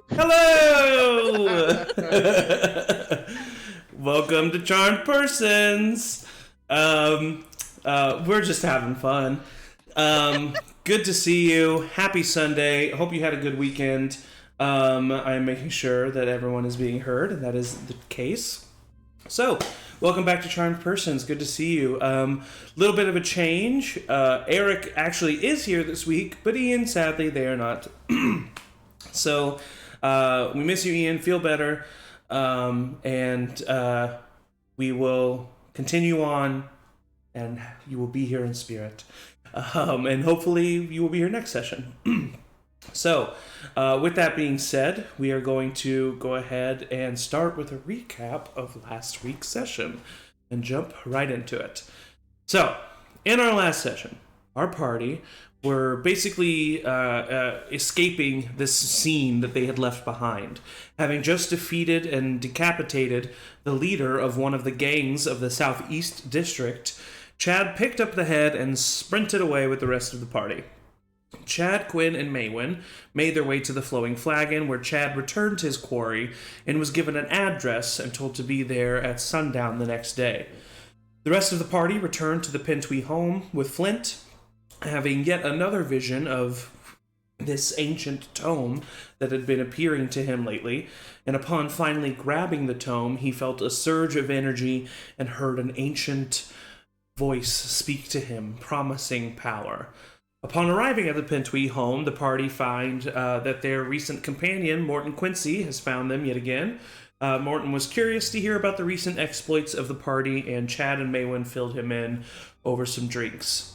Hello! Welcome to Charmed Persons. We're just having fun. Good to see you. Happy Sunday. Hope you had a good weekend. I'm making sure that everyone is being heard, and that is the case. So, welcome back to Charmed Persons. Good to see you. Little bit of a change. Eric actually is here this week, but Ian, sadly, they are not. So, we miss you, Ian. Feel better. And we will continue on, and you will be here in spirit. And hopefully you will be here next session. So, with that being said, we are going to go ahead and start with a recap of last week's session and jump right into it. So, in our last session, our party were basically escaping this scene that they had left behind. Having just defeated and decapitated the leader of one of the gangs of the Southeast District, Chad picked up the head and sprinted away with the rest of the party. Chad, Cuinn, and Maewyn made their way to the Flowing Flagon, where Chad returned to his quarry and was given an address and told to be there at sundown the next day. The rest of the party returned to the Pantale home with Flint, having yet another vision of this ancient tome that had been appearing to him lately, and upon finally grabbing the tome, he felt a surge of energy and heard an ancient voice speak to him, promising power. Upon arriving at the Pantale home, the party find that their recent companion, Morton Quincy, has found them yet again. Morton was curious to hear about the recent exploits of the party, and Chad and Maewyn filled him in over some drinks.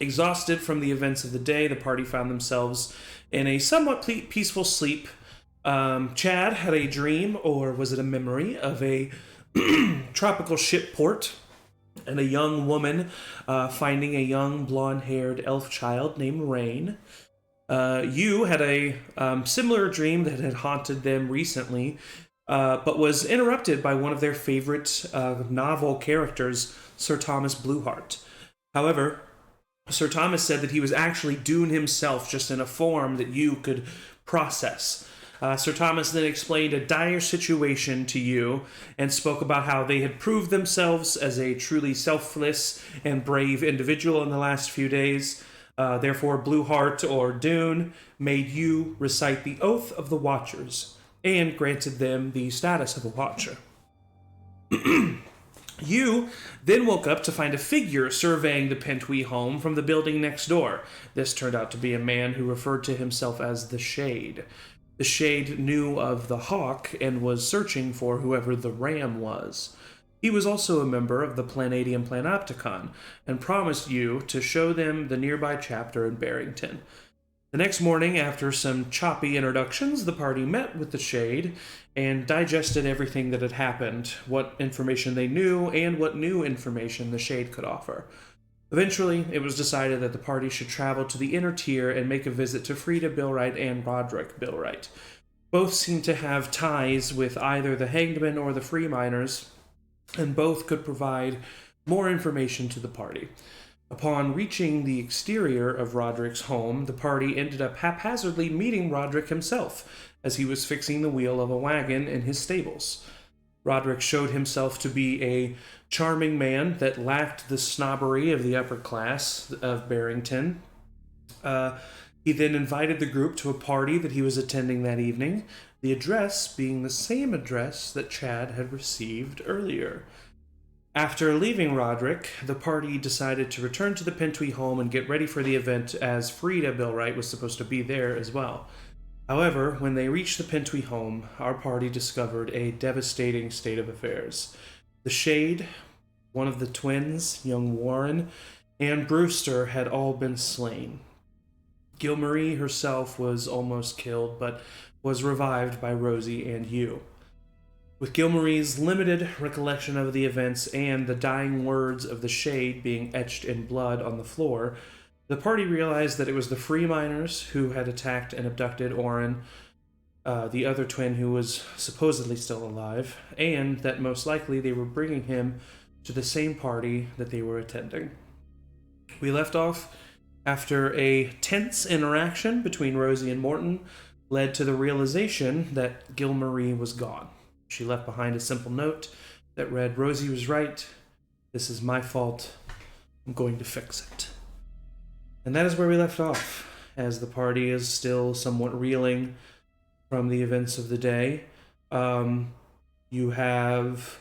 Exhausted from the events of the day, the party found themselves in a somewhat peaceful sleep. Chad had a dream, or was it a memory, of a tropical ship port and a young woman finding a young blonde-haired elf child named Rain. You had a similar dream that had haunted them recently, but was interrupted by one of their favorite novel characters, Sir Thomas Blueheart. However, Sir Thomas said that he was actually Dune himself, just in a form that you could process. Sir Thomas then explained a dire situation to you and spoke about how they had proved themselves as a truly selfless and brave individual in the last few days. Therefore, Blueheart, or Dune, made you recite the Oath of the Watchers and granted them the status of a Watcher. You then woke up to find a figure surveying the Pantale home from the building next door. This turned out to be a man who referred to himself as the Shade. The Shade knew of the Hawk and was searching for whoever the Ram was. He was also a member of the Planadium Planopticon and promised you to show them the nearby chapter in Barrington. The next morning, after some choppy introductions, the party met with the Shade and digested everything that had happened, what information they knew, and what new information the Shade could offer. Eventually, it was decided that the party should travel to the inner tier and make a visit to Frida Billwright and Roderick Billwright. Both seemed to have ties with either the Hangman or the Free Miners, and both could provide more information to the party. Upon reaching the exterior of Roderick's home, the party ended up haphazardly meeting Roderick himself as he was fixing the wheel of a wagon in his stables. Roderick showed himself to be a charming man that lacked the snobbery of the upper class of Barrington. He then invited the group to a party that he was attending that evening, the address being the same address that Chad had received earlier. After leaving Roderick, the party decided to return to the Pantale home and get ready for the event, as Frida Billwright was supposed to be there as well. However, when they reached the Pantale home, our party discovered a devastating state of affairs. The Shade, one of the twins, young Warren, and Brewster had all been slain. Gilmarie herself was almost killed, but was revived by Rosie and you. With Gilmarie's limited recollection of the events and the dying words of the Shade being etched in blood on the floor, the party realized that it was the Free Miners who had attacked and abducted Oren, the other twin who was supposedly still alive, and that most likely they were bringing him to the same party that they were attending. We left off after a tense interaction between Rosie and Morton, led to the realization that Gilmarie was gone. She left behind a simple note that read, "Rosie was right. This is my fault. I'm going to fix it." And that is where we left off, as the party is still somewhat reeling from the events of the day. You have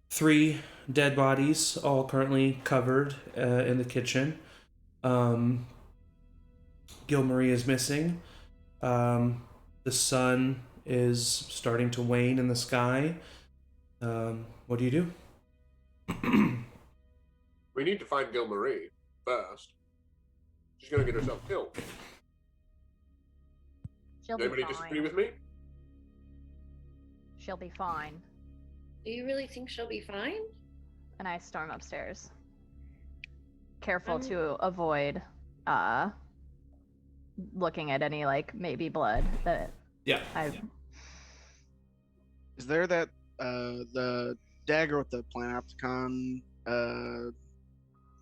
3 dead bodies, all currently covered in the kitchen. Gilmarie is missing. The sun is starting to wane in the sky. What do you do? We need to find Gilmarie first. She's gonna get herself killed. She'll be Anybody fine. disagree with me? She'll be fine. Do you really think she'll be fine? And I storm upstairs. Careful to avoid looking at any maybe blood that I've. Is there that the dagger with the Planopticon?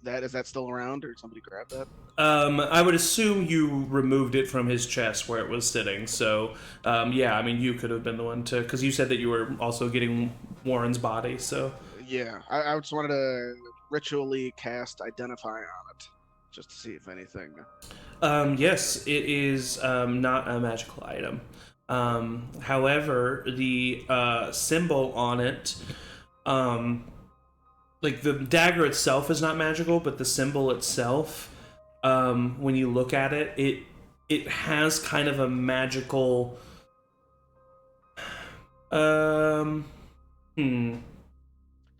Is that still around, or somebody grabbed that? I would assume you removed it from his chest where it was sitting. So, yeah, I mean, you could have been the one to, because you said that you were also getting Warren's body. So, yeah, I just wanted to ritually cast Identify on it, just to see if anything. Yes, it is not a magical item. However, the symbol on it, the dagger itself is not magical, but the symbol itself, when you look at it, it has kind of a magical.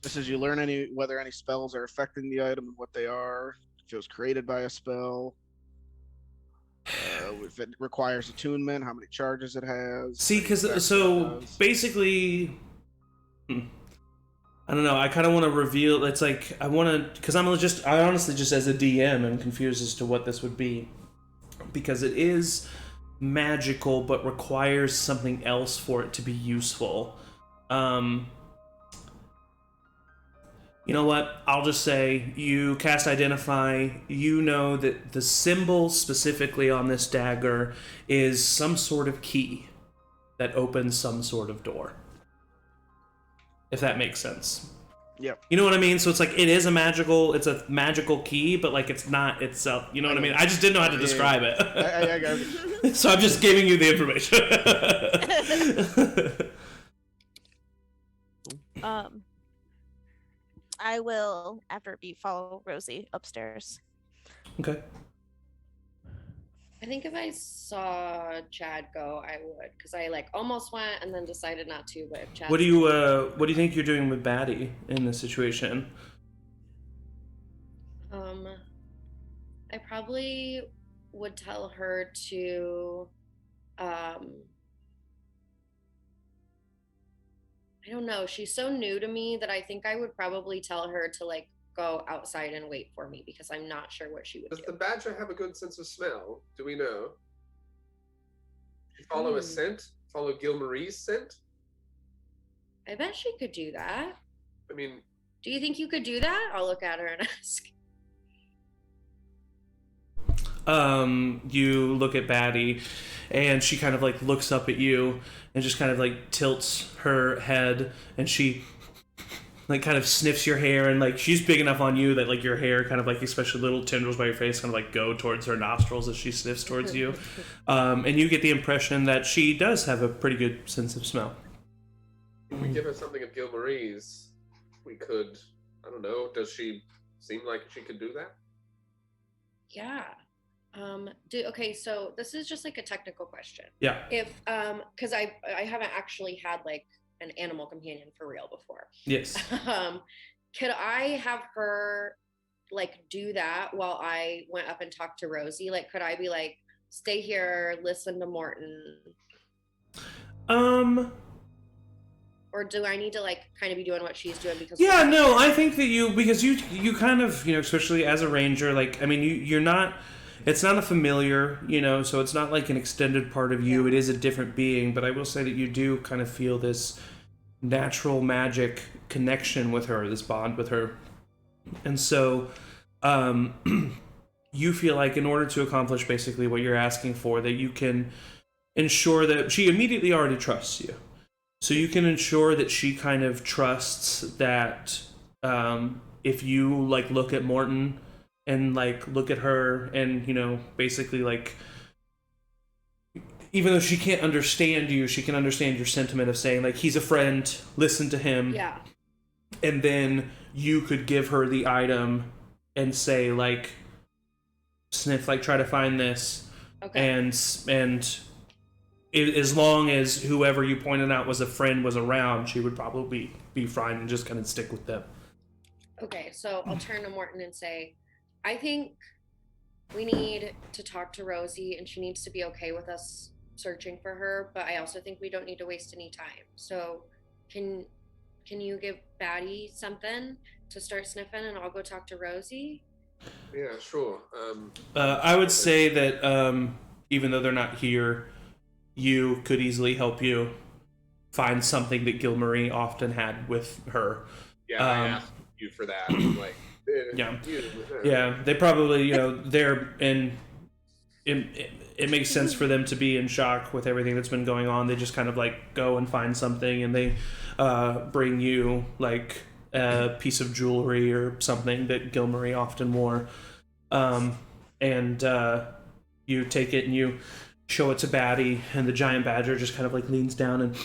Just as you learn whether any spells are affecting the item and what they are, if it was created by a spell, if it requires attunement, how many charges it has. See, basically, I don't know. I kind of want to reveal. It's like I want to, because I honestly just as a DM am confused as to what this would be, because it is magical but requires something else for it to be useful. You know what? I'll just say you cast Identify. You know that the symbol specifically on this dagger is some sort of key that opens some sort of door. If that makes sense. Yep. You know what I mean? So it's like it's a magical key, but it's not itself. You know what I mean? I just didn't know how to describe it. I got it. So I'm just giving you the information. I will, after we follow Rosie upstairs. Okay. I think if I saw Chad go, I would, because I almost went and then decided not to. But if Chad, what do you think you're doing with Batty in this situation? I probably would tell her to, I don't know. She's so new to me that I think I would probably tell her to go outside and wait for me, because I'm not sure what she would Does do. the badger have a good sense of smell? Do we know? Follow a scent? Follow Gilmarie's scent? I bet she could do that. I mean, Do you think you could do that? I'll look at her and ask. You look at Batty, and she kind of looks up at you and just kind of tilts her head, and she kind of sniffs your hair, and she's big enough on you that your hair kind of especially little tendrils by your face kind of go towards her nostrils as she sniffs towards you. And you get the impression that she does have a pretty good sense of smell. if we give her something of Gilmarie's, we could, I don't know, does she seem like she could do that? Yeah. Okay, so this is just a technical question. Yeah. If because I haven't actually had an animal companion for real before. Yes. Could I have her do that while I went up and talked to Rosie? Could I be stay here, listen to Morton? Or do I need to kind of be doing what she's doing? Because yeah, no, I think that because you kind of, especially as a ranger, you're not, it's not a familiar, so it's not an extended part of you. Yeah. It is a different being, but I will say that you do kind of feel this natural magic connection with her, this bond with her. And so you feel in order to accomplish basically what you're asking for, that you can ensure that she immediately already trusts you. So you can ensure that she kind of trusts that if you like look at Morton and like look at her and, you know, basically like, even though she can't understand you, she can understand your sentiment of saying like, he's a friend, listen to him. Yeah. And then you could give her the item and say like, sniff, like try to find this. Okay. And as long as whoever you pointed out was a friend was around, she would probably be fine and just kind of stick with them. Okay, so I'll turn to Morton and say, I think we need to talk to Rosie, and she needs to be okay with us searching for her, but I also think we don't need to waste any time. So can you give Batty something to start sniffing, and I'll go talk to Rosie? Yeah, sure. I would say that even though they're not here, you could easily help you find something that Gilmarie often had with her. Yeah, I asked you for that. Like, yeah. They probably, you know, they're in. It makes sense for them to be in shock with everything that's been going on. They just kind of like go and find something, and they bring you like a piece of jewelry or something that Gilmarie often wore, and you take it and you show it to Batty, and the giant badger just kind of like leans down and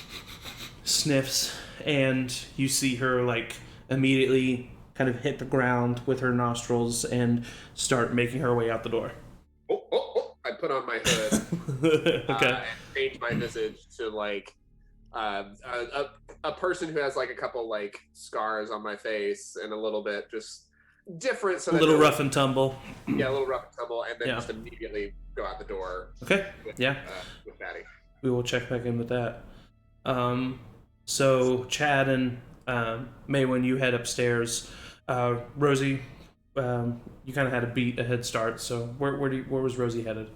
sniffs, and you see her like immediately kind of hit the ground with her nostrils and start making her way out the door. Oh, I put on my hood. Okay. And change my visage to like a person who has like a couple like scars on my face and a little bit just different. So a little rough and tumble. Yeah, a little rough and tumble, and then just immediately go out the door. Okay. With Batty. We will check back in with that. So Chad and Maewyn, you head upstairs. Rosie, you kind of had a head start. So where was Rosie headed?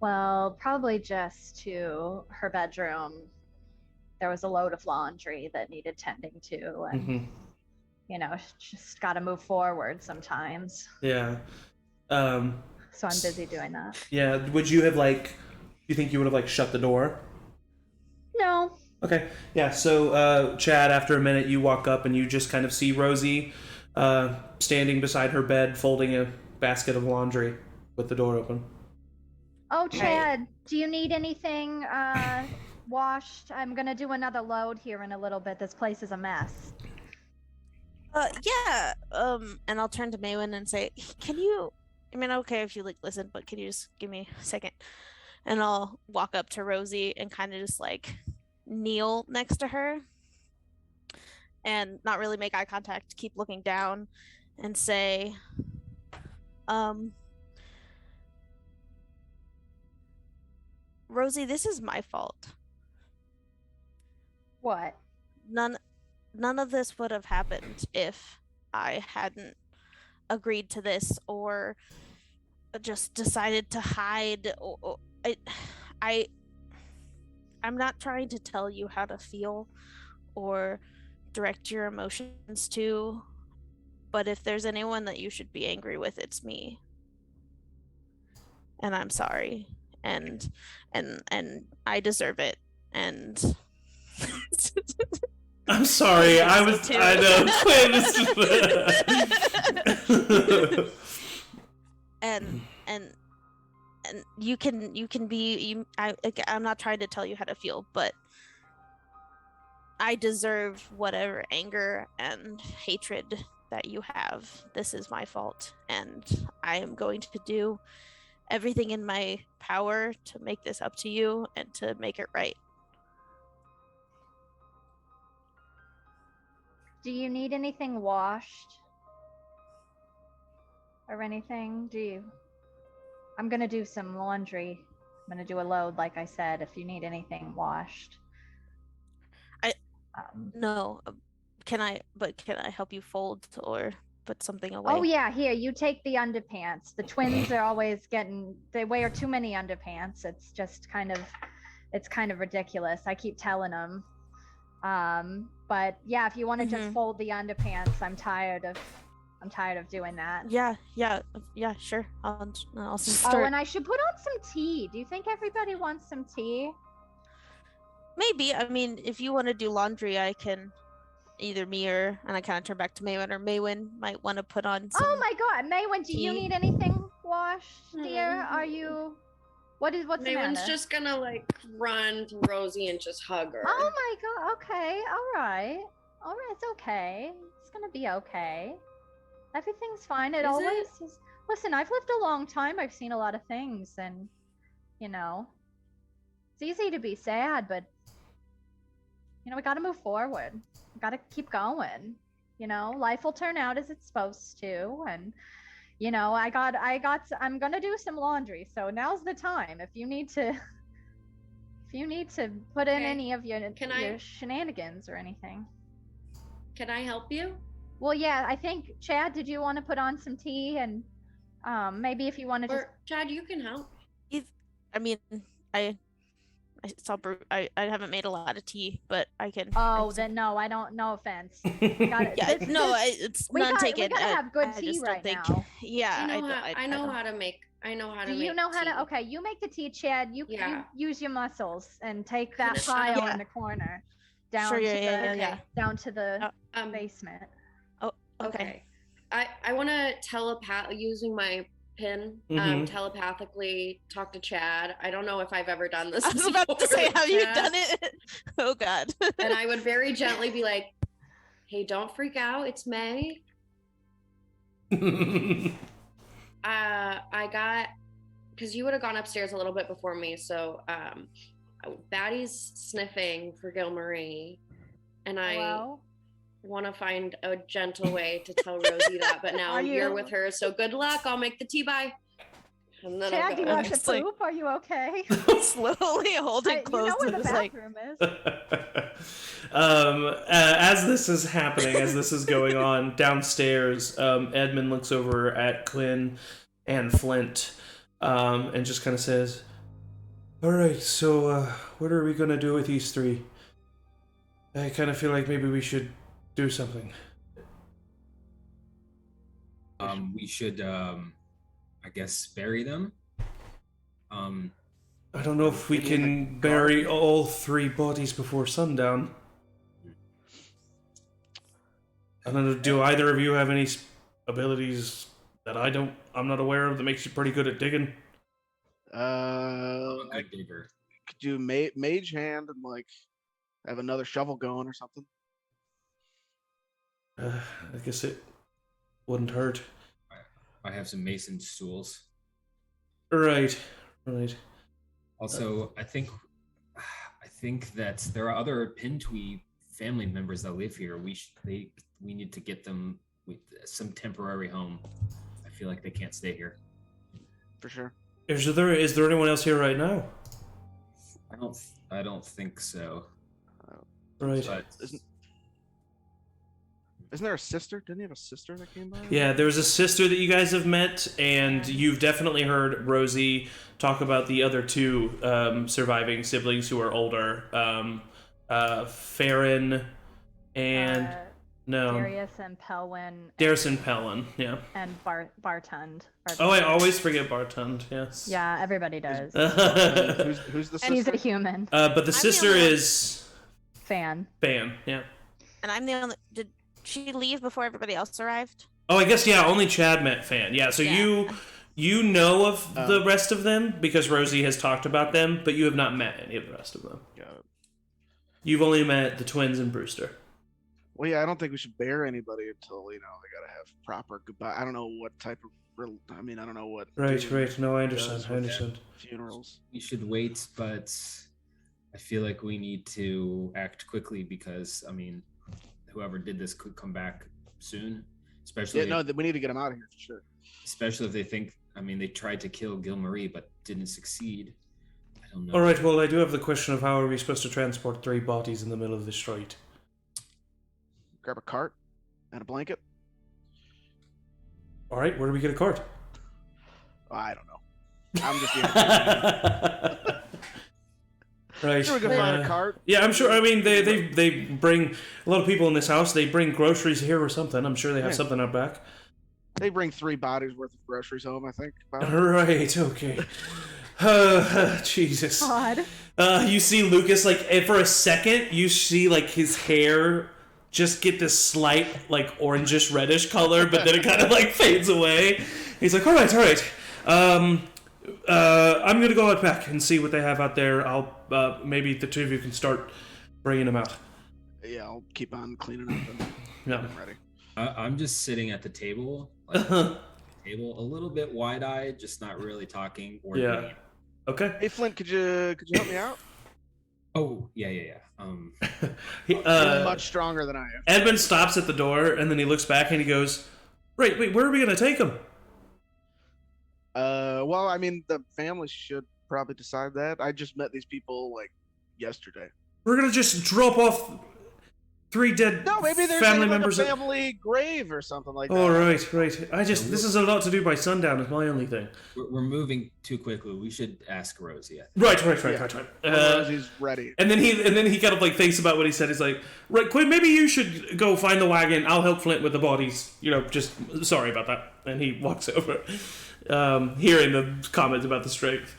Well, probably just to her bedroom. There was a load of laundry that needed tending to, and you know, just got to move forward sometimes. Yeah. So I'm busy doing that. Yeah. Would you have you think you would have like shut the door? No. Okay. Yeah. So Chad, after a minute, you walk up and you just kind of see Rosie standing beside her bed, folding a basket of laundry with the door open. Oh, Chad, do you need anything washed? I'm gonna do another load here in a little bit. This place is a mess. Yeah. And I'll turn to Maewyn and say, can you, I mean, okay if you like listen, but can you just give me a second? And I'll walk up to Rosie and kind of just like kneel next to her and not really make eye contact, keep looking down and say, Rosie, this is my fault. What? None of this would have happened if I hadn't agreed to this or just decided to hide. I'm not trying to tell you how to feel or direct your emotions to, but if there's anyone that you should be angry with, it's me. And I'm sorry. And I deserve it. And I'm sorry. I know. and you can be I'm not trying to tell you how to feel, but I deserve whatever anger and hatred that you have. This is my fault, and I am going to do everything in my power to make this up to you and to make it right. Do you need anything washed? Or anything? I'm gonna do some laundry. I'm gonna do a load, like I said, if you need anything washed. No. Can I help you fold or put something away? Oh yeah, here, you take the underpants. The twins are always they wear too many underpants. It's just kind of ridiculous. I keep telling them. But yeah, if you want to just fold the underpants, I'm tired I'm tired of doing that. Yeah, sure. I'll start. Oh, and I should put on some tea. Do you think everybody wants some tea? Maybe. I mean, if you want to do laundry, I can either me or, and I kind of turn back to Maewyn, or Maewyn might want to put on some. Oh my God, Maewyn, do you tea. need anything washed, dear? Are you? What's the matter? Maewyn's just gonna like run to Rosie and just hug her. Oh my God. Okay. All right. It's okay. It's gonna be okay. Everything's fine. It always is. Listen, I've lived a long time. I've seen a lot of things, and you know, it's easy to be sad, but you know, we got to move forward. We got to keep going. You know, life will turn out as it's supposed to, and you know, I'm gonna do some laundry, so now's the time. If you need to put in any of your shenanigans or anything. Can I help you? Well, yeah, I think Chad, did you want to put on some tea, and maybe if you want to just. Chad, you can help. I mean, I haven't made a lot of tea, but I can. Oh, then no, I don't. No offense. It's none taken. We gotta have good tea right now. Yeah, I know how to make. Do you know how to? Okay, you make the tea, Chad. You use your muscles and take that pile in the corner down to the basement. Oh, okay. I want to using my pin, telepathically talk to Chad. I don't know if I've ever done this. I was about to say, have you done it? Oh God. And I would very gently be like, "Hey, don't freak out. It's May." Because you would have gone upstairs a little bit before me, so Batty's sniffing for Gilmarie, and I want to find a gentle way to tell Rosie that, but now you're with her, so good luck. I'll make the tea, bye. And then Chad, do you have to poop? Are you okay? Slowly hold it close. You know where the bathroom is. As this is happening, as this is going on downstairs, Edmund looks over at Cuinn and Flint, and just kind of says, "All right, so what are we gonna do with these three? I kind of feel like maybe we should do something." We should, I guess, bury them. I don't know if we can bury all three bodies before sundown. I don't know, do either of you have any abilities that I'm not aware of that makes you pretty good at digging? Good digger. Could do mage hand and like have another shovel going or something. I guess it wouldn't hurt. I have some mason stools. Right. Also, I think that there are other Pintui family members that live here. We need to get them with some temporary home. I feel like they can't stay here. For sure. Is there anyone else here right now? I don't think so. Right. But isn't there a sister? Didn't he have a sister that came by? Yeah, there was a sister that you guys have met, and you've definitely heard Rosie talk about the other two surviving siblings who are older. Farron and Darius and Pelwyn. Darius and Pelwyn, yeah. And Bartund. Oh, I always forget Bartund, yes. Yeah, everybody does. who's the sister? And he's a human. But the sister is... Fan, yeah. And I'm the only... Did she leave before everybody else arrived? Oh, I guess, yeah, only Chad met Fan. Yeah, so you know of the rest of them because Rosie has talked about them, but you have not met any of the rest of them. Got it. You've only met the twins and Brewster. Well, yeah, I don't think we should bear anybody until, they gotta have proper goodbye. I don't know what type of... I don't know what... Right. No, I understand. Funerals. We should wait, but I feel like we need to act quickly because, whoever did this could come back soon. Especially we need to get them out of here for sure. Especially if they think, they tried to kill Gilmarie but didn't succeed. I don't know. All right, well, I do have the question of how are we supposed to transport three bodies in the middle of the street? Grab a cart and a blanket. All right, where do we get a cart? I don't know. I'm just here. Right. Sure, we can find a cart. Yeah, I'm sure. They bring a lot of people in this house. They bring groceries here or something. I'm sure they have something out back. They bring 3 bodies worth of groceries home, I think. About. Right, okay. Jesus. God. You see Lucas, like, for a second, you see, like, his hair just get this slight, like, orangish reddish color, but then it kind of, like, fades away. He's like, all right. I'm gonna go out back and see what they have out there. I'll, maybe the 2 of you can start bringing them out. Yeah, I'll keep on cleaning up and I'm ready. I'm just sitting at the table, like, a little bit wide-eyed, just not really talking or doing it. Okay. Hey Flint, could you help me out? Oh, yeah. You're much stronger than I am. Edmund stops at the door, and then he looks back and he goes, wait, where are we gonna take him? Well, I mean, the family should probably decide that. I just met these people, like, yesterday. We're gonna just drop off 3 dead No, maybe there's family like members. a family grave or something like that. Oh, right. This is a lot to do by sundown, is my only thing. We're moving too quickly. We should ask Rosie. Right. Rosie's ready. And then he kind of, like, thinks about what he said. He's like, right, Cuinn, maybe you should go find the wagon. I'll help Flint with the bodies. Just sorry about that. And he walks over, hearing the comments about the strength.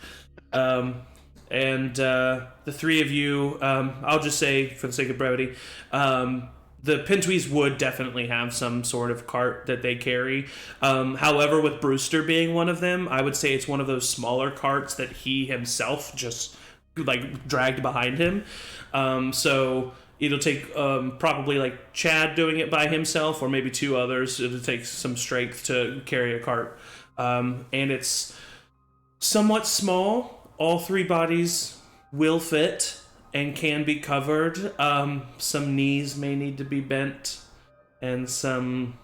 And the 3 of you, I'll just say, for the sake of brevity, the Pentwees would definitely have some sort of cart that they carry. However, with Brewster being one of them, I would say it's one of those smaller carts that he himself just, like, dragged behind him. So it'll take probably, like, Chad doing it by himself, or maybe 2 others. It'll take some strength to carry a cart. And it's somewhat small. All 3 bodies will fit and can be covered. Some knees may need to be bent, and some,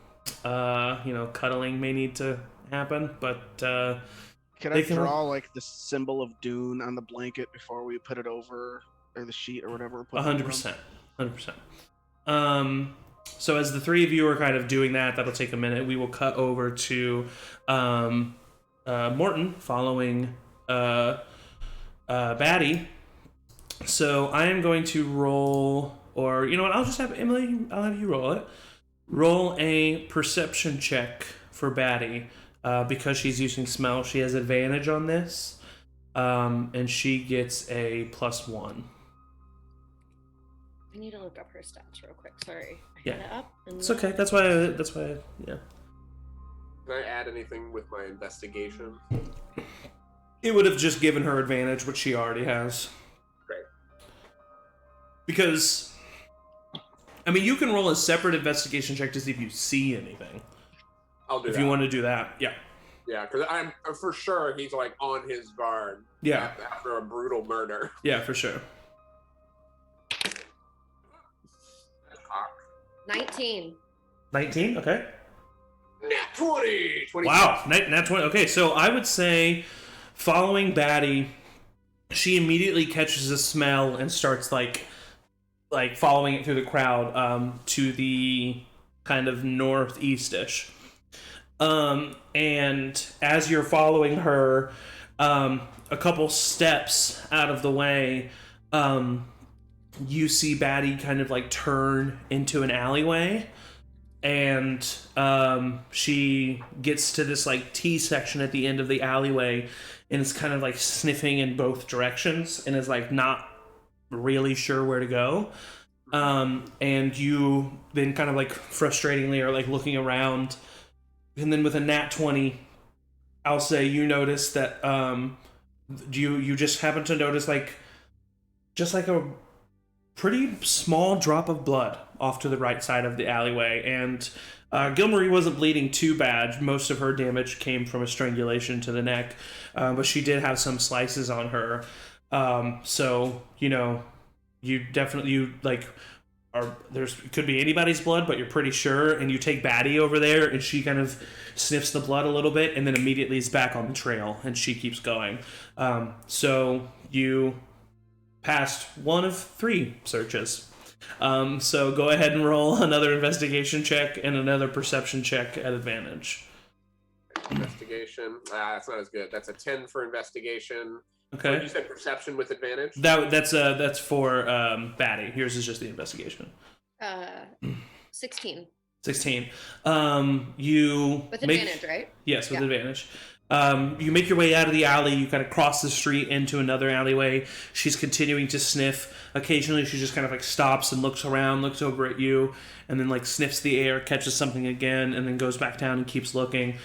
cuddling may need to happen. But can I draw like the symbol of Dune on the blanket before we put it over, or the sheet or whatever? 100%. So as the 3 of you are kind of doing that, that'll take a minute. We will cut over to Morton following Batty. So I am going to roll, or you know what, I'll just have Emily, I'll have you roll it. Roll a perception check for Batty. Because she's using smell, she has advantage on this. And she gets a +1. I need to look up her stats real quick. Sorry. Yeah. It up and It's okay. That's why, yeah. Can I add anything with my investigation? It would have just given her advantage, which she already has. Great. Because, I mean, you can roll a separate investigation check to see if you see anything. I'll do that. If you want to do that, yeah. Yeah, because I'm for sure he's like on his guard. Yeah. After a brutal murder. Yeah, for sure. 19. 19, okay. Nat 20! Wow, nat 20. Okay, so I would say, following Batty, she immediately catches a smell and starts like following it through the crowd to the kind of northeast-ish. And as you're following her, a couple steps out of the way, you see Batty kind of like turn into an alleyway, and she gets to this like T section at the end of the alleyway, and is kind of like sniffing in both directions and is like not really sure where to go. And you then kind of like frustratingly are like looking around, and then with a nat 20, I'll say you notice that you just happen to notice like just like a pretty small drop of blood off to the right side of the alleyway. And Gilmarie wasn't bleeding too bad. Most of her damage came from a strangulation to the neck, but she did have some slices on her. So, you know, you definitely, there's could be anybody's blood, but you're pretty sure. And you take Batty over there, and she kind of sniffs the blood a little bit, and then immediately is back on the trail, and she keeps going. So you passed one of 3 searches. So go ahead and roll another investigation check and another perception check at advantage. Investigation. That's not as good. That's a 10 for investigation. Okay. So you said perception with advantage? That's for Batty. Yours is just the investigation. 16. 16. You With make, advantage, right? Yes, with Yeah. advantage. You make your way out of the alley. You kind of cross the street into another alleyway. She's continuing to sniff. Occasionally, she just kind of like stops and looks around, looks over at you, and then like sniffs the air, catches something again, and then goes back down and keeps looking.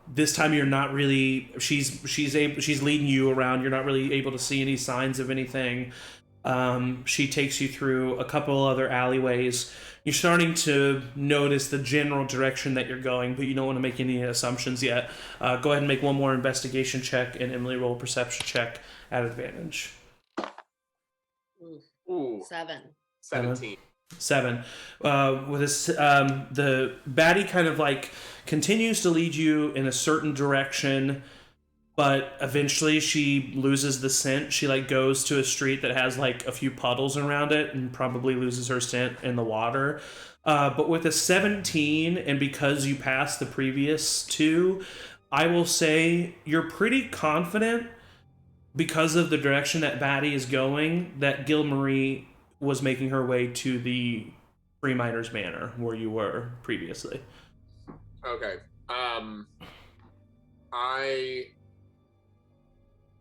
This time, you're not really. She's leading you around. You're not really able to see any signs of anything. She takes you through a couple other alleyways. You're starting to notice the general direction that you're going, but you don't want to make any assumptions yet. Go ahead and make one more investigation check, and Emily roll a perception check at advantage. Ooh, 7. 17. 7. With this, the baddie kind of like continues to lead you in a certain direction, but eventually she loses the scent. She like goes to a street that has like a few puddles around it and probably loses her scent in the water. But with a 17, and because you passed the previous 2, I will say you're pretty confident, because of the direction that Batty is going, that Gilmarie was making her way to the Free Miners Manor where you were previously. Okay.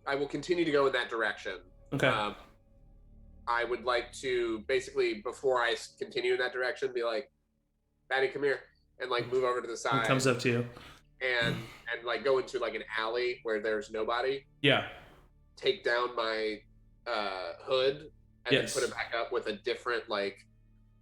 I will continue to go in that direction. Okay. I would like to basically, before I continue in that direction, be like, Batty, come here, and like move over to the side. He comes up to you. And like go into like an alley where there's nobody. Yeah. Take down my hood and Yes. then put it back up with a different, like,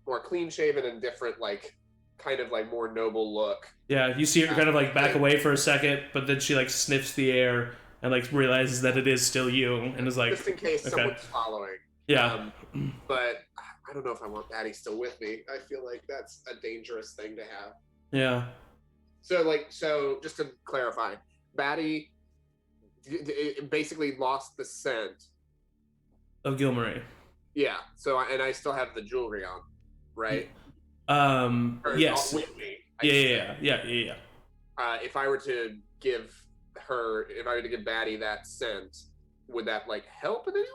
more clean shaven and different, like, kind of like more noble look. Yeah, you see her kind of like back away for a second, but then she like sniffs the air and like realizes that it is still you and is like, just in case okay. someone's following. Yeah. But I don't know if I want Batty still with me. I feel like that's a dangerous thing to have. Yeah. So just to clarify, Batty basically lost the scent Of Gilmarie. Yeah. So I still have the jewelry on, right? Or Yes. with me. Yeah. If I were to give Batty that scent, would that like help in any way?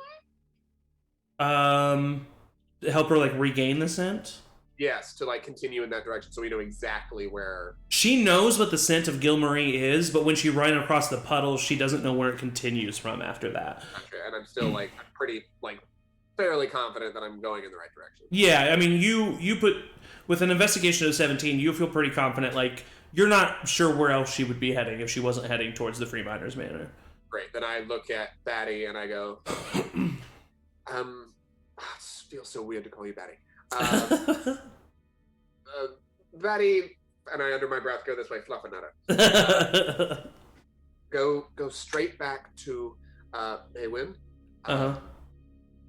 Help her like regain the scent? Yes, to like continue in that direction so we know exactly where. She knows what the scent of Gilmarie is, but when she ran across the puddles, she doesn't know where it continues from after that. Gotcha. And I'm still like pretty like fairly confident that I'm going in the right direction. Yeah, I mean you put with an investigation of 17, you feel pretty confident, like you're not sure where else she would be heading if she wasn't heading towards the Free Miners Manor. Great. Then I look at Batty and I go, it feels so weird to call you Batty. Batty, and I under my breath go this way, fluff another. Go straight back to Maewyn.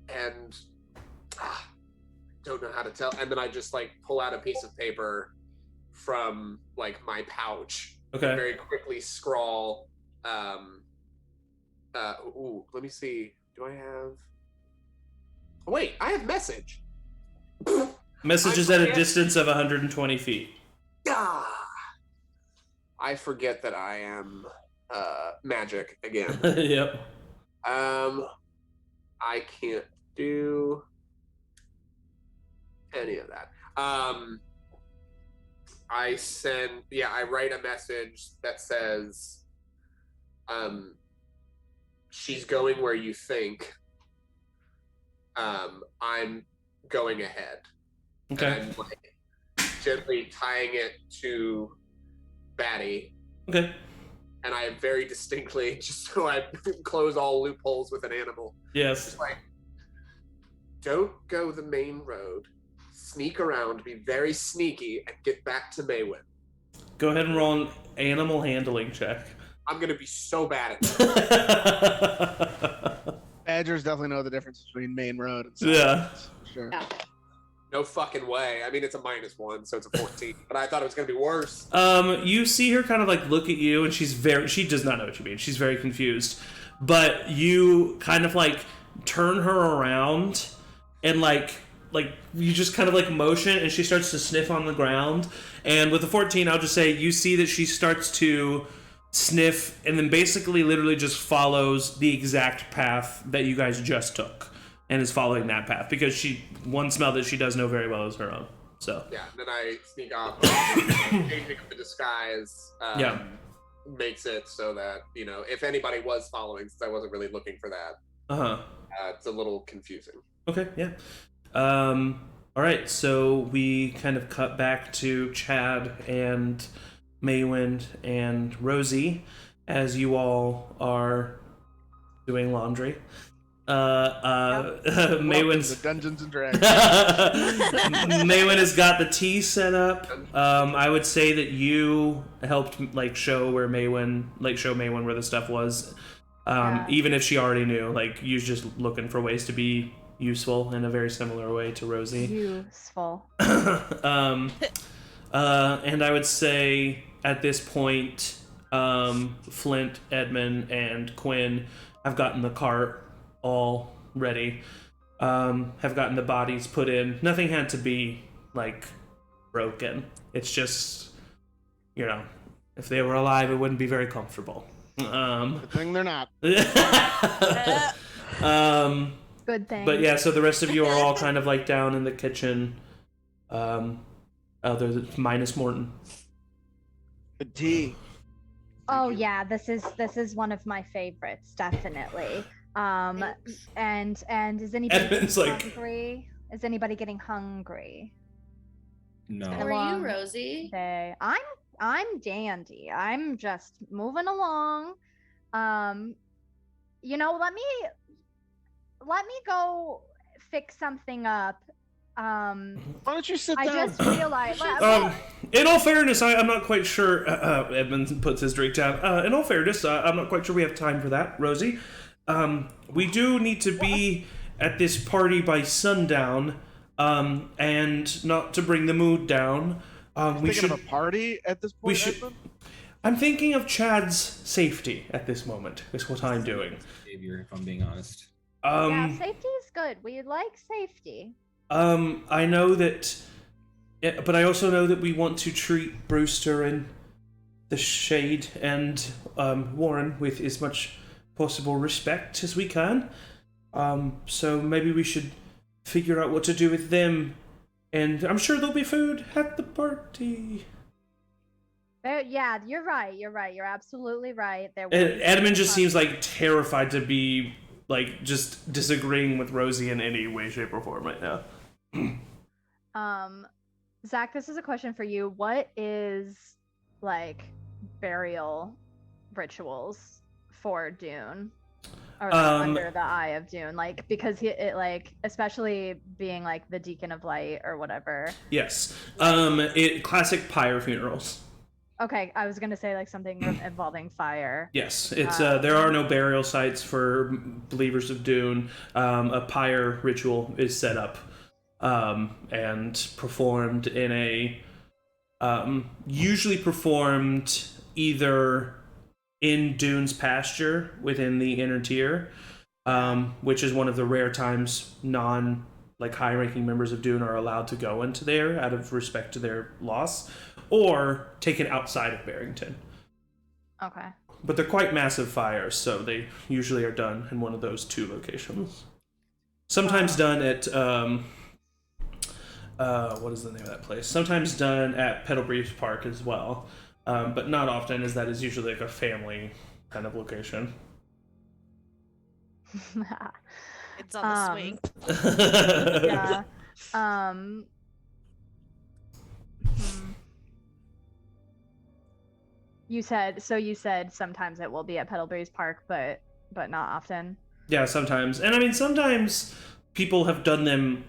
And don't know how to tell. And then I just like pull out a piece of paper from like my pouch. Okay. And very quickly scrawl. Let me see. Do I have? Oh, wait, I have message. Message is at a distance of 120 feet. I forget that I am magic again. Yep. I can't do any of that. I write a message that says, she's going where you think. I'm going ahead. Okay. And I'm like gently tying it to Batty. Okay. And I very distinctly, just so I close all loopholes with an animal. Yes. Just like, don't go the main road. Sneak around, be very sneaky, and get back to Maewyn. Go ahead and roll an animal handling check. I'm gonna be so bad at that. Badgers definitely know the difference between main road and side Yeah. roads, for sure. Yeah. No fucking way. I mean, it's a -1, so it's a 14. But I thought it was gonna be worse. You see her kind of like look at you, and she does not know what you mean. She's very confused. But you kind of like turn her around, and like you just kind of like motion, and she starts to sniff on the ground. And with the 14, I'll just say you see that she starts to sniff, and then basically literally just follows the exact path that you guys just took, and is following that path because one smell that she does know very well is her own. So yeah, then I sneak off. Changing the disguise makes it so that, you know, if anybody was following, since I wasn't really looking for that, it's a little confusing. Okay, yeah. All right, so we kind of cut back to Chad and Maewyn and Rosie as you all are doing laundry. Maewyn's the Dungeons and Dragons. Maewyn has got the tea set up. I would say that you helped show Maewyn where the stuff was. Even if she already knew, you was just looking for ways to be useful in a very similar way to Rosie. Useful. And I would say at this point, Flint, Edmund, and Cuinn have gotten the cart all ready. Have gotten the bodies put in. Nothing had to be broken. It's just, you know, if they were alive, it wouldn't be very comfortable. Good thing they're not. Good thing. But yeah, so the rest of you are all kind of down in the kitchen. Minus Morton. Good tea. Oh yeah, this is one of my favorites, definitely. And is anybody Edmund's hungry? Is anybody getting hungry? No. How are you, Rosie? Okay. I'm dandy. I'm just moving along. You know, let me go fix something up. Why don't you sit down? I just realized. In all fairness, I'm not quite sure. Edmund puts his drink down. In all fairness, I'm not quite sure we have time for that, Rosie. We do need to be at this party by sundown, and not to bring the mood down. We should have a party at this point. I'm thinking of Chad's safety at this moment. Is what I'm doing. Behavior, if I'm being honest. Yeah, safety is good. We like safety. I know that, but I also know that we want to treat Brewster and the Shade and Warren with as much possible respect as we can. So maybe we should figure out what to do with them, and I'm sure there'll be food at the party. Yeah, you're right. You're absolutely right. Edmund just seems terrified to be just disagreeing with Rosie in any way, shape, or form right now. Zach, this is a question for you. What is burial rituals for Dune, or under the eye of Dune? Because especially being the Deacon of Light or whatever. Yes. Classic pyre funerals. Okay, I was gonna say something involving fire. Yes, it's there are no burial sites for believers of Dune. A pyre ritual is set up and performed in a usually performed either in Dune's pasture within the inner tier, which is one of the rare times high-ranking members of Dune are allowed to go into there out of respect to their loss, or taken outside of Barrington. Okay. But they're quite massive fires, so they usually are done in one of those two locations. Sometimes done at what is the name of that place? Sometimes done at Petalbreeze Park as well, but not often, as that is usually a family kind of location. It's on the swing. Yeah. You said sometimes it will be at Petalbreeze Park, but not often. Yeah, sometimes. And I mean, sometimes people have done them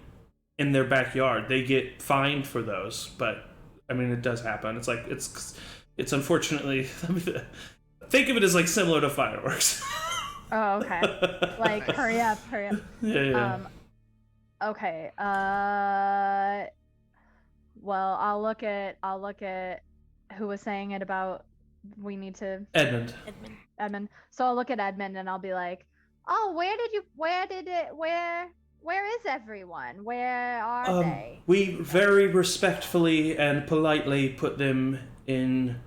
in their backyard. They get fined for those, but I mean, it does happen. It's it's unfortunately, think of it as similar to fireworks. Oh, okay. Hurry up. Yeah. Okay. Well, I'll look at who was saying it about we need to Edmund. So I'll look at Edmund and I'll be like, "Oh, where is everyone? Where are they?" We very respectfully and politely put them in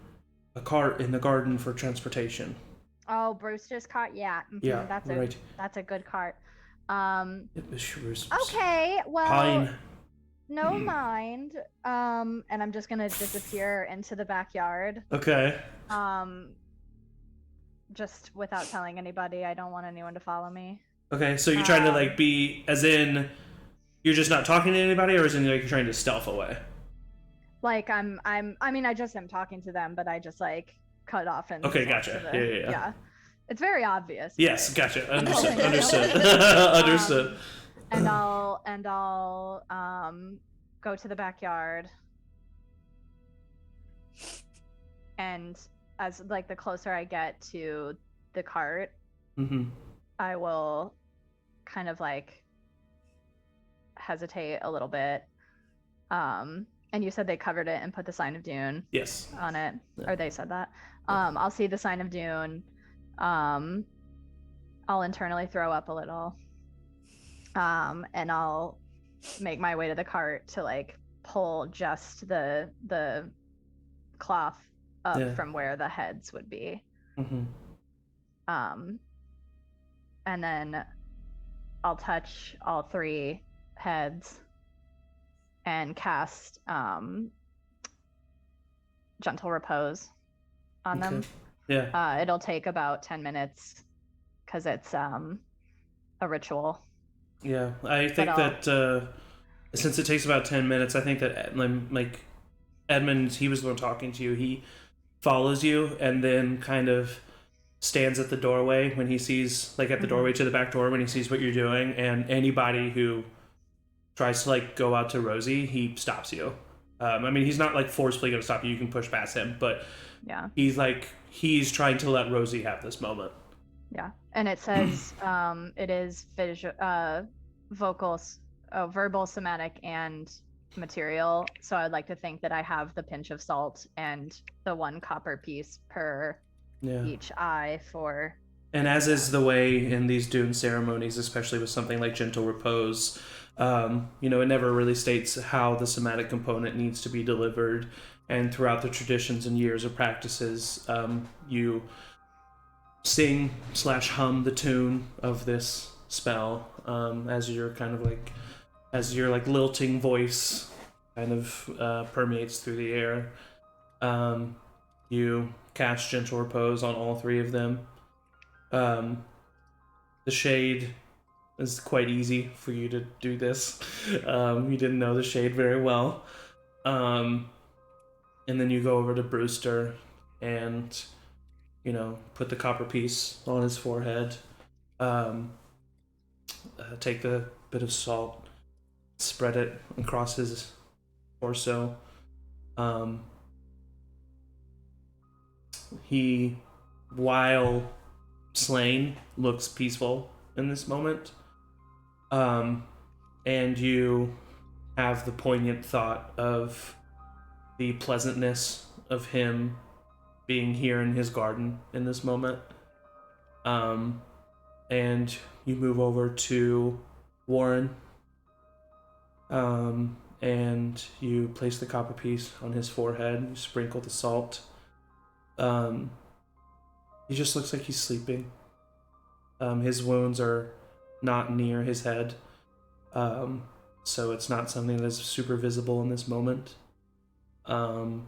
a cart in the garden for transportation. Oh, Brewster's cart? Yeah. Mm-hmm. Yeah, that's a good cart. Okay, well, Pine. no mind. And I'm just gonna disappear into the backyard. Okay. Just without telling anybody. I don't want anyone to follow me. Okay, so you're trying to like be, as in, you're just not talking to anybody, or as in like you're trying to stealth away? Like I mean, I just am talking to them, but I just like cut off and. Okay, gotcha. Yeah. It's very obvious. Yes, gotcha. Understood. Understood. And I'll go to the backyard, and as like the closer I get to the cart, I will kind of like hesitate a little bit. And you said they covered it and put the sign of Dune. Yes. On it, or they said that. I'll see the sign of Dune. I'll internally throw up a little. And I'll make my way to the cart to like pull just the cloth up from where the heads would be. And then I'll touch all 3 heads and cast gentle repose on them. Yeah. It'll take about 10 minutes because it's a ritual. Yeah, I think that since it takes about 10 minutes, I think that like Edmund, he was the one talking to you. He follows you and then kind of stands at the doorway when he sees, like at the doorway to the back door when he sees what you're doing, and anybody who tries to like go out to Rosie, he stops you. I mean, he's not like forcefully going to stop you. You can push past him, but he's trying to let Rosie have this moment. Yeah, and it says it is verbal, somatic, and material. So I'd like to think that I have the pinch of salt and the 1 copper piece per each eye for. And as is the way in these Dune ceremonies, especially with something like gentle repose, it never really states how the somatic component needs to be delivered. And throughout the traditions and years of practices, you sing/hum the tune of this spell as your lilting voice kind of permeates through the air. You cast gentle repose on all 3 of them. The shade is quite easy for you to do this. You didn't know the shade very well. And then you go over to Brewster and put the copper piece on his forehead. Take the bit of salt, spread it across his torso. He, while slain, looks peaceful in this moment. And you have the poignant thought of the pleasantness of him being here in his garden in this moment. And you move over to Warren. And you place the copper piece on his forehead. You sprinkle the salt. He just looks like he's sleeping. His wounds are not near his head. So it's not something that's super visible in this moment. And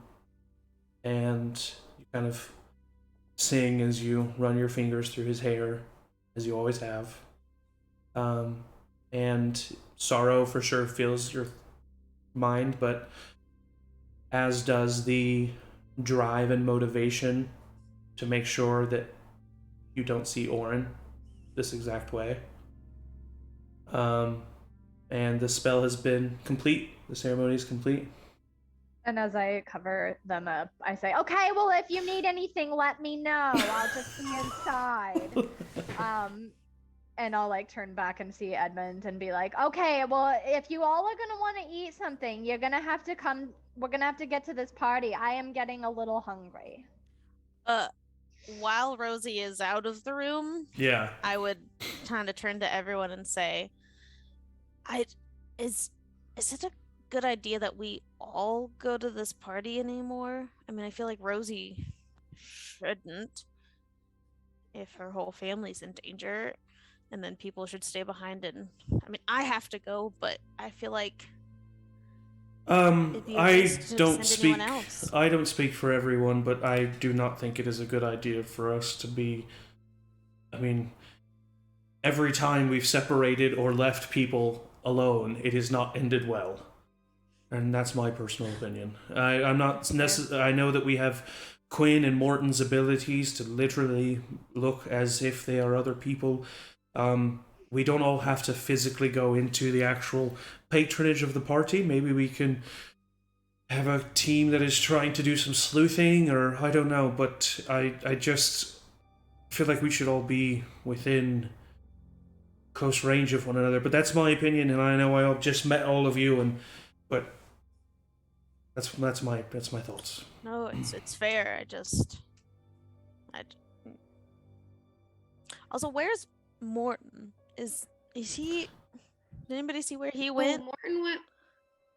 you kind of sing as you run your fingers through his hair, as you always have. And sorrow for sure fills your mind, but as does the drive and motivation to make sure that you don't see Orin this exact way. And the spell has been complete. The ceremony is complete. And as I cover them up, I say, okay, well, if you need anything, let me know. I'll just be inside. And I'll like turn back and see Edmund and be like, okay, well, if you all are going to want to eat something, you're going to have to come. We're going to have to get to this party. I am getting a little hungry. While Rosie is out of the room, I would kind of turn to everyone and say, is it a good idea that we all go to this party anymore? I mean, I feel like Rosie shouldn't if her whole family's in danger, and then people should stay behind. And I mean, I have to go, but I feel like I don't speak. I don't speak for everyone, but I do not think it is a good idea for us to be. I mean, every time we've separated or left people alone, it has not ended well, and that's my personal opinion. I'm not I know that we have Cuinn and Morton's abilities to literally look as if they are other people. We don't all have to physically go into the actual patronage of the party. Maybe we can have a team that is trying to do some sleuthing, or I don't know, but I just feel like we should all be within close range of one another. But that's my opinion, and I know I just met all of you, but that's my thoughts. No, it's fair. Also, where's Morton? Is he? Did anybody see where he went?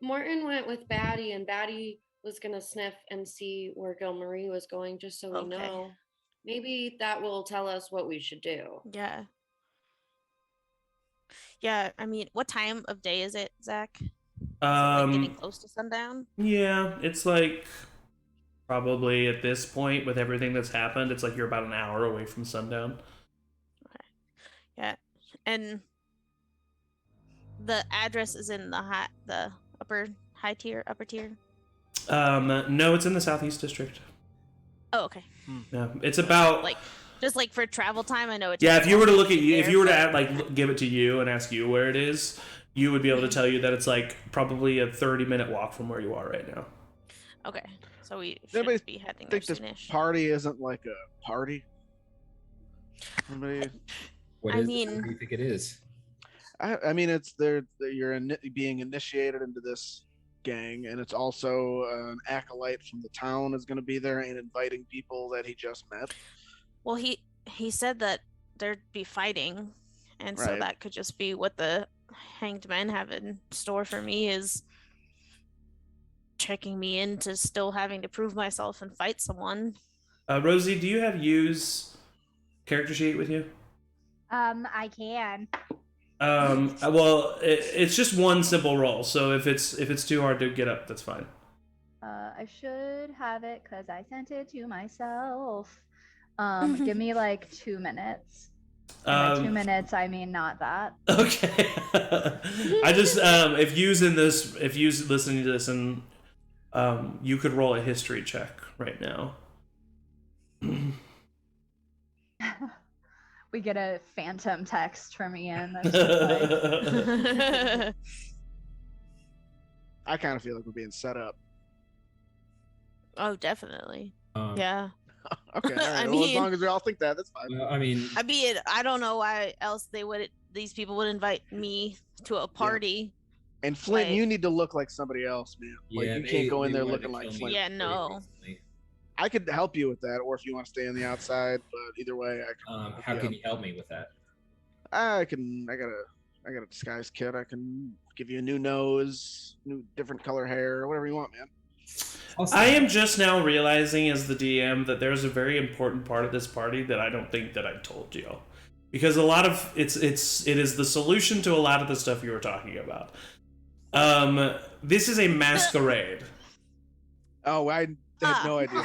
Morton went with Batty, and Batty was gonna sniff and see where Gilmarie was going, just so we know. Maybe that will tell us what we should do. Yeah. Yeah. I mean, what time of day is it, Zach? Is it like getting close to sundown? Yeah, it's like probably at this point with everything that's happened, it's like you're about an hour away from sundown. Okay. Yeah, and the address is in the upper tier. No, it's in the Southeast District. Oh, okay. Yeah, it's about just for travel time. I know it's. Yeah, if you were to look at you, if you were to give it to you and ask you where it is, you would be able to tell you that it's like probably a 30-minute walk from where you are right now. Okay, so we should be heading there soonish. This party isn't like a party? Anybody? What do you think it is? I mean, it's you're being initiated into this gang, and it's also an acolyte from the town is going to be there and inviting people that he just met. Well, he said that there'd be fighting, and so that could just be what the hanged men have in store for me, is checking me into still having to prove myself and fight someone. Rosie, do you have Yu's character sheet with you? I can. Well, it's just one simple roll, so if it's too hard to get up, that's fine. I should have it because I sent it to myself. Give me like 2 minutes. By 2 minutes, I mean not that. Okay. I just if Yu's listening to this, and you could roll a history check right now. We get a phantom text from Ian. That's just like... I kind of feel like we're being set up. Oh, definitely. Yeah. Okay. All right. Well, as long as we all think that, that's fine. I don't know why else these people would invite me to a party. Yeah. And Flint, you need to look like somebody else, man. Yeah, you can't go in there looking like Flint. Yeah, no. I could help you with that, or if you want to stay on the outside. But either way, I can. How can you help me with that? I got a disguise kit. I can give you a new nose, different color hair, whatever you want, man. I am just now realizing as the DM that there's a very important part of this party that I don't think that I told you, because a lot of it is the solution to a lot of the stuff you were talking about. This is a masquerade. Oh, I have no idea.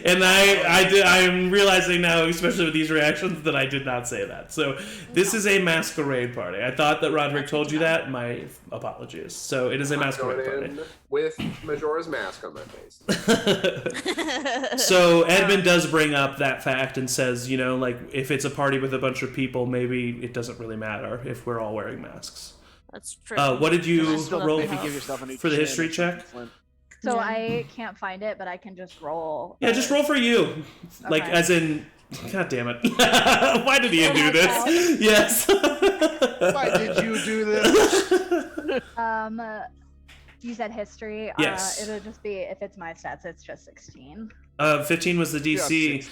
And I'm realizing now, especially with these reactions, that I did not say that. So this is a masquerade party. I thought that Roderick told you that. My apologies. So it is a masquerade party. With Majora's Mask on my face. So Edmund does bring up that fact and says, if it's a party with a bunch of people, maybe it doesn't really matter if we're all wearing masks. That's true. What did you roll for the history check? So I can't find it, but I can just roll. Yeah, just roll for you. Like, as in, God damn it. Why did Ian do this? Yes. Why did you do this? You said history. Yes. It'll just be, if it's my stats, it's just 16. 15 was the DC.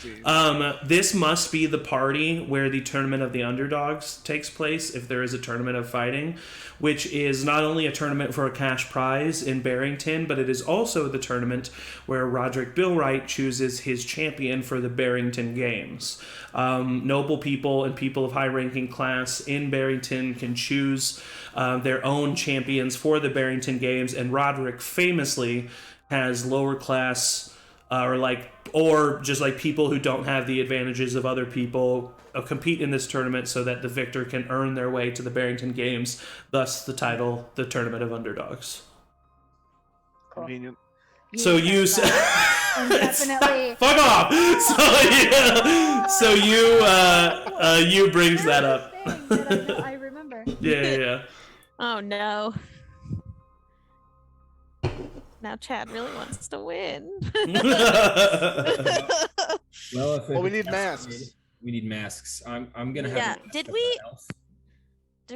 This must be the party where the Tournament of the Underdogs takes place, if there is a tournament of fighting, which is not only a tournament for a cash prize in Barrington, but it is also the tournament where Roderick Billwright chooses his champion for the Barrington Games. Noble people and people of high-ranking class in Barrington can choose their own champions for the Barrington Games, and Roderick famously has lower class or just like people who don't have the advantages of other people compete in this tournament so that the victor can earn their way to the Barrington Games, thus the title, the Tournament of Underdogs. Convenient. So you definitely fuck off. So you brings that up. I remember. Yeah. Oh no. Now Chad really wants to win. Well, we need masks. We need masks. I'm gonna have. Yeah. Did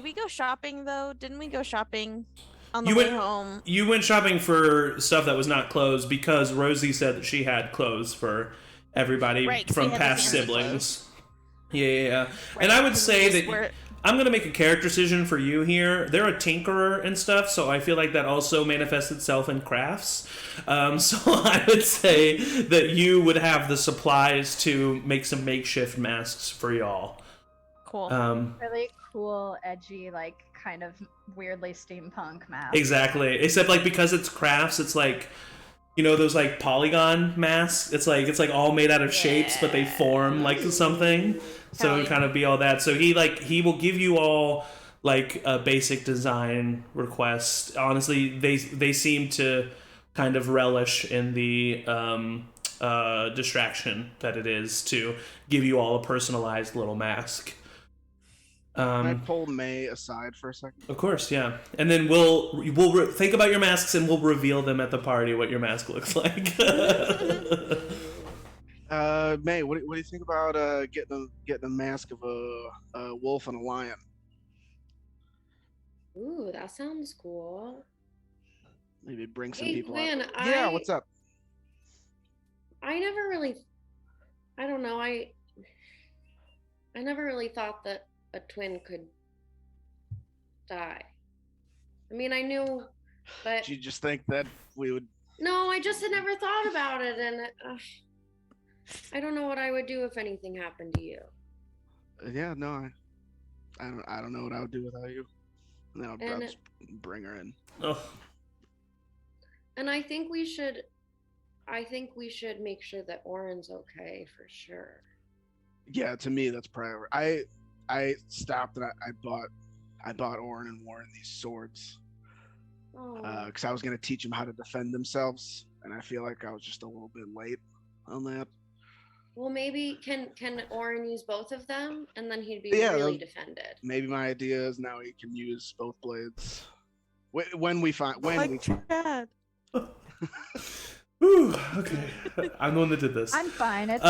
we go shopping though? Didn't we go shopping on the way home? You went shopping for stuff that was not clothes because Rosie said that she had clothes for everybody from past siblings. Yeah. Right. And I would say that I'm going to make a character decision for you here. They're a tinkerer and stuff, so I feel like that also manifests itself in crafts. So I would say that you would have the supplies to make some makeshift masks for y'all. Cool. Really cool, edgy, like kind of weirdly steampunk mask. Exactly. Except like because it's crafts, it's like, you know, those like polygon masks. It's like all made out of shapes, but they form like something. So it would kind of be all that. So he will give you all like a basic design request. Honestly, they seem to kind of relish in the distraction that it is to give you all a personalized little mask. Can I pull May aside for a second? Of course, yeah. And then we'll think about your masks and we'll reveal them at the party what your mask looks like. May, what do you think about getting a mask of a wolf and a lion? Ooh, that sounds cool. Maybe bring some hey, people Cuinn, out. Yeah, what's up? I never really thought that a twin could die. I mean, I knew, but... Did you just think that we would... No, I just had never thought about it, and I don't know what I would do if anything happened to you. Yeah, no, I don't know what I would do without you. And then I'll just bring her in. Oh. And I think we should make sure that Oren's okay for sure. Yeah, to me that's priority. I stopped and I bought Oren and Warren these swords because I was gonna teach them how to defend themselves, and I feel like I was just a little bit late on that. Well, maybe can Oren use both of them, and then he'd be really defended. Maybe my idea is now he can use both blades when we find Chad. Ooh, okay. I'm the one that did this. I'm fine. It's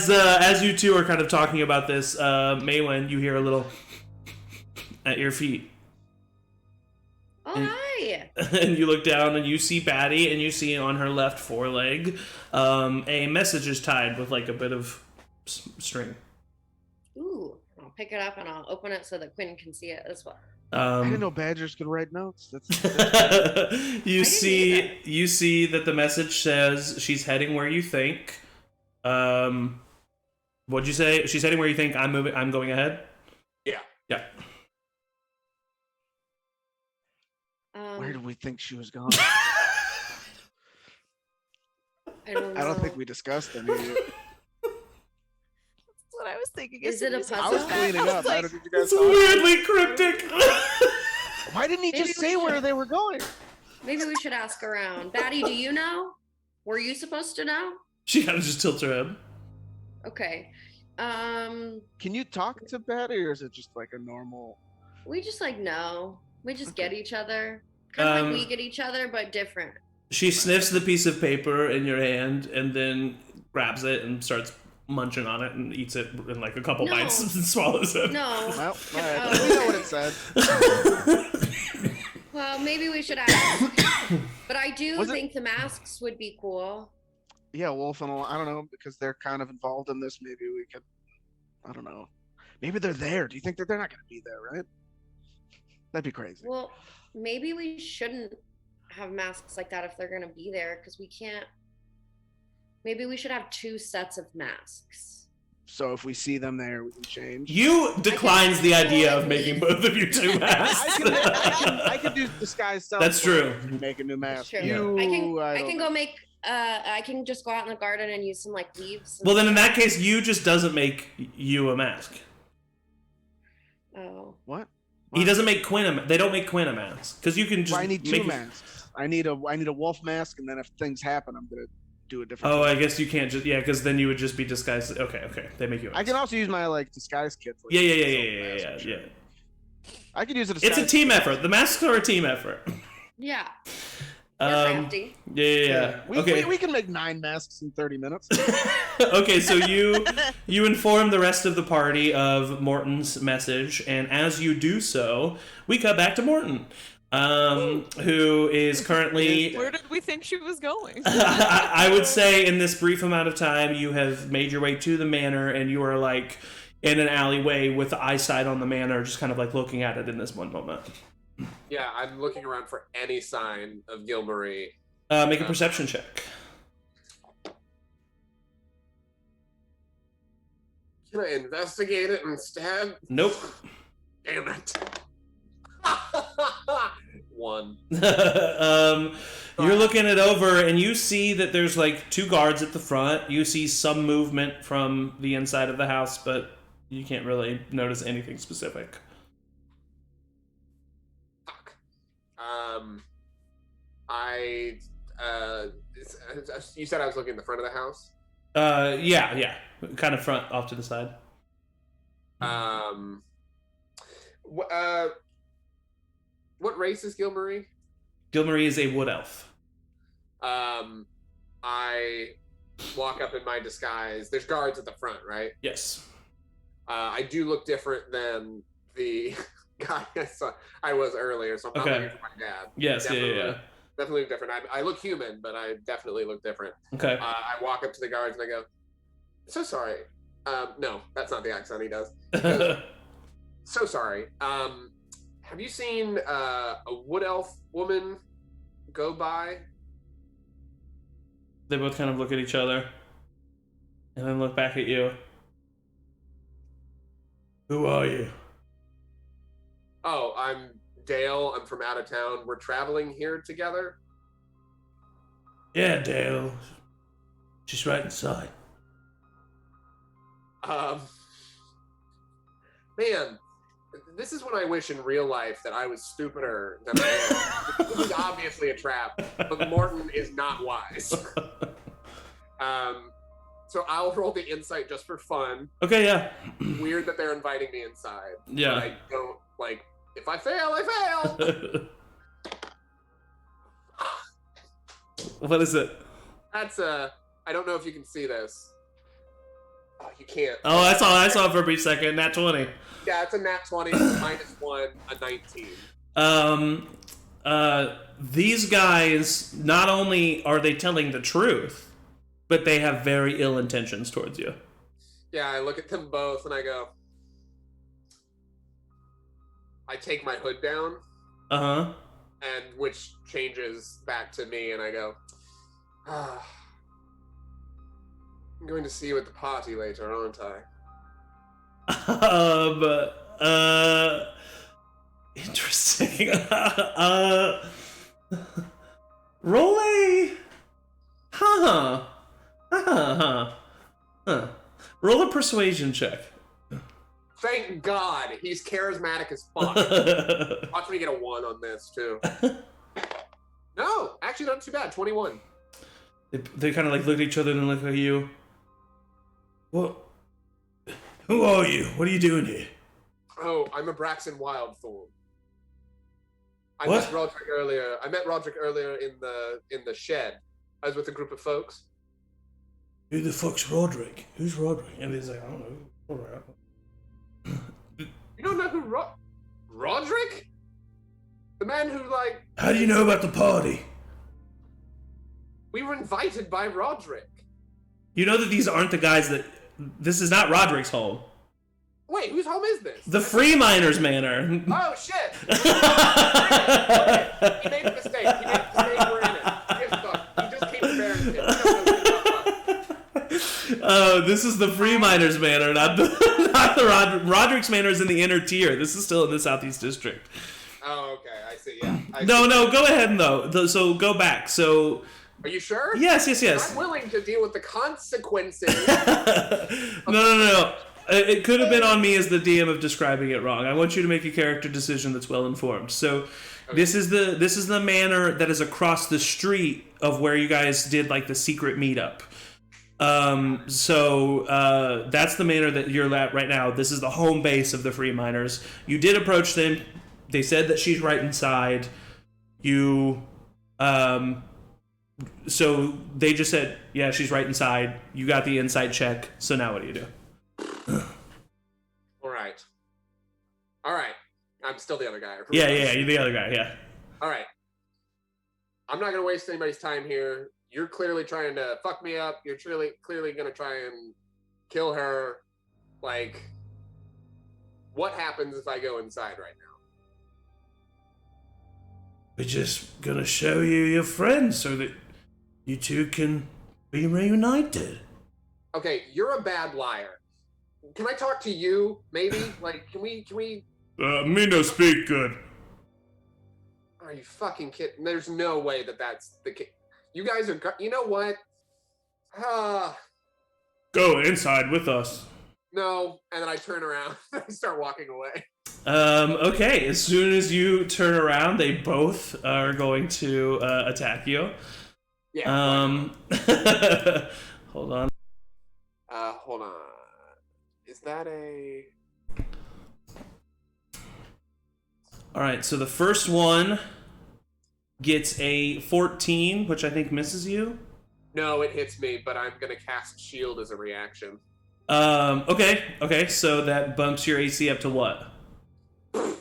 as you two are kind of talking about this, Maewyn, you hear a little at your feet. Oh, hi! And you look down and you see Batty, and you see on her left foreleg a message is tied with like a bit of string. Ooh, I'll pick it up and I'll open it so that Cuinn can see it as well. I didn't know badgers could write notes. You see that the message says she's heading where you think. What'd you say? She's heading where you think. I'm going ahead. Yeah. Where do we think she was going? I don't think we discussed any of it. What I was thinking. Is it a puzzle? I was cleaning up. How did you guys it's weirdly cryptic. Why didn't he just say where they were going? Maybe we should ask around. Batty, do you know? Were you supposed to know? She kind of just tilts her head. Okay. Can you talk to Batty, or is it just like a normal? We just know. We just get each other. Kind of like we get each other, but different. She sniffs the piece of paper in your hand and then grabs it and starts munching on it and eats it in like a couple bites and swallows it. No. Well, all right. We know what it said. Well, maybe we should ask. But I do think the masks would be cool. Yeah, Wolf and I don't know, because they're kind of involved in this. Maybe we could, I don't know. Maybe they're there. Do you think that they're not going to be there, right? That'd be crazy. Well, maybe we shouldn't have masks like that if they're going to be there, because we can't. Maybe we should have 2 sets of masks. So if we see them there, we can change. You declines the idea of making both of you 2 masks. I can do disguise self. That's true. Make a new mask. True. I can go make. I can just go out in the garden and use some like leaves. Well, then in that case, you just doesn't make you a mask. Oh. What? He doesn't make Cuinn a. They don't make Cuinn a mask because you can just. I need 2 masks. I need a wolf mask, and then if things happen, I'm gonna do a different. Oh, I guess you can't just because then you would just be disguised. Okay, they make you. I can also use my disguise kit. Yeah. I could use it. It's a team effort. The masks are a team effort. Yeah. Yeah. We can make 9 masks in 30 minutes. Okay, so you inform the rest of the party of Morton's message, and as you do so, we cut back to Morton. Who is currently... Where did we think she was going? I would say in this brief amount of time, you have made your way to the manor, and you are in an alleyway with the eyesight on the manor, just kind of looking at it in this one moment. Yeah, I'm looking around for any sign of Gilmarie. Make a perception check. Can I investigate it instead? Nope. Damn it. 1. You're looking it over, and you see that there's 2 guards at the front. You see some movement from the inside of the house, but you can't really notice anything specific. Fuck. You said I was looking at the front of the house? Yeah. Kind of front, off to the side. What race is Gilmarie? Gilmarie is a wood elf. I walk up in my disguise. There's guards at the front, right? Yes. I do look different than the guy I was earlier, so I'm not looking for my dad. Yes, yeah. Definitely look different. I look human, but I definitely look different. Okay. I walk up to the guards and I go, "So sorry." No, that's not the accent he does. So sorry. Have you seen a wood elf woman go by? They both kind of look at each other and then look back at you. Who are you? Oh, I'm Dale. I'm from out of town. We're traveling here together. Yeah, Dale. Just right inside. Man, this is when I wish in real life that I was stupider than I am. This is obviously a trap, but Morton is not wise. So I'll roll the insight just for fun. Okay, yeah. Weird that they're inviting me inside. Yeah. But I don't, if I fail, I fail! What is it? That's I don't know if you can see this. Oh, you can't. Oh, I saw it for a brief second. Nat 20. Yeah, it's a nat 20, -1, a 19. These guys, not only are they telling the truth, but they have very ill intentions towards you. Yeah, I look at them both and I go, I take my hood down. Uh-huh. And which changes back to me and I go, I'm going to see you at the party later, aren't I? Interesting. Roll a... Roll a persuasion check. Thank God, he's charismatic as fuck. Watch me get a 1 on this, too. No, actually not too bad, 21. They kind of look at each other and then look at you. What? Who are you? What are you doing here? Oh, I'm a Braxton Wildthorn. I What? met Roderick earlier. I met Roderick earlier in the shed. I was with a group of folks. Who the fuck's Roderick? Who's Roderick? And he's like, I don't know. All right. You don't know who Roderick? The man who, like... How do you know about the party? We were invited by Roderick. You know that these aren't the guys that... This is not Roderick's home. Wait, whose home is this? The Free Miners Manor. Oh, shit! He made a mistake. We're in it. He just came to Barrington. This is the Free Miners Manor, not the Roderick's Manor is in the inner tier. This is still in the Southeast District. Oh, okay. I see, yeah. No, go ahead, though. So go back. So... Are you sure? Yes. I'm willing to deal with the consequences. No. It could have been on me as the DM of describing it wrong. I want you to make a character decision that's well informed. So, okay. This is the manor that is across the street of where you guys did like the secret meetup. That's the manor that you're at right now. This is the home base of the Free Miners. You did approach them. They said that she's right inside. So they just said, yeah, she's right inside. You got the inside check. So now what do you do? All right. I'm still the other guy. Yeah, you're the other guy, yeah. All right. I'm not going to waste anybody's time here. You're clearly trying to fuck me up. You're clearly going to try and kill her. Like, what happens if I go inside right now? We're just going to show you your friends so that you two can be reunited. Okay, you're a bad liar. Can I talk to you, maybe? Like, can we... Me no speak good. Are you fucking kidding? There's no way that's the case. You guys are... You know what? Go inside with us. No, and then I turn around and I start walking away. Okay, as soon as you turn around, they both are going to attack you. Yeah. Hold on. Hold on. Is that a... Alright, so the first one gets a 14, which I think misses you. No, it hits me, but I'm going to cast Shield as a reaction. Okay, so that bumps your AC up to what? Oh,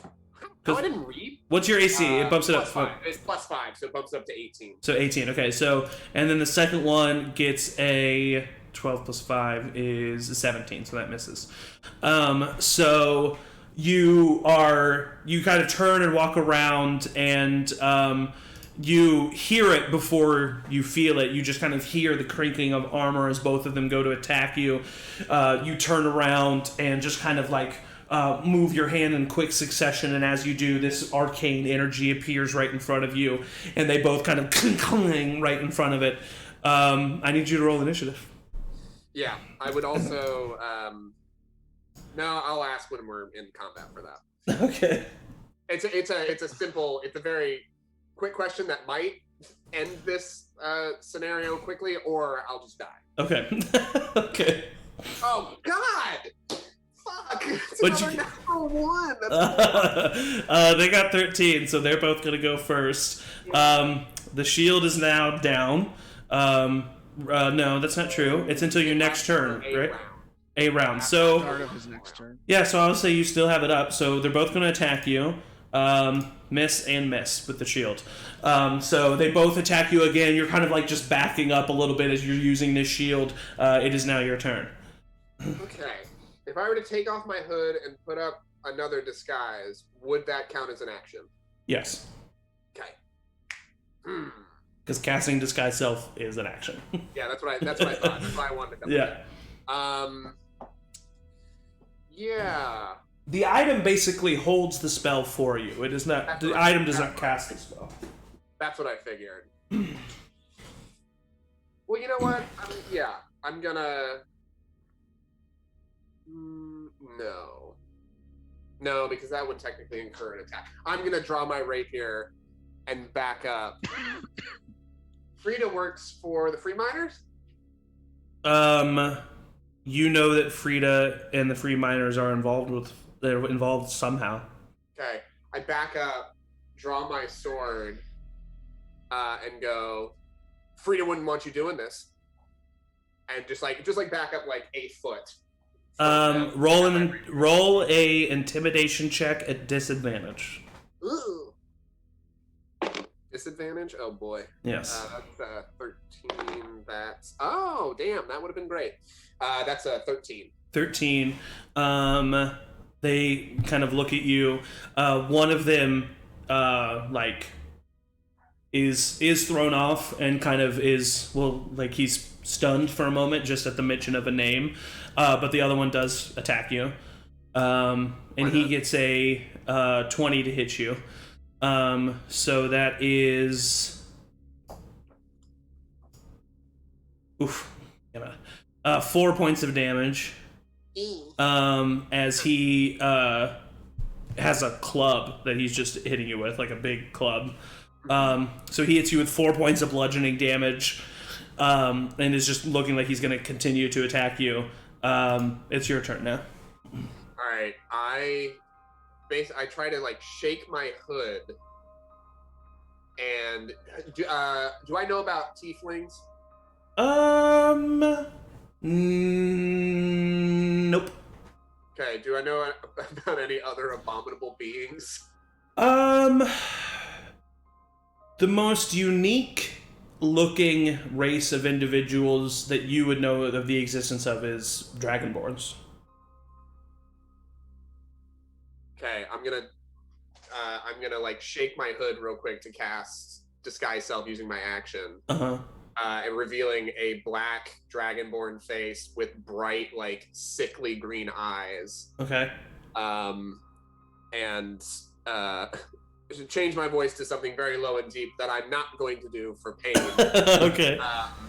I didn't read. What's your AC? It bumps it up. +5. It's +5, so it bumps it up to 18. So 18, okay. So, and then the second one gets a 12 plus 5 is 17, so that misses. So you kind of turn and walk around, and you hear it before you feel it. You just kind of hear the crinkling of armor as both of them go to attack you. You turn around and just kind of like move your hand in quick succession, and as you do, this arcane energy appears right in front of you, and they both kind of clang right in front of it. I need you to roll initiative. Yeah, I would also... no, I'll ask when we're in combat for that. Okay. It's a very quick question that might end this scenario quickly, or I'll just die. Okay. Okay. Oh, God! Fuck! It's another natural one! They got 13, so they're both going to go first. The shield is now down. No, that's not true. It's until your next turn, right? A round. So, start of his next turn. Yeah, so I'll say you still have it up. So they're both going to attack you. Miss and miss with the shield. So they both attack you again. You're kind of like just backing up a little bit as you're using this shield. It is now your turn. Okay. If I were to take off my hood and put up another disguise, would that count as an action? Yes. Okay. Because casting disguise self is an action. Yeah, that's what I thought. That's why I wanted to come. Yeah. Yeah. The item basically holds the spell for you. It is not. The item does not cast the spell. That's what I figured. Well, you know what? I'm gonna. No, because that would technically incur an attack. I'm gonna draw my rapier and back up. Frida works for the Free Miners? You know that Frida and the Free Miners are they're involved somehow. Okay. I back up, draw my sword, and go, Frida wouldn't want you doing this. And just back up like 8 foot. Roll a intimidation check at disadvantage. Ooh. disadvantage? Oh boy. Yes. That's 13. That's oh damn, that would have been great. That's a 13. 13. They kind of look at you. One of them is thrown off and kind of he's stunned for a moment just at the mention of a name. But the other one does attack you. And he gets a 20 to hit you. So that is 4 points of damage. As he has a club that he's just hitting you with, like a big club. So he hits you with 4 points of bludgeoning damage, and is just looking like he's going to continue to attack you. It's your turn now. All right, I try to like shake my hood, and do I know about tieflings? Nope. Okay, do I know about any other abominable beings? The most unique looking race of individuals that you would know of the existence of is Dragonborns. Okay, I'm gonna like shake my hood real quick to cast disguise self using my action. And revealing a black dragonborn face with bright, like sickly green eyes. Okay. And change my voice to something very low and deep that I'm not going to do for pain. Okay.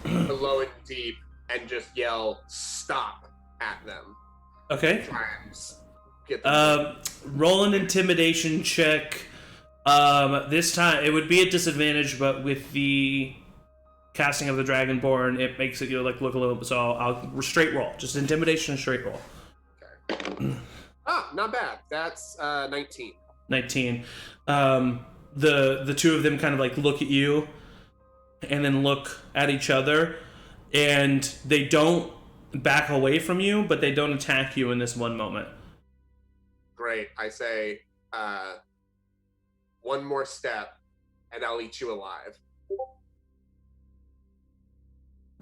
Low and deep, and just yell "stop" at them. Okay. Try and get them. Roll an intimidation check. This time it would be at disadvantage, but with the casting of the Dragonborn, it makes it look a little. So I'll straight roll, just intimidation and straight roll. Okay. Not bad. That's 19. 19. The two of them kind of like look at you, and then look at each other, and they don't back away from you, but they don't attack you in this one moment. Great. I say, one more step, and I'll eat you alive.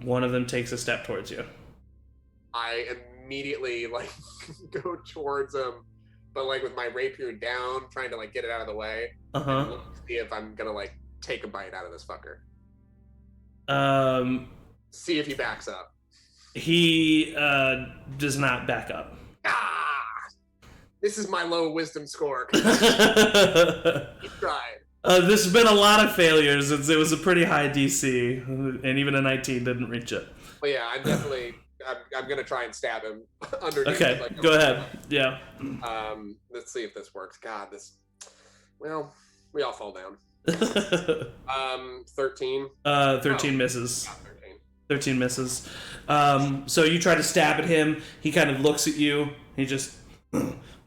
One of them takes a step towards you. I immediately go towards him, but with my rapier down, trying to get it out of the way. And see if I'm gonna take a bite out of this fucker. See if he backs up. He does not back up. This is my low wisdom score. He tried. There's been a lot of failures. It was a pretty high DC, and even a 19 didn't reach it. Well, yeah, I'm definitely. I'm gonna try and stab him underneath. Okay, go ahead. Yeah. Let's see if this works. God, this. Well, we all fall down. 13. 13 misses. 13 misses. So you try to stab at him. He kind of looks at you. He just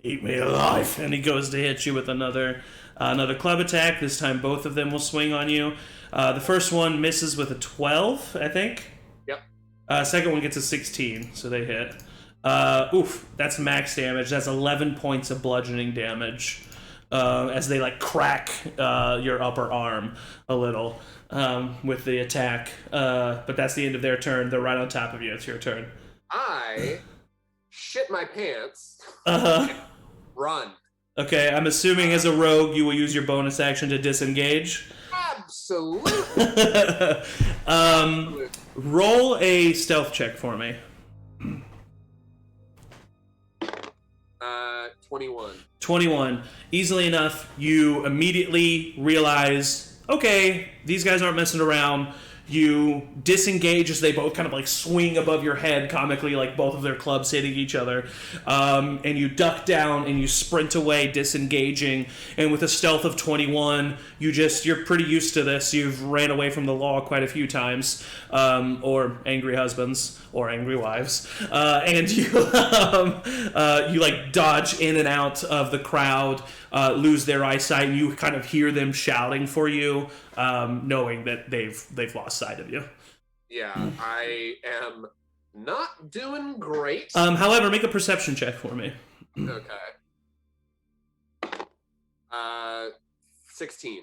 eat me alive, and he goes to hit you with another club attack. This time, both of them will swing on you. The first one misses with a 12, I think. Yep. Second one gets a 16, so they hit. That's max damage. That's 11 points of bludgeoning damage. As they crack your upper arm a little with the attack. But that's the end of their turn. They're right on top of you. It's your turn. I shit my pants. Run. Okay, I'm assuming as a rogue you will use your bonus action to disengage. Absolutely. Roll a stealth check for me. 21. Easily enough, you immediately realize, okay, these guys aren't messing around. You disengage as they both kind of swing above your head comically, both of their clubs hitting each other. And you duck down and you sprint away, disengaging. And with a stealth of 21, you're pretty used to this. You've ran away from the law quite a few times, or angry husbands, or angry wives. And you dodge in and out of the crowd, lose their eyesight, and you kind of hear them shouting for you, knowing that they've lost sight of you. Yeah, I am not doing great. However, make a perception check for me. Okay. 16.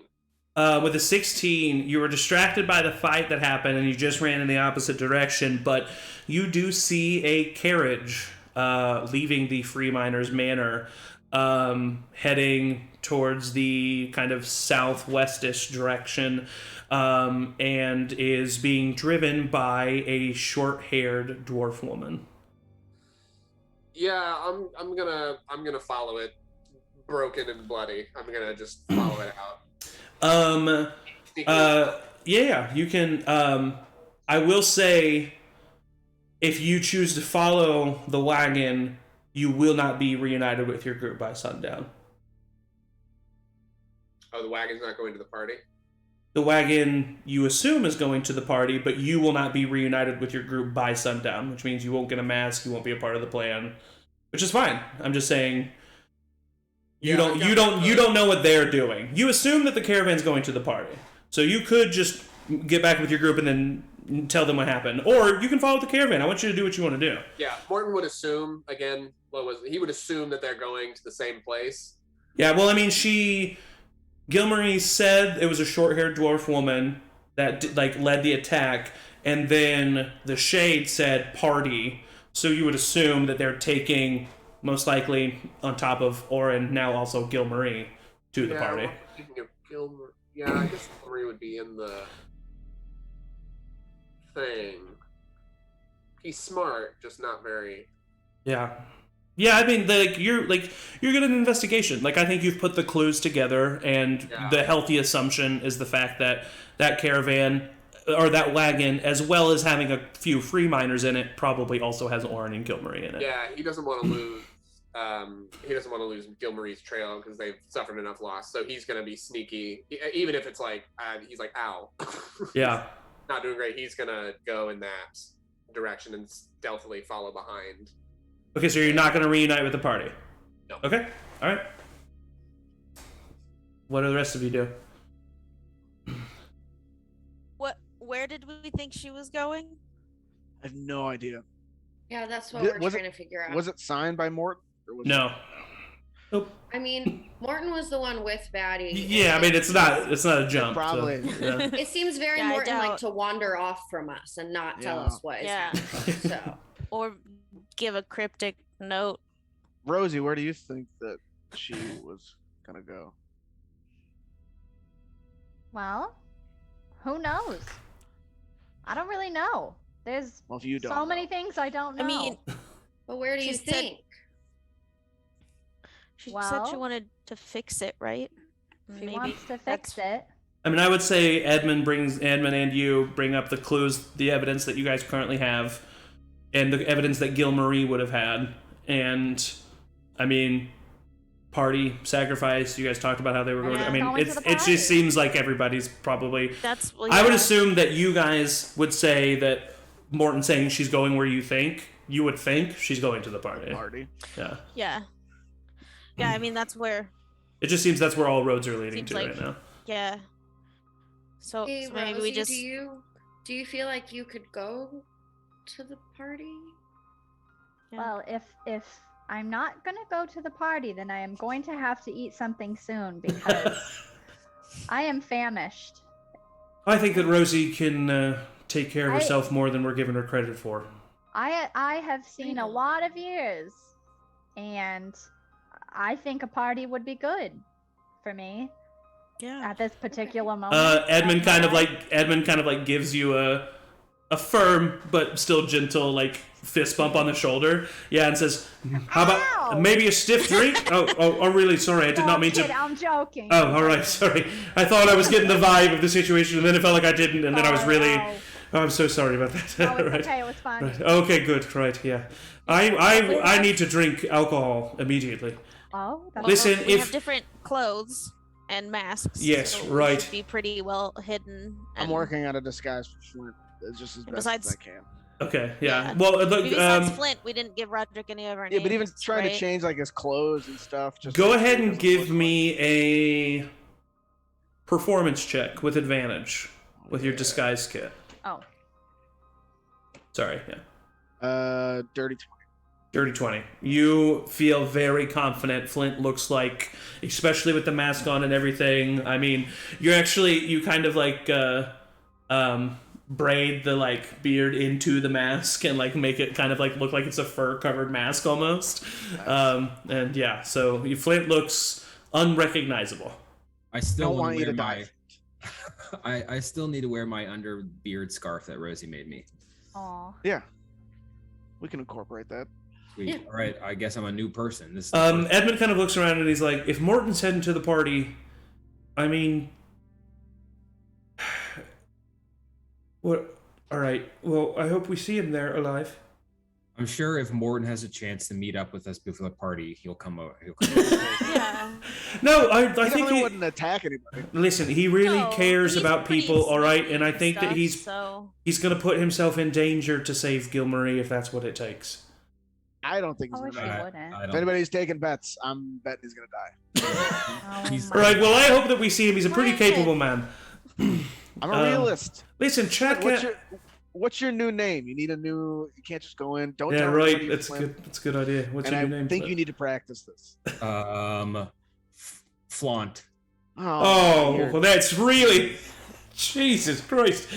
With a 16, you were distracted by the fight that happened and you just ran in the opposite direction, but you do see a carriage leaving the Free Miners Manor, heading towards the kind of southwestish direction, and is being driven by a short-haired dwarf woman. Yeah, I'm gonna follow it, broken and bloody. I'm gonna just follow it out. Yeah, you can. I will say, if you choose to follow the wagon, you will not be reunited with your group by sundown. Oh, the wagon's not going to the party? The wagon, you assume, is going to the party, but you will not be reunited with your group by sundown, which means you won't get a mask, you won't be a part of the plan, which is fine. I'm just saying, you don't know what they're doing. You assume that the caravan's going to the party, so you could just get back with your group and then tell them what happened, or you can follow the caravan. I want you to do what you want to do. Yeah, Morton would assume again. He would assume that they're going to the same place. Yeah, well, I mean, Gilmarie said it was a short-haired dwarf woman that led the attack, and then the Shade said party. So you would assume that they're taking, most likely on top of Oren, now also Gilmarie, to the party. Speaking of Gilmarie, yeah, I guess Gilmarie would be in the thing. He's smart, just not very. Yeah. Yeah, I mean, you're good at an investigation. I think you've put the clues together, and the healthy assumption is the fact that that caravan, or that wagon, as well as having a few free miners in it, probably also has Oren and Gilmarie in it. Yeah, he doesn't want to lose. Gilmarie's trail because they've suffered enough loss. So he's going to be sneaky, even if it's he's like, ow. Yeah. Not doing great. He's going to go in that direction and stealthily follow behind. Okay, so you're not going to reunite with the party? No. Okay, all right. What do the rest of you do? Where did we think she was going? I have no idea. Yeah, that's what we're trying to figure out. Was it signed by Morton? No. Nope. I mean, Morton was the one with Batty. Yeah, I mean, it's not a jump. Probably. So, yeah. It seems very Morton to wander off from us and not tell us what is happening. So. Or give a cryptic note. Rosie, where do you think that she was gonna go? Well, who knows? I don't really know. There's if you don't so many things I don't know. I mean, but where do you think? She said she wanted to fix it, right? She wants to fix it. I mean, I would say Edmund and you bring up the clues, the evidence that you guys currently have, and the evidence that Gilmarie would have had. And, I mean, party, sacrifice, you guys talked about how they were going to... I mean, it just seems like everybody's probably... I would assume that you guys would say that Morton saying she's going where you think, you would think she's going to the party. Yeah. Yeah. Yeah, I mean, that's where... It just seems that's where all roads are leading to right now. Yeah. So, hey, so maybe Rosie, we just... Do you feel like you could go to the party? Yeah. Well, if I'm not going to go to the party, then I am going to have to eat something soon because I am famished. I think that Rosie can take care of herself more than we're giving her credit for. I have seen a lot of years, and I think a party would be good for me. Yeah. At this particular moment. Edmund kind of like gives you a firm but still gentle fist bump on the shoulder. Yeah, and says, "How about maybe a stiff drink?" oh, really? Sorry, I did not mean to. I'm joking. Oh, all right, sorry. I thought I was getting the vibe of the situation, and then it felt like I didn't, and then I was really. Oh, I'm so sorry about that. No, it's okay. It was fine. Right. Okay, good. Right, yeah. I need to drink alcohol immediately. Oh, that's listen. We have different clothes and masks. Yes, so right. We should be pretty well hidden. I'm working on a disguise for Flint. It's just as best as I can. Okay, yeah. Well, look. Besides Flint, we didn't give Roderick any of our names. Yeah, but even trying to change his clothes and stuff. Just go ahead and give me a performance check with advantage with your disguise kit. Oh. Sorry. Yeah. Dirty 20. Dirty 20. You feel very confident. Flint looks like, especially with the mask on and everything. I mean, you kind of like braid the like beard into the mask and like make it kind of like look like it's a fur covered mask almost. Nice. And yeah, so Flint looks unrecognizable. I still Don't want you to my, die. I still need to wear my under beard scarf that Rosie made me. Aw. Yeah. We can incorporate that. Sweet. Yeah. All right, I guess I'm a new person. This is Edmund kind of looks around and he's like, if Morton's heading to the party, I mean, what? All right. Well, I hope we see him there alive. I'm sure if Morton has a chance to meet up with us before the party, he'll come over. Yeah. No, I He think definitely he wouldn't attack anybody. listen. He really No, cares he's about pretty people. All right, and I sneaky think that stuff, he's so. gonna put himself in danger to save Gilmarie if that's what it takes. I don't think he's I wish gonna he die. wouldn't. If anybody's taking bets, I'm betting he's gonna die. He's- Oh All right. my- Well, I hope that we see him. He's a pretty What? capable man. I'm a realist. Listen, Chad. What's your new name? You need a new. You can't just go in. Don't. Yeah, tell right. anybody That's Flint. good. That's a good idea. What's And your new I name? think Flint? you need to practice this. Flaunt. Oh, weird. well, that's really. Jesus Christ.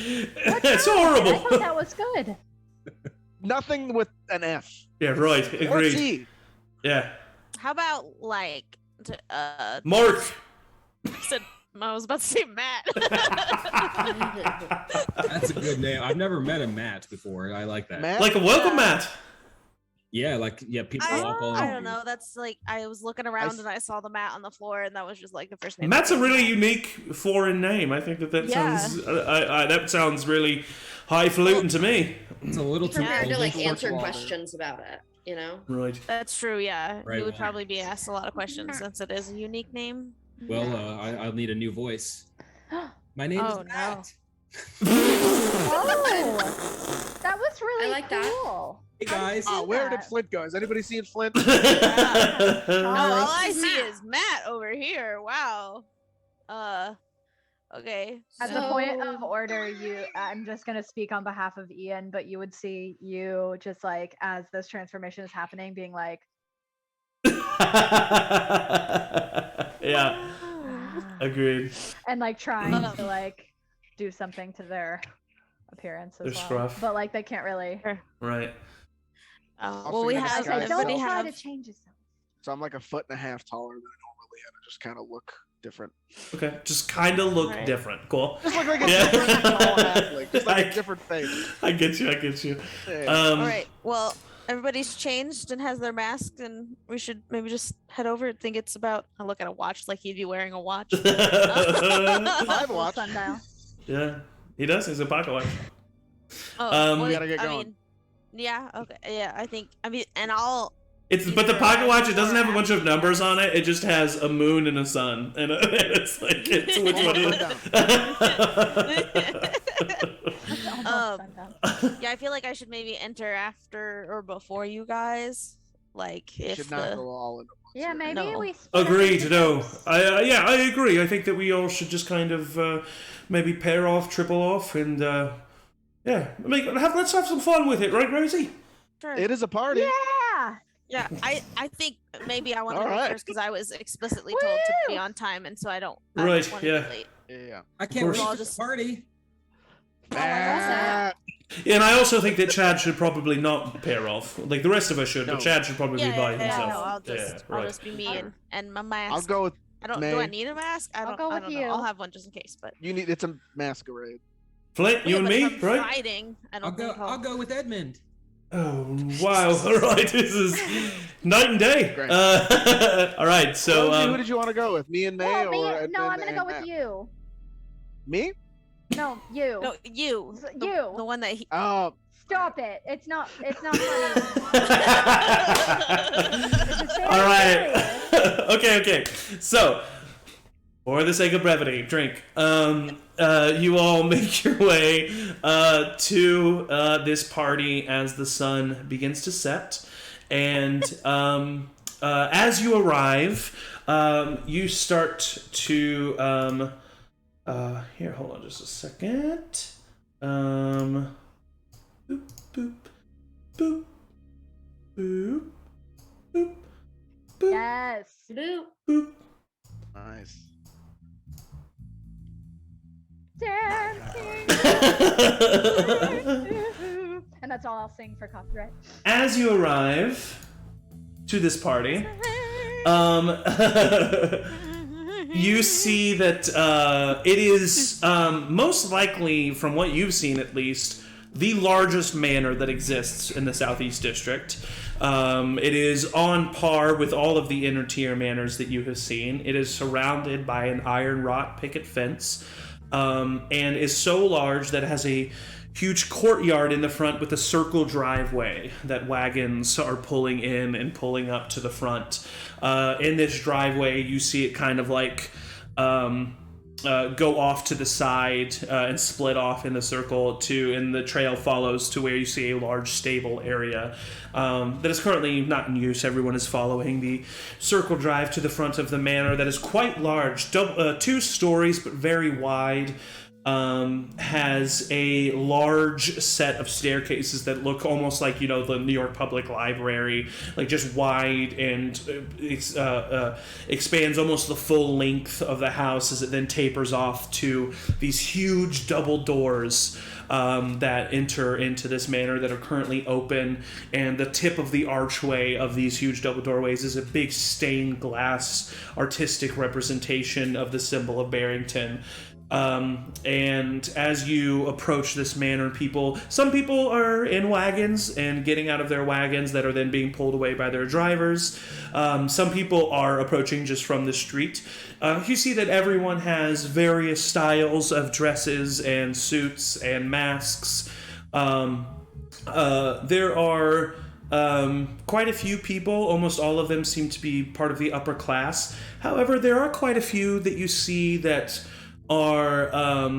That's I horrible. thought that was good. Nothing with an F. Yeah, right. Or Agreed. T. Yeah. How about like Mark. I was about to say Matt. That's a good name. I've never met a Matt before. I like that. Matt? Like a welcome mat. Yeah, people walk all I don't know. That's like I was looking around and I saw the mat on the floor, and that was just like the first name. Matt's a really unique foreign name. I think that Yeah. sounds. That sounds really highfalutin to me. It's a little too Prepared to old. like answer Schwartzwalder. questions about it, you know? Right. That's true. Yeah, Right. you would probably be asked a lot of questions since it is a unique name. Well, I'll need a new voice. My name Oh, is Matt. Oh, that was really I like that. cool. Hey guys. Oh, where did that. Flint go? Has anybody seen Flint? Oh, all I This is see Matt. is Matt over here. Wow. Okay. At the point of order, I'm just going to speak on behalf of Ian, but you would see you just like, as this transformation is happening, being like, Yeah. Agreed. and like trying to like do something to their appearance as Their well. scruff. But like they can't really. Right. Well, we figure have this out. Okay, don't everybody try have. to change yourself. So I'm like a foot and a half taller than I normally am. I just kind of look different. Okay. Just kind of look Right. different. Cool. Just look like a Yeah. different tall halfling. Just like a different face. I get you. I get you. Yeah. All right. Well, everybody's changed and has their masks, and we should maybe just head over. I think it's about. I look at a watch like he'd be wearing a watch. I have a watch. Sundial. Yeah. He does. He's a pocket watch. We gotta get going. Yeah. Okay. Yeah. I think. And I'll. But the pocket watch, it doesn't have a bunch of numbers on it. It just has a moon and a sun, and it's like it's which one is It's almost sundown. Yeah, I feel like I should maybe enter after or before you guys. Like You if should not the go all in. Yeah, maybe No. we. split up Agreed. into No, groups. I agree. I think that we all should just kind of maybe pair off, triple off, and yeah, let's have some fun with it, right, Rosie? Sure. It is a party. Yeah. Yeah, I think maybe I want to All go right. first because I was explicitly told to be Woo! on time, and so I don't Right, want to yeah. be late. Yeah. I can't course. wait I'll for the just- party. Matt. And I also think that Chad should probably not pair off. Like the rest of us should, No. but Chad should probably be by himself. no, I'll Yeah, just right. I'll just be me and my mask. I'll go with I don't. May. Do I need a mask? I'll go I with don't you. know. I'll have one just in case. But you. Need it's a masquerade. Flint, you Yeah, and but me, if I'm right? Fighting, I I'll don't go. think I'll go with Edmund. Oh wow! All right, this is night and day. Great. All right, so Rosie, who did you want to go with? Me and May, Well, or me, Edmund no, I'm gonna and go with Matt? you. Me? No, you. no, you. You. The one that he. Oh, Stop it. It's not funny. all right. Okay. So, for the sake of brevity, drink. You all make your way to this party as the sun begins to set, and as you arrive, you start to here. Hold on, just a second. Boop, boop, boop. Boop. Boop. Boop. Yes. Boop. Boop. Nice. Dancing. And that's all I'll sing for copyright. As you arrive to this party, you see that it is most likely, from what you've seen at least, the largest manor that exists in the Southeast District. It is on par with all of the inner tier manors that you have seen. It is surrounded by an iron wrought picket fence, and is so large that it has a huge courtyard in the front with a circle driveway that wagons are pulling in and pulling up to the front. In this driveway, you see it kind of like go off to the side and split off in the circle and the trail follows to where you see a large stable area that is currently not in use. Everyone is following the circle drive to the front of the manor that is quite large, 2 stories but very wide. Has a large set of staircases that look almost like, the New York Public Library, like just wide, and expands almost the full length of the house as it then tapers off to these huge double doors that enter into this manor that are currently open, and the tip of the archway of these huge double doorways is a big stained glass artistic representation of the symbol of Barrington. And as you approach this manor, some people are in wagons and getting out of their wagons that are then being pulled away by their drivers. Some people are approaching just from the street. You see that everyone has various styles of dresses and suits and masks. There are quite a few people. Almost all of them seem to be part of the upper class. However, there are quite a few that you see that are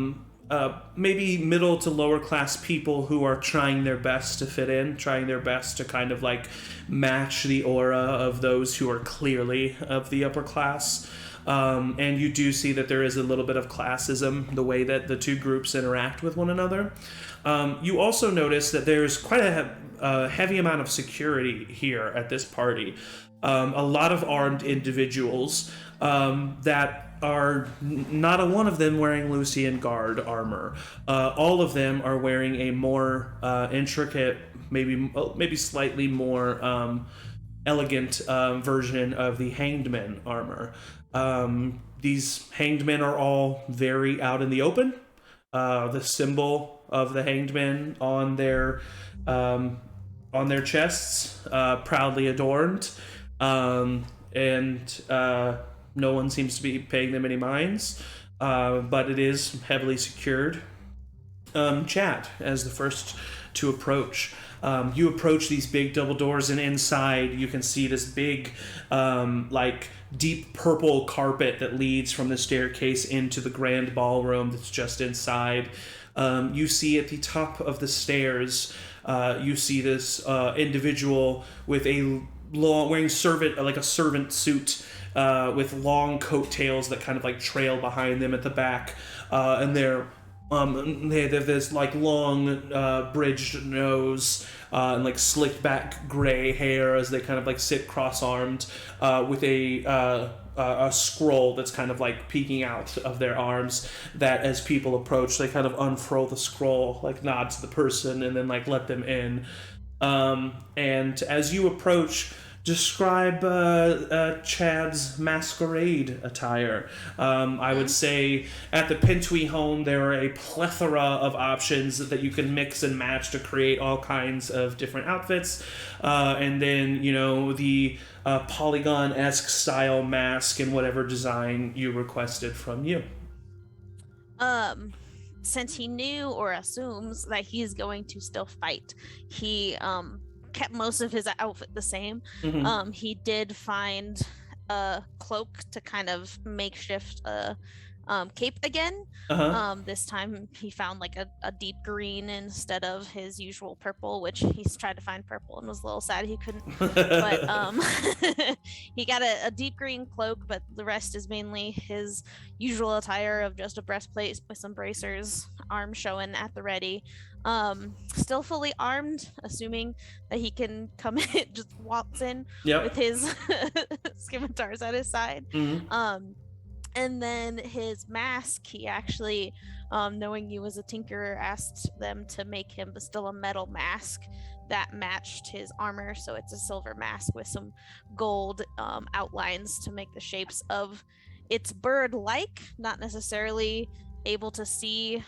maybe middle to lower class people who are trying their best to fit in, trying their best to kind of like match the aura of those who are clearly of the upper class. And you do see that there is a little bit of classism, the way that the two groups interact with one another. You also notice that there's quite a heavy amount of security here at this party. A lot of armed individuals that are not a one of them wearing Lucian Guard armor. All of them are wearing a more intricate, maybe slightly more elegant version of the Hanged Men armor. These Hanged Men are all very out in the open. The symbol of the Hanged Men on their chests, proudly adorned, and no one seems to be paying them any minds, but it is heavily secured. Chad, as the first to approach. You approach these big double doors, and inside you can see this big, deep purple carpet that leads from the staircase into the grand ballroom that's just inside. You see at the top of the stairs, you see this individual with wearing a servant suit, with long coattails that kind of like trail behind them at the back, and they have this like long bridged nose and like slicked back gray hair as they kind of like sit cross-armed with a scroll that's kind of like peeking out of their arms, that as people approach they kind of unfurl the scroll, like nod to the person and then like let them in. And as you approach, describe Chad's masquerade attire. I would say at the Pentwee home there are a plethora of options that you can mix and match to create all kinds of different outfits. And then, the polygon-esque style mask in whatever design you requested from you. Since he knew or assumes that he's going to still fight, he kept most of his outfit the same. Mm-hmm. He did find a cloak to kind of makeshift cape again. This time he found like a deep green instead of his usual purple, which he's tried to find purple and was a little sad he couldn't. But he got a deep green cloak, but the rest is mainly his usual attire of just a breastplate with some bracers. arm showing at the ready. Still fully armed, assuming that he can come in, just waltz in with his scimitars at his side. Mm-hmm. And then his mask, he actually, knowing you as a tinkerer, asked them to make him still a metal mask that matched his armor. So it's a silver mask with some gold outlines to make the shapes of its bird-like, not necessarily able to see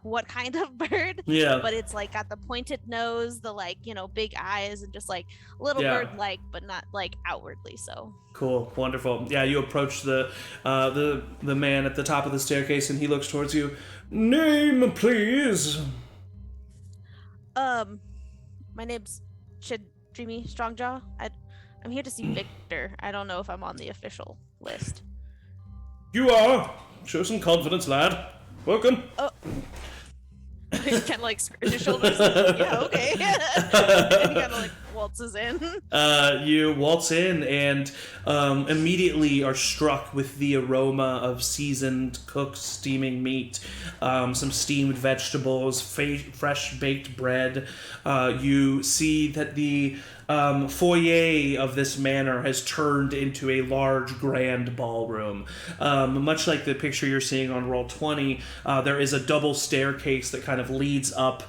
what kind of bird, but it's like got the pointed nose, the like, you know, big eyes, and just like little bird-like, but not like outwardly so. Cool, wonderful. Yeah, you approach the man at the top of the staircase, and he looks towards you. Name, please. My name's Dreamy Strongjaw. I'm here to see Victor. I don't know if I'm on the official list. You are. Show some confidence, lad. Welcome. Oh. He kind of like squares his shoulders. Yeah, okay. And he kind of like waltzes in. You waltz in and immediately are struck with the aroma of seasoned, cooked, steaming meat, some steamed vegetables, fresh baked bread. You see that the foyer of this manor has turned into a large grand ballroom. Much like the picture you're seeing on Roll20, there is a double staircase that kind of leads up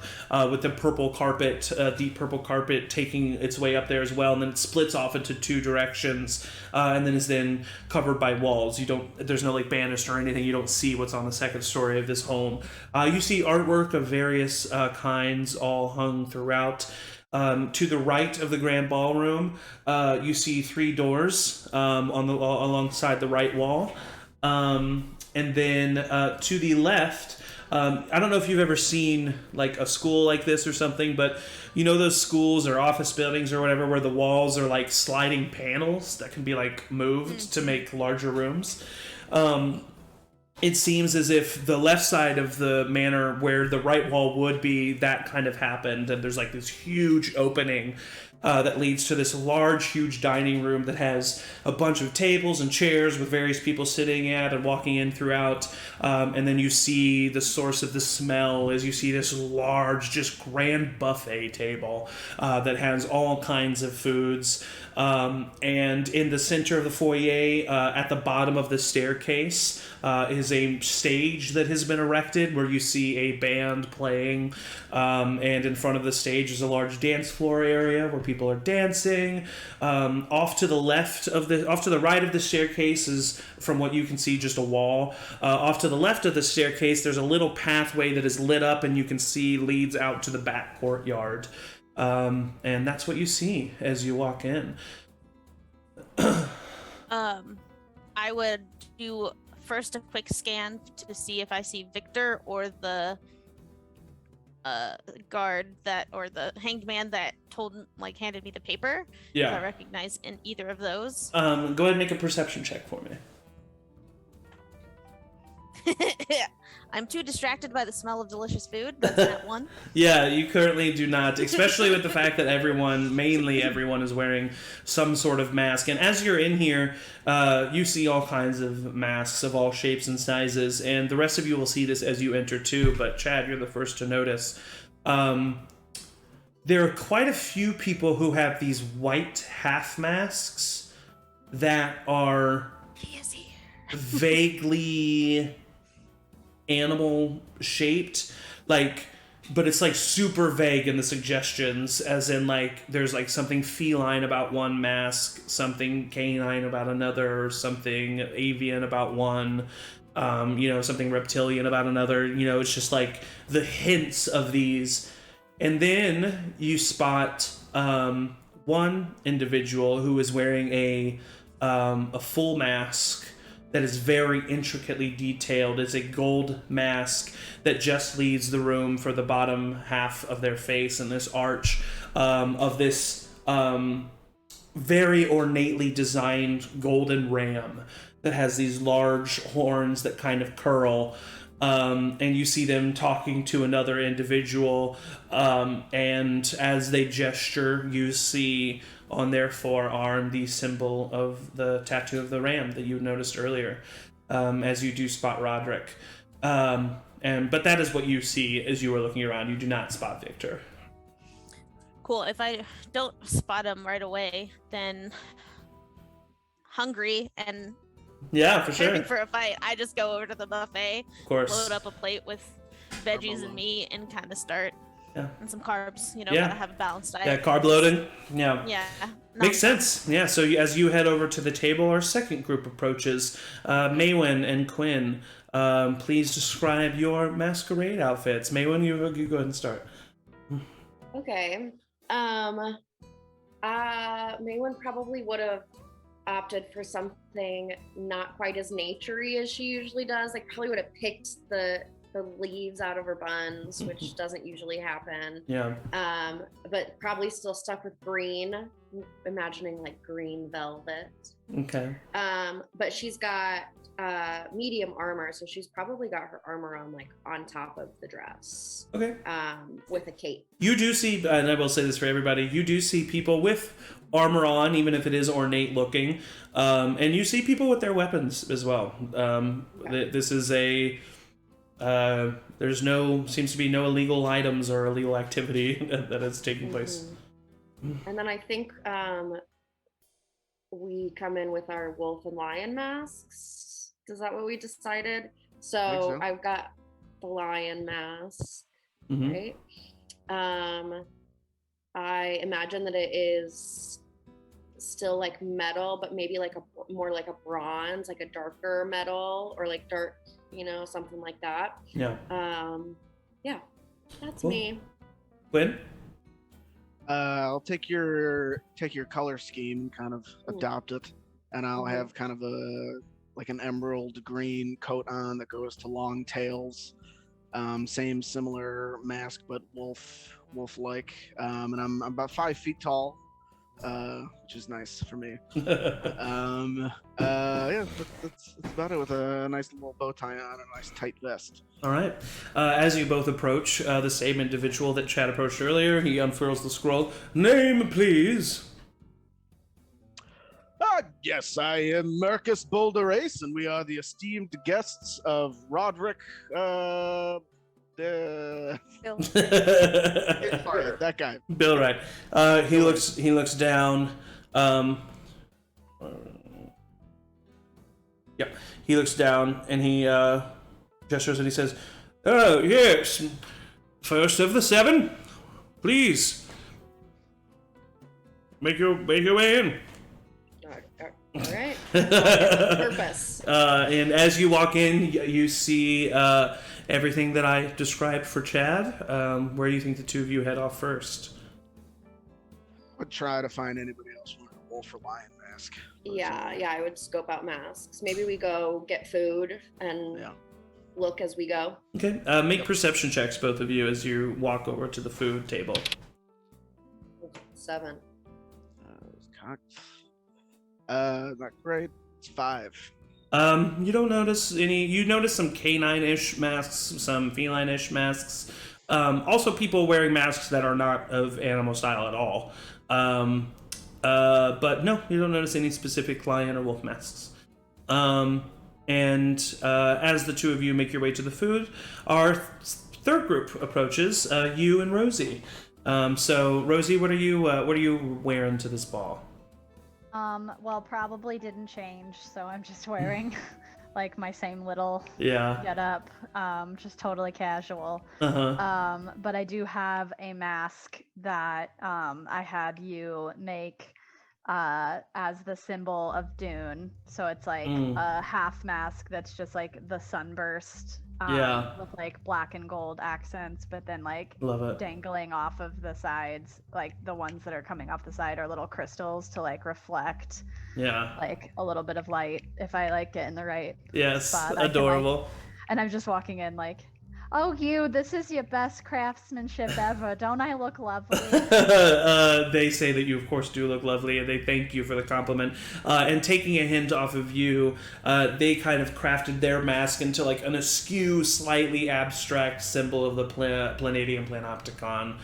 with the purple carpet, deep purple carpet taking its way up there as well, and then it splits off into two directions, and then is then covered by walls. There's no like banister or anything. You don't see what's on the second story of this home. You see artwork of various kinds all hung throughout. To the right of the grand ballroom, you see 3 doors alongside the right wall. And then to the left, I don't know if you've ever seen like a school like this or something, but you know those schools or office buildings or whatever where the walls are like sliding panels that can be like moved to make larger rooms? It seems as if the left side of the manor where the right wall would be, that kind of happened, and there's like this huge opening that leads to this large, huge dining room that has a bunch of tables and chairs with various people sitting at and walking in throughout. And then you see the source of the smell as you see this large, just grand buffet table that has all kinds of foods. And in the center of the foyer, at the bottom of the staircase, is a stage that has been erected where you see a band playing, and in front of the stage is a large dance floor area where people are dancing. Off to the right of the staircase is, from what you can see, just a wall. Off to the left of the staircase, there's a little pathway that is lit up and you can see leads out to the back courtyard. And that's what you see as you walk in. I would do first a quick scan to see if I see Victor or the guard or the hanged man that handed me the paper. Yeah. If I recognize in either of those. Go ahead and make a perception check for me. I'm too distracted by the smell of delicious food. That's that one. Yeah, you currently do not, especially with the fact that mainly everyone is wearing some sort of mask. And as you're in here, you see all kinds of masks of all shapes and sizes. And the rest of you will see this as you enter too. But Chad, you're the first to notice. There are quite a few people who have these white half masks that are vaguely animal shaped, but it's like super vague in the suggestions, as in like there's like something feline about one mask, something canine about another, or something avian about one, something reptilian about another. It's just like the hints of these. And then you spot one individual who is wearing a full mask that is very intricately detailed. It's a gold mask that just leaves the room for the bottom half of their face, and this arch of this very ornately designed golden ram that has these large horns that kind of curl. And you see them talking to another individual, and as they gesture, you see on their forearm the symbol of the tattoo of the ram that you noticed earlier, as you do spot Roderick. But that is what you see as you are looking around. You do not spot Victor. Cool. If I don't spot him right away, then hungry and for sure. For a fight, I just go over to the buffet, of course, load up a plate with veggies and meat, and kind of start. And some carbs, gotta have a balanced diet. Yeah, carb loading. Yeah. Yeah. Makes sense. Yeah, so as you head over to the table, our second group approaches. Maewyn and Cuinn, please describe your masquerade outfits. Maewyn, you go ahead and start. Okay. Maewyn probably would have opted for something not quite as naturey as she usually does. Like, probably would have picked the leaves out of her buns, which doesn't usually happen. Yeah. But probably still stuck with green, imagining like green velvet. Okay. But she's got medium armor, so she's probably got her armor on like on top of the dress. Okay. With a cape. You do see, and I will say this for everybody, you do see people with armor on, even if it is ornate looking, and you see people with their weapons as well. This is a seems to be no illegal items or illegal activity that is taking place. And then I think we come in with our wolf and lion masks. Is that what we decided? So I've got the lion mask, right? I imagine that it is still like metal, but maybe like more like a bronze, like a darker metal, or like dark, something like that. Yeah. That's cool. me. Cuinn? I'll take your color scheme and kind of adopt it, and I'll have kind of like an emerald green coat on that goes to long tails. Same similar mask, but wolf-like. And I'm about 5 feet tall, which is nice for me. That's about it, with a nice little bow tie on and a nice tight vest. All right. As you both approach the same individual that Chad approached earlier, he unfurls the scroll. Name, please. Yes, I am Marcus Bolderace, and we are the esteemed guests of Roderick. That guy. Bill, right? He looks down. He looks down and he gestures and he says, "Oh yes, first of the 7, please make your way in." All right. Purpose. And as you walk in, you see everything that I described for Chad. Where do you think the two of you head off first? I'd try to find anybody else wearing a wolf or lion mask. Yeah, I would scope out masks. Maybe we go get food and look as we go. Okay. Make perception checks, both of you, as you walk over to the food table. 7. Not great. It's 5. You don't notice any. You notice some canine-ish masks, some feline-ish masks. Also, people wearing masks that are not of animal style at all. But no, you don't notice any specific lion or wolf masks. And as the two of you make your way to the food, our third group approaches. You and Rosie. So Rosie, what are you wearing to this ball? Well, probably didn't change, so I'm just wearing like my same little get up, just totally casual. But I do have a mask that I had you make as the symbol of Dune. So it's like a half mask that's just like the sunburst with like black and gold accents, but then like dangling off of the sides, like the ones that are coming off the side are little crystals to like reflect like a little bit of light if I like get in the right spot. Adorable. And I'm just walking in like, Oh, this is your best craftsmanship ever. Don't I look lovely? They say that you, of course, do look lovely, and they thank you for the compliment. And taking a hint off of you, they kind of crafted their mask into like an askew, slightly abstract symbol of the Planadium Planopticon,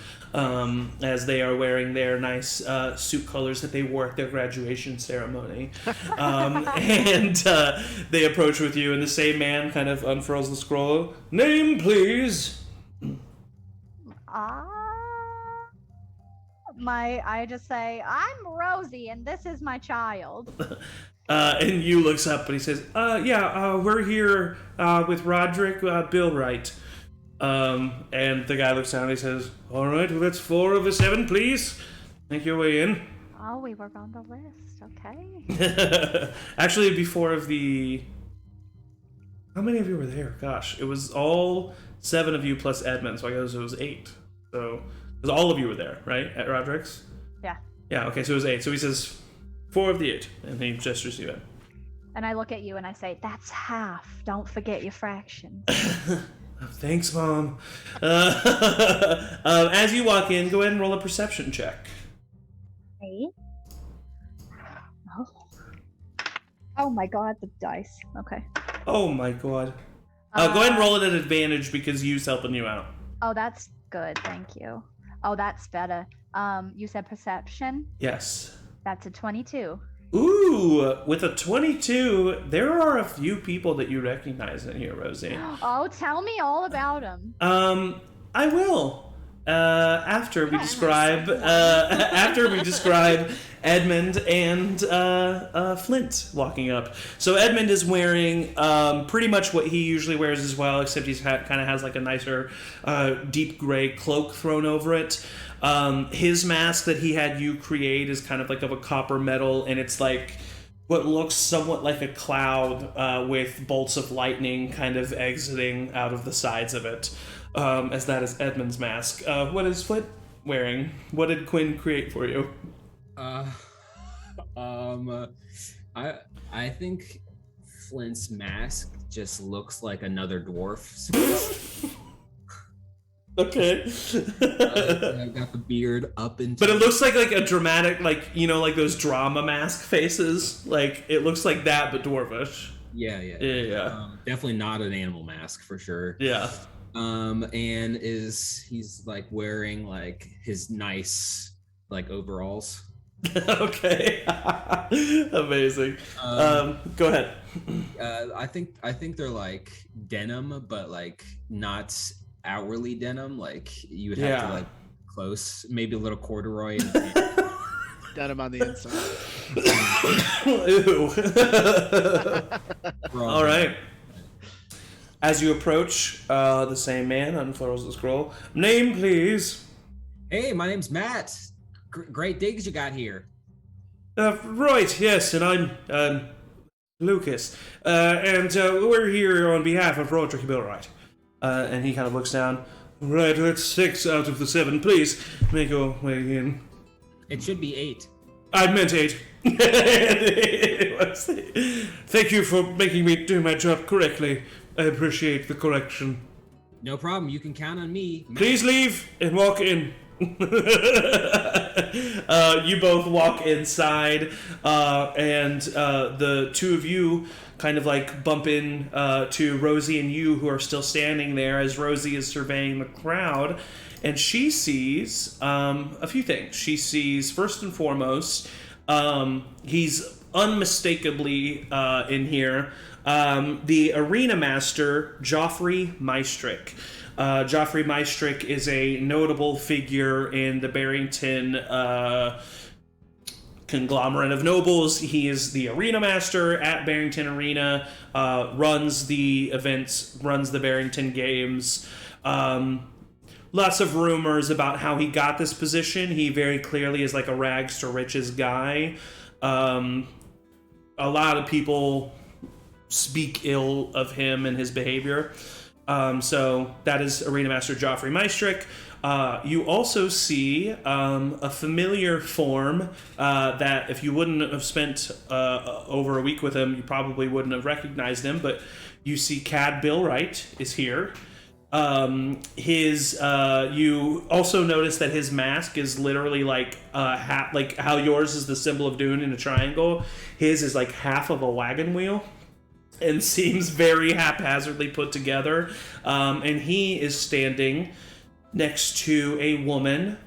as they are wearing their nice suit colors that they wore at their graduation ceremony. And they approach with you, and the same man kind of unfurls the scroll. Name, please. I just say, I'm Rosie, and this is my child. And you looks up, and he says, we're here with Roderick Billwright. And the guy looks down, and he says, all right, well, that's 4 of the 7, please. Make your way in. Oh, we were on the list, okay. Actually, before of the... How many of you were there? Gosh, it was all 7 of you plus Edmund, so I guess it was 8. So, because all of you were there, right? At Roderick's? Yeah. Yeah, okay, so it was 8. So he says, 4 of the 8, and he gestures you in. And I look at you and I say, that's half. Don't forget your fractions. Thanks, Mom. As you walk in, go ahead and roll a perception check. Me? Oh my god, the dice. Okay. Oh my god. Go ahead and roll it at advantage because Yu's helping you out. Oh, that's good. Thank you. Oh, that's better. You said perception? Yes. That's a 22. Ooh, with a 22, there are a few people that you recognize in here, Rosie. Oh, tell me all about them. I will. After we describe Edmund and Flint walking up. So Edmund is wearing pretty much what he usually wears as well, except he's kind of has like a nicer deep gray cloak thrown over it. His mask that he had you create is kind of like of a copper metal, and it's like what looks somewhat like a cloud with bolts of lightning kind of exiting out of the sides of it. As that is Edmund's mask. What is Flint wearing? What did Cuinn create for you? I think Flint's mask just looks like another dwarf. Okay. I've got the beard up into. But it looks like a dramatic, like, you know, like those drama mask faces. Like it looks like that, but dwarvish. Yeah. Definitely not an animal mask for sure. Yeah. And he's like wearing like his nice like overalls. Okay. Amazing. Go ahead. I think they're like denim, but like not outwardly denim. Like you would have to like close, maybe a little corduroy. Denim on the inside. Ew. All right. As you approach, the same man unfurls the scroll. Name, please. Hey, my name's Matt. Great digs you got here. Right, yes, and I'm Lucas. And we're here on behalf of Roderick Billwright. And he kind of looks down. Right, that's 6 out of the 7. Please, make your way in. It should be 8. I meant 8. Thank you for making me do my job correctly. I appreciate the correction. No problem. You can count on me. Please leave and walk in. You both walk inside, and the two of you kind of like bump in to Rosie and you, who are still standing there as Rosie is surveying the crowd, and she sees a few things. She sees, first and foremost, he's unmistakably in here, the arena master, Joffrey Maestrick. Joffrey Maestrick is a notable figure in the Barrington conglomerate of nobles. He is the arena master at Barrington Arena, runs the events, runs the Barrington Games. Lots of rumors about how he got this position. He very clearly is like a rags to riches guy. A lot of people speak ill of him and his behavior. So that is Arena Master Joffrey Maestrick. You also see a familiar form that if you wouldn't have spent over a week with him, you probably wouldn't have recognized him, but you see Cad Billwright is here. You also notice that his mask is literally like like how yours is the symbol of Dune in a triangle. His is like half of a wagon wheel, and seems very haphazardly put together. And he is standing next to a woman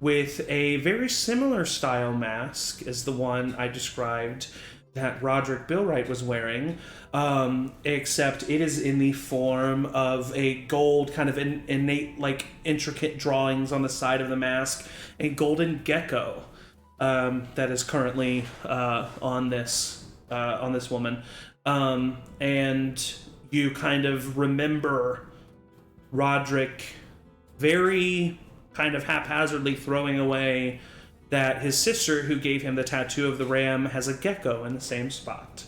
with a very similar style mask as the one I described that Roderick Billwright was wearing, except it is in the form of a gold, kind of innate, like intricate drawings on the side of the mask, a golden gecko that is currently on this woman. And you kind of remember Roderick very kind of haphazardly throwing away that his sister, who gave him the tattoo of the ram, has a gecko in the same spot.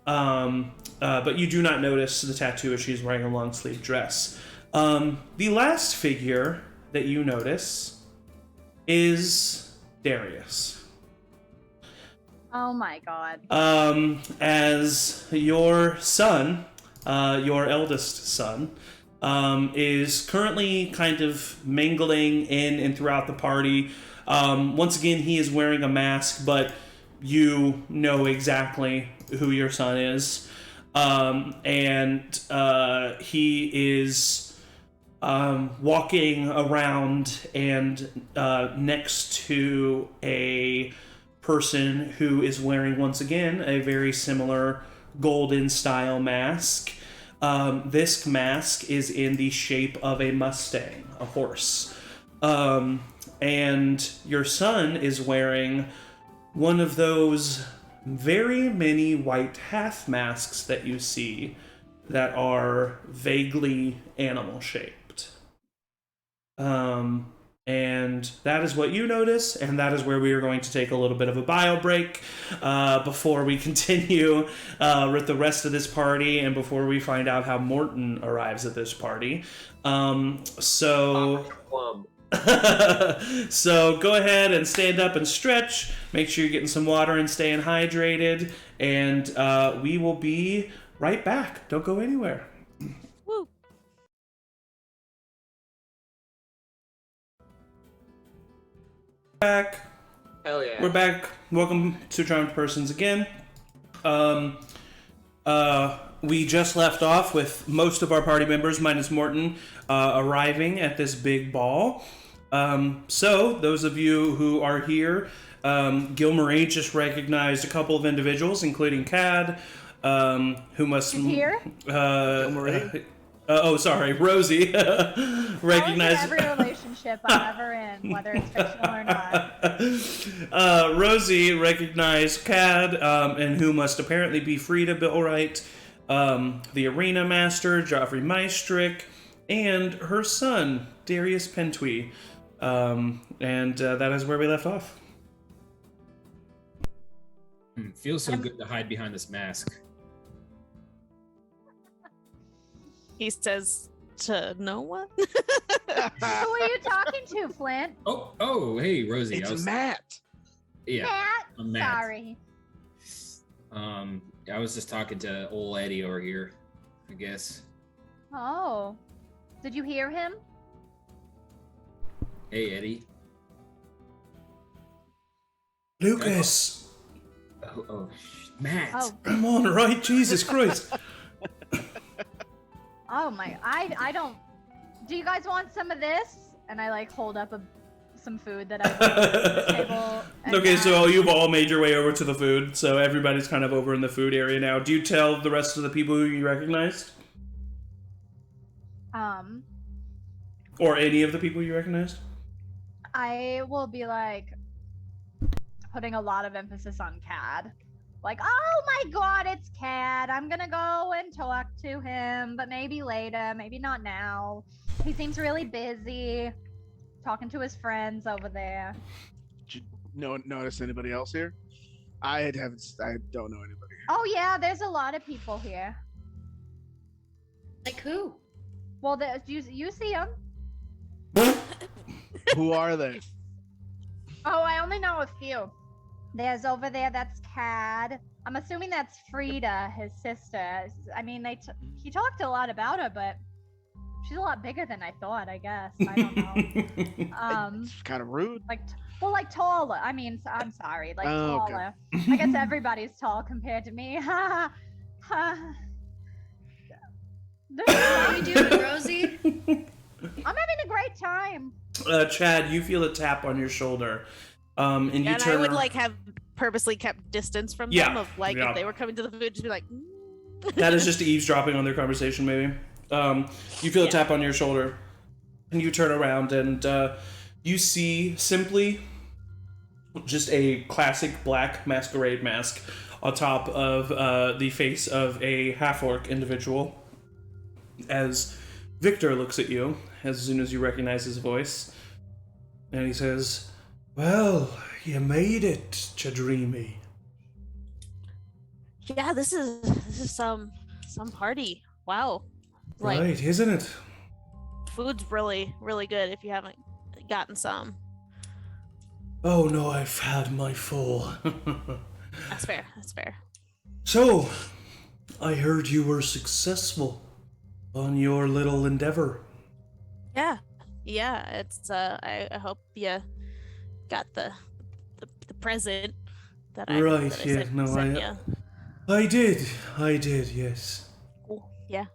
But you do not notice the tattoo as she's wearing a long sleeve dress. The last figure that you notice is Darius. Oh my god. As your son, your eldest son, is currently kind of mingling in and throughout the party. Once again, he is wearing a mask, but you know exactly who your son is. And he is walking around and next to a person who is wearing, once again, a very similar golden style mask. This mask is in the shape of a Mustang, a horse. And your son is wearing one of those very many white half masks that you see that are vaguely animal shaped. And that is what you notice, and that is where we are going to take a little bit of a bio break before we continue with the rest of this party and before we find out how Morton arrives at this party. So go ahead and stand up and stretch. Make sure you're getting some water and staying hydrated, and we will be right back. Don't go anywhere. Woo. Back. Hell yeah. We're back. Welcome to Charmed Persons again. We just left off with most of our party members, minus Morton, arriving at this big ball. So, those of you who are here, Gilmarie just recognized a couple of individuals, including Cad, who must... Here? Gilmarie? Rosie recognized... every relationship I'm ever in, whether it's fictional or not. Rosie recognized Cad, and who must apparently be Frida Billwright, the arena master, Joffrey Maestrick, and her son, Darius Pentwee. And that is where we left off. Feels so good to hide behind this mask. He says to no one. Who are you talking to, Flint? Oh, hey, Rosie. It's Matt. Yeah, Matt? I'm Matt. Sorry. I was just talking to old Eddie over here, I guess. Oh. Did you hear him? Hey, Eddie. Lucas! Matt! Oh. Come on, right? Jesus Christ. Oh my, I don't... Do you guys want some of this? And I like hold up some food that I put on the table. Okay, so you've all made your way over to the food, so everybody's kind of over in the food area now. Do you tell the rest of the people who you recognized? Or any of the people you recognized? I will be like putting a lot of emphasis on Cad. Like, oh my god, it's Cad. I'm gonna go and talk to him, but maybe later, maybe not now. He seems really busy talking to his friends over there. Did you notice anybody else here? I don't know anybody. Oh yeah, there's a lot of people here. Like who? Well, you see them. Who are they? Oh, I only know a few. There's over there, that's Cad. I'm assuming that's Frida, his sister. I mean, he talked a lot about her, but She's a lot bigger than I thought, I guess. I don't know. It's kind of rude. Like taller. I mean, I'm sorry, taller. Okay. I guess everybody's tall compared to me. How are you doing, Rosie? I'm having a great time. Chad, you feel a tap on your shoulder. And you and turn I would have purposely kept distance from them of if they were coming to the food, just be like. That is just eavesdropping on their conversation, maybe. You feel a tap on your shoulder, and you turn around, and you see simply just a classic black masquerade mask on top of the face of a half-orc individual. As Victor looks at you, as soon as you recognize his voice, and he says, "Well, you made it, Chadrimi." Yeah, this is some party. Wow. Right, isn't it? Food's really, really good if you haven't gotten some. Oh no, I've had my full. That's fair. So, I heard you were successful on your little endeavor. Yeah. It's I hope you got the present that I sent you. I did, yes. Cool. Yeah.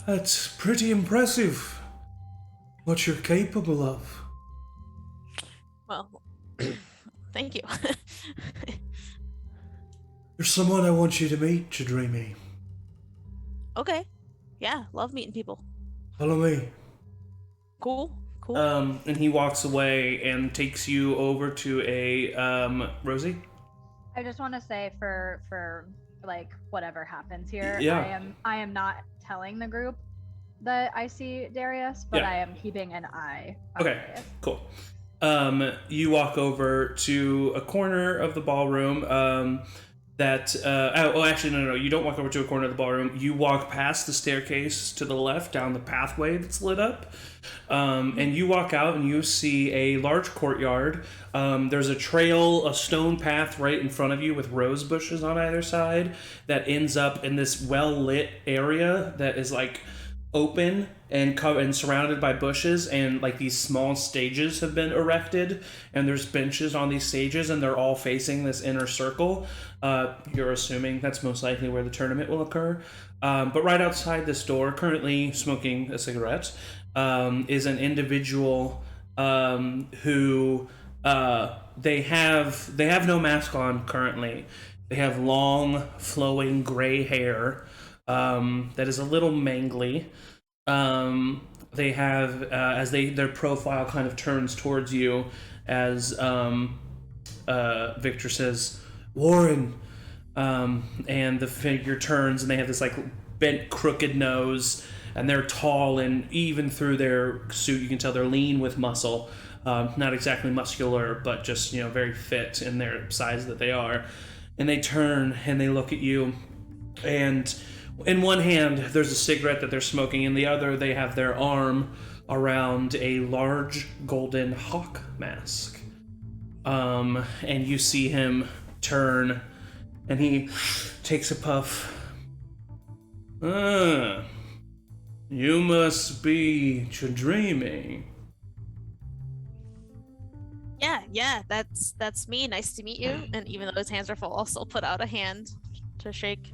That's pretty impressive. What you're capable of. Well, thank you. There's someone I want you to meet, Chadrimi. Okay. Yeah, love meeting people. Follow me. Cool. And he walks away and takes you over to a Rosie. I just want to say for whatever happens here, I am not telling the group that I see Darius, but I am keeping an eye on Darius. Cool. You walk over to a corner of the ballroom no, you don't walk over to a corner of the ballroom. You walk past the staircase to the left down the pathway that's lit up. And you walk out and you see a large courtyard. There's a trail, a stone path right in front of you with rose bushes on either side that ends up in this well-lit area that is open and surrounded by bushes, and these small stages have been erected, and there's benches on these stages, and they're all facing this inner circle. You're assuming that's most likely where the tournament will occur. But right outside this door, currently smoking a cigarette, is an individual who they have no mask on currently. They have long, flowing gray hair that is a little mangly. They have their profile kind of turns towards you as Victor says, "Warren," and the figure turns and they have this bent, crooked nose, and they're tall, and even through their suit you can tell they're lean with muscle. Not exactly muscular, but just very fit in their size that they are. And they turn and they look at you, and in one hand there's a cigarette that they're smoking, in the other they have their arm around a large golden hawk mask. And you see him turn and he takes a puff. You must be Chadrimi. Yeah, that's me. Nice to meet you. And even though his hands are full, I'll still put out a hand to shake.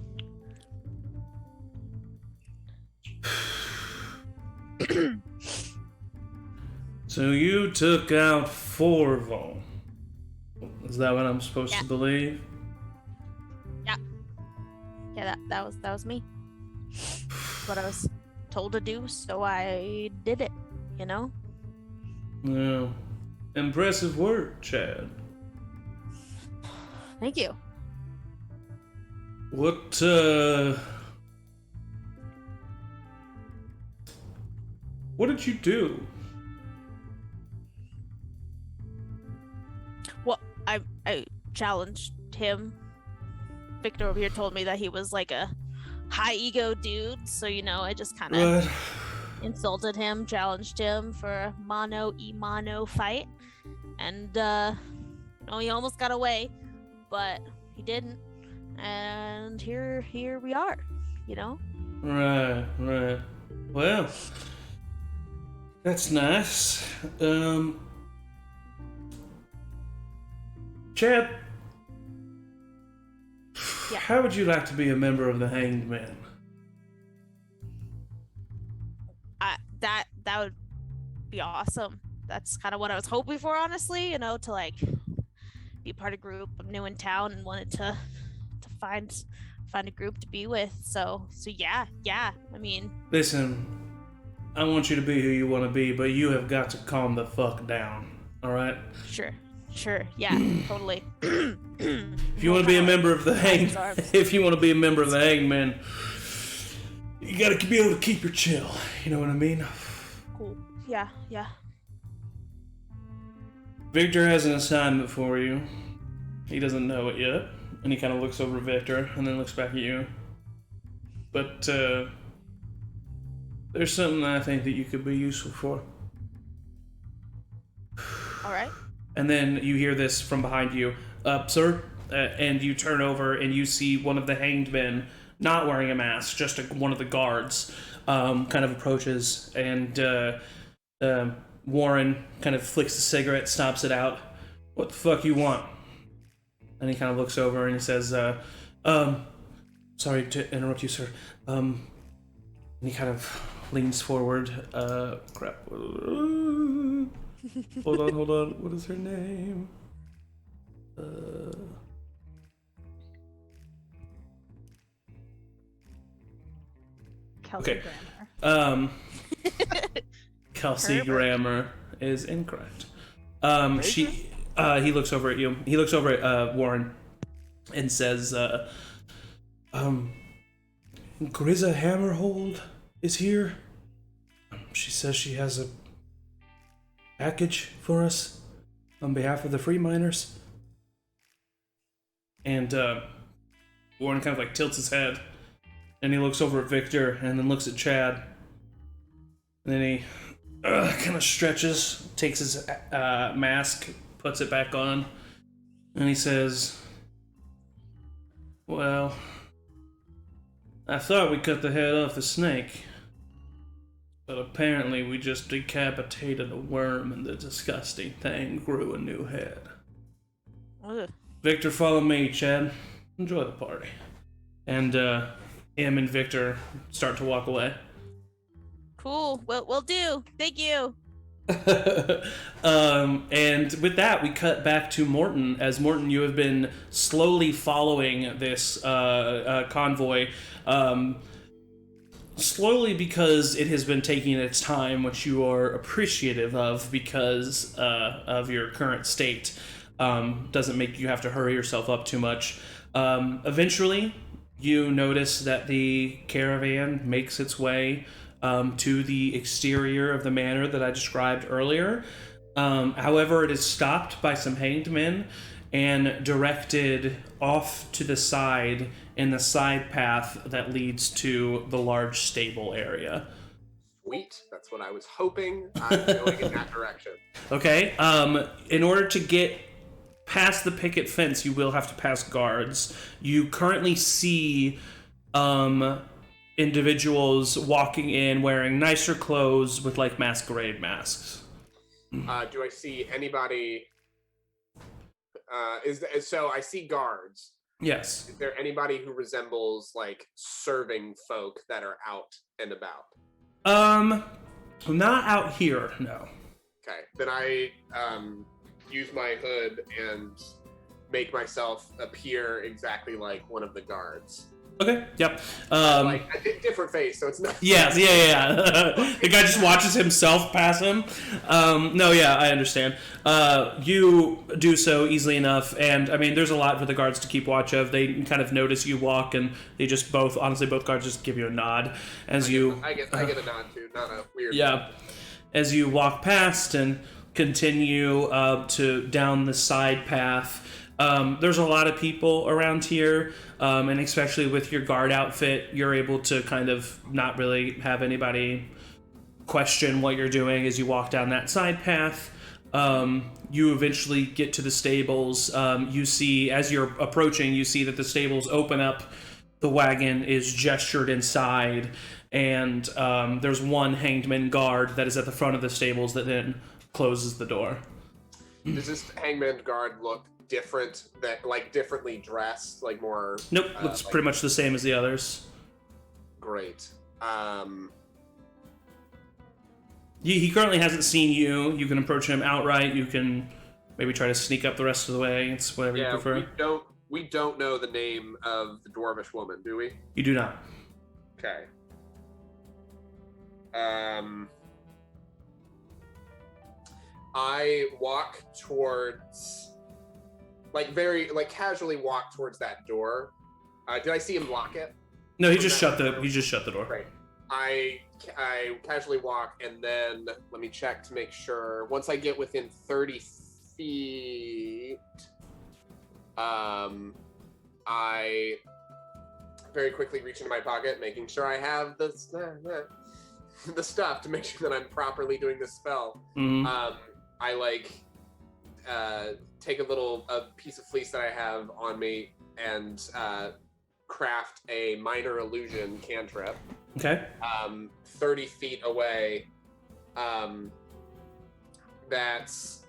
So you took out Forval. Is that what I'm supposed to believe? Yeah, that was me. What I was told to do, so I did it, Yeah. Impressive work, Chad. Thank you. What did you do? Well, I challenged him. Victor over here told me that he was a high ego dude, so I just kind of insulted him, challenged him for a mano fight, and he almost got away, but he didn't, and here we are, Right. Well, that's nice. Chad, Yeah. how would you like to be a member of the Hanged Men? That would be awesome. That's kind of what I was hoping for, honestly. You know, to like be part of a group. I'm new in town and wanted to find a group to be with. So yeah. I mean, Listen, I want you to be who you want to be, but you have got to calm the fuck down. All right? sure, yeah, totally. If you want to be a member of the Hanged, if you want to be a member of the Hanged Men, you got to be able to keep your chill. You know what I mean? Cool. Yeah. Victor has an assignment for you. He doesn't know it yet, and he kind of looks over at Victor and then looks back at you. But there's something I think that you could be useful for. All right. And then you hear this from behind you, sir, and you turn over and you see one of the Hanged Men, not wearing a mask, just one of the guards, kind of approaches, and Warren kind of flicks the cigarette, stops it out. What the fuck you want? And he kind of looks over and he says, sorry to interrupt you, sir. And he kind of leans forward. Crap. Hold on. What is her name? Kelsey Okay. Grammer. Kelsey Grammer is incorrect. He looks over at you. He looks over at Warren and says, Grizza Hammerhold is here. She says she has a package for us on behalf of the free miners. And Warren kind of like tilts his head, and he looks over at Victor and then looks at Chad. And then he kind of stretches, takes his mask, puts it back on, and he says, well, I thought we cut the head off the snake, but apparently we just decapitated a worm and the disgusting thing grew a new head. Ugh. Victor, follow me, Chad. Enjoy the party. And him and Victor start to walk away. Cool. Will do. Thank you. And with that, we cut back to Morton. As Morton, you have been slowly following this convoy. Slowly because it has been taking its time, which you are appreciative of because of your current state. Doesn't make you have to hurry yourself up too much. Eventually, you notice that the caravan makes its way to the exterior of the manor that I described earlier. However, it is stopped by some hanged men and directed off to the side in the side path that leads to the large stable area. Sweet. That's what I was hoping. I'm going in that direction. Okay. In order to get past the picket fence, you will have to pass guards. You currently see individuals walking in wearing nicer clothes with like masquerade masks. Do I see anybody? So I see guards. Yes. Is there anybody who resembles like serving folk that are out and about? Not out here, no. Okay, then I use my hood and make myself appear exactly like one of the guards. Okay, yep. Like a different face, so it's not. Yeah. The guy just watches himself pass him. No, yeah, I understand. You do so easily enough, and I mean, there's a lot for the guards to keep watch of. They kind of notice you walk, and they just both guards just give you a nod as I get a nod too, not a weird. Yeah, as you walk past and continue to down the side path. There's a lot of people around here, and especially with your guard outfit, you're able to kind of not really have anybody question what you're doing as you walk down that side path. You eventually get to the stables. You see, as you're approaching, you see that the stables open up the wagon is gestured inside, and there's one hangman guard that is at the front of the stables that then closes the door. Does this hangman guard look different, differently dressed, like more... Nope, looks pretty much the same as the others. Great. He currently hasn't seen you. You can approach him outright. You can maybe try to sneak up the rest of the way. It's whatever you prefer. We don't know the name of the dwarvish woman, do we? You do not. Okay. I walk towards, casually walk towards that door. Did I see him lock it? No, he just shut the door. Right. I casually walk, and then let me check to make sure. Once I get within 30 feet, I very quickly reach into my pocket, making sure I have the stuff to make sure that I'm properly doing this spell. Mm-hmm. I take a piece of fleece that I have on me and craft a minor illusion cantrip. Okay. 30 feet away. That's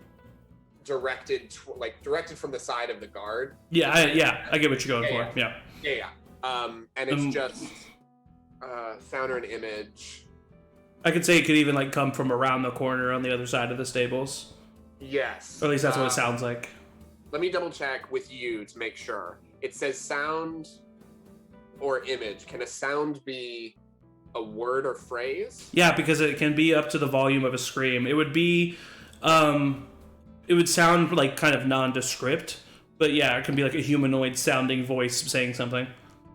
directed from the side of the guard. Yeah, I get what you're going for. Yeah. And it's just sound or an image. I could say it could even come from around the corner on the other side of the stables. Yes. Or at least that's what it sounds like. Let me double check with you to make sure. It says sound or image. Can a sound be a word or phrase? Yeah, because it can be up to the volume of a scream. It would be, it would sound kind of nondescript, but yeah, it can be a humanoid sounding voice saying something.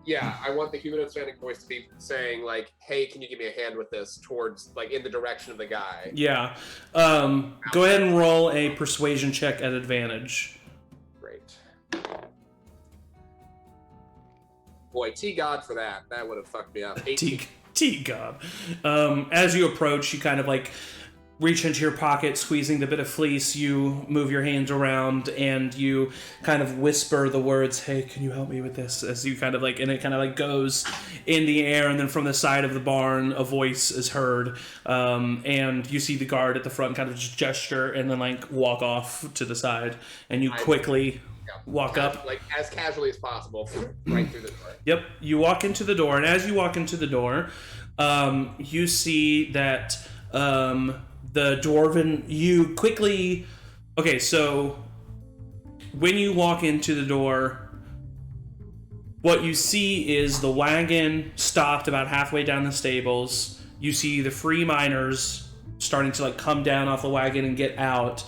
Yeah, I want the humanoid sounding voice to be saying hey, can you give me a hand with this, towards in the direction of the guy. Yeah. Go ahead and roll a persuasion check at advantage. Great. Boy, T-God for that. That would have fucked me up. 18. T-God. As you approach, you kind of reach into your pocket, squeezing the bit of fleece. You move your hands around and you kind of whisper the words, "Hey, can you help me with this?" As you kind of and it kind of goes in the air, and then from the side of the barn, a voice is heard, and you see the guard at the front kind of just gesture and then walk off to the side, and you quickly walk up. As casually as possible, right through the door. Yep, you walk into the door, and as you walk into the door, you see that the dwarven, you quickly... Okay, so when you walk into the door, what you see is the wagon stopped about halfway down the stables. You see the free miners starting to come down off the wagon and get out.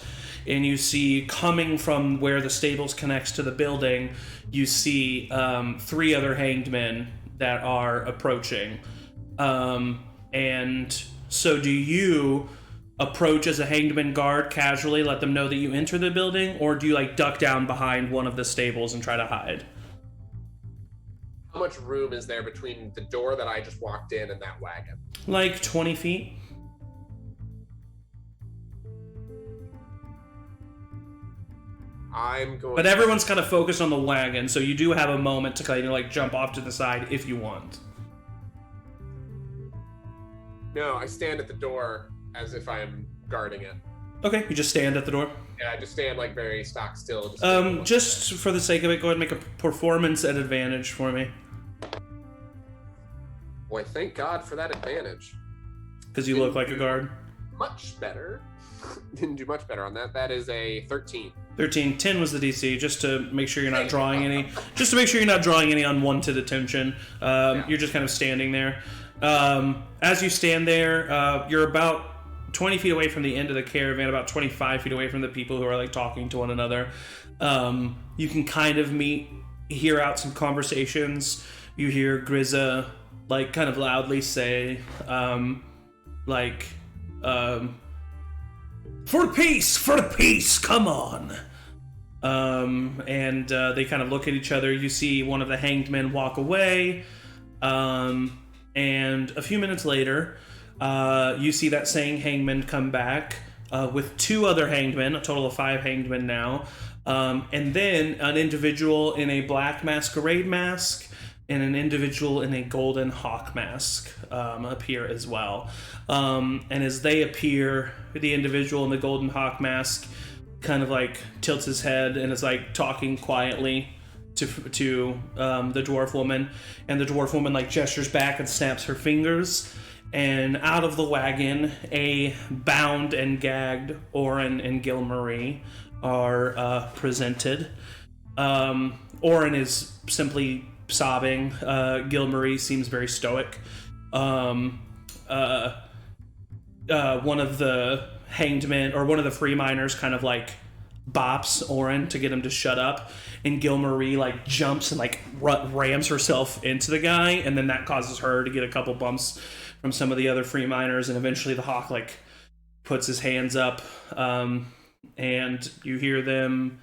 And you see, coming from where the stables connects to the building, you see 3 other hanged men that are approaching. And so do you approach as a hangman guard casually, let them know that you enter the building, or do you duck down behind one of the stables and try to hide? How much room is there between the door that I just walked in and that wagon? 20 feet. But everyone's kind of focused on the wagon, so you do have a moment to kind of jump off to the side if you want. No, I stand at the door as if I'm guarding it. Okay, you just stand at the door? Yeah, I just stand very stock still. Just for the sake of it, go ahead and make a performance at advantage for me. Boy, thank God for that advantage. Because you look like a guard? Much better. Didn't do much better on that. That is a 13. 13. 10 was the DC, just to make sure you're not drawing any. Just to make sure you're not drawing any unwanted attention. You're just kind of standing there. As you stand there, you're about 20 feet away from the end of the caravan, about 25 feet away from the people who are talking to one another. You can kind of hear out some conversations. You hear Grizza kind of loudly say, for the peace, come on. And they kind of look at each other. You see one of the hanged men walk away. And a few minutes later, you see that same hangman come back with 2 other hanged men, a total of 5 hanged men now. And then an individual in a black masquerade mask and an individual in a golden hawk mask appear as well. And as they appear, the individual in the golden hawk mask kind of like tilts his head and is like talking quietly to the dwarf woman, and the dwarf woman like gestures back and snaps her fingers, and out of the wagon, a bound and gagged Oren and Gilmarie are presented. Oren is simply sobbing. Gilmarie seems very stoic. One of the hanged men, or one of the free miners, kind of like bops Oren to get him to shut up, and Gilmarie like jumps and like rams herself into the guy, and then that causes her to get a couple bumps from some of the other free miners, and eventually the hawk like puts his hands up, and you hear them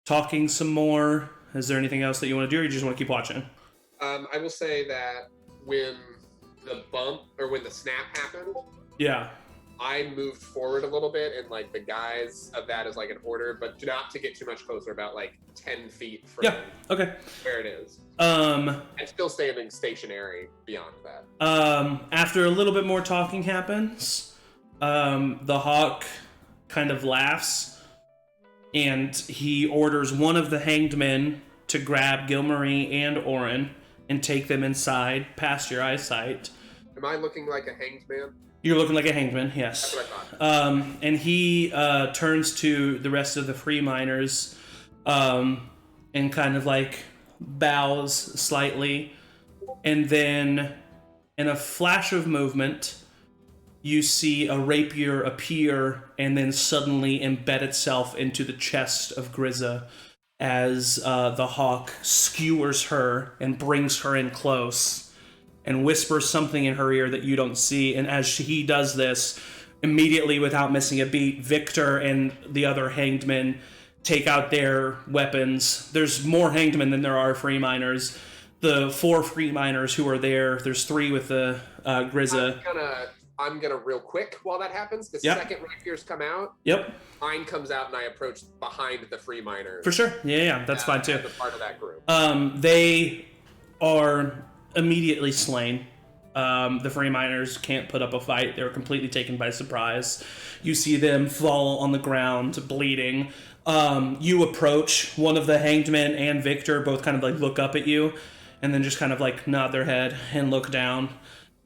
talking some more. Is there anything else that you want to do, or you just want to keep watching? I will say that when the bump, or when the snap happened, yeah, I moved forward a little bit in like the guise of that as like an order, but not to get too much closer, about like 10 feet from where it is. And still standing stationary beyond that. After a little bit more talking happens, the hawk kind of laughs, and he orders one of the hanged men to grab Gilmarie and Oren and take them inside past your eyesight. Am I looking like a hanged man? You're looking like a hanged man, yes. That's what I thought. And he turns to the rest of the free miners and kind of like bows slightly, and then in a flash of movement you see a rapier appear and then suddenly embed itself into the chest of Grizza as the hawk skewers her and brings her in close and whispers something in her ear that you don't see. And as he does this, immediately without missing a beat, Victor and the other hanged men take out their weapons. There's more hanged men than there are free miners. The 4 free miners who are there's 3 with the Grizza. I'm gonna real quick while that happens. The second rapiers come out. Yep. Mine comes out and I approach behind the free miners. For sure. Yeah, that's fine too. As a part of that group. They are immediately slain. The free miners can't put up a fight. They're completely taken by surprise. You see them fall on the ground, bleeding. You approach. One of the hanged men and Victor both kind of like look up at you, and then just kind of like nod their head and look down.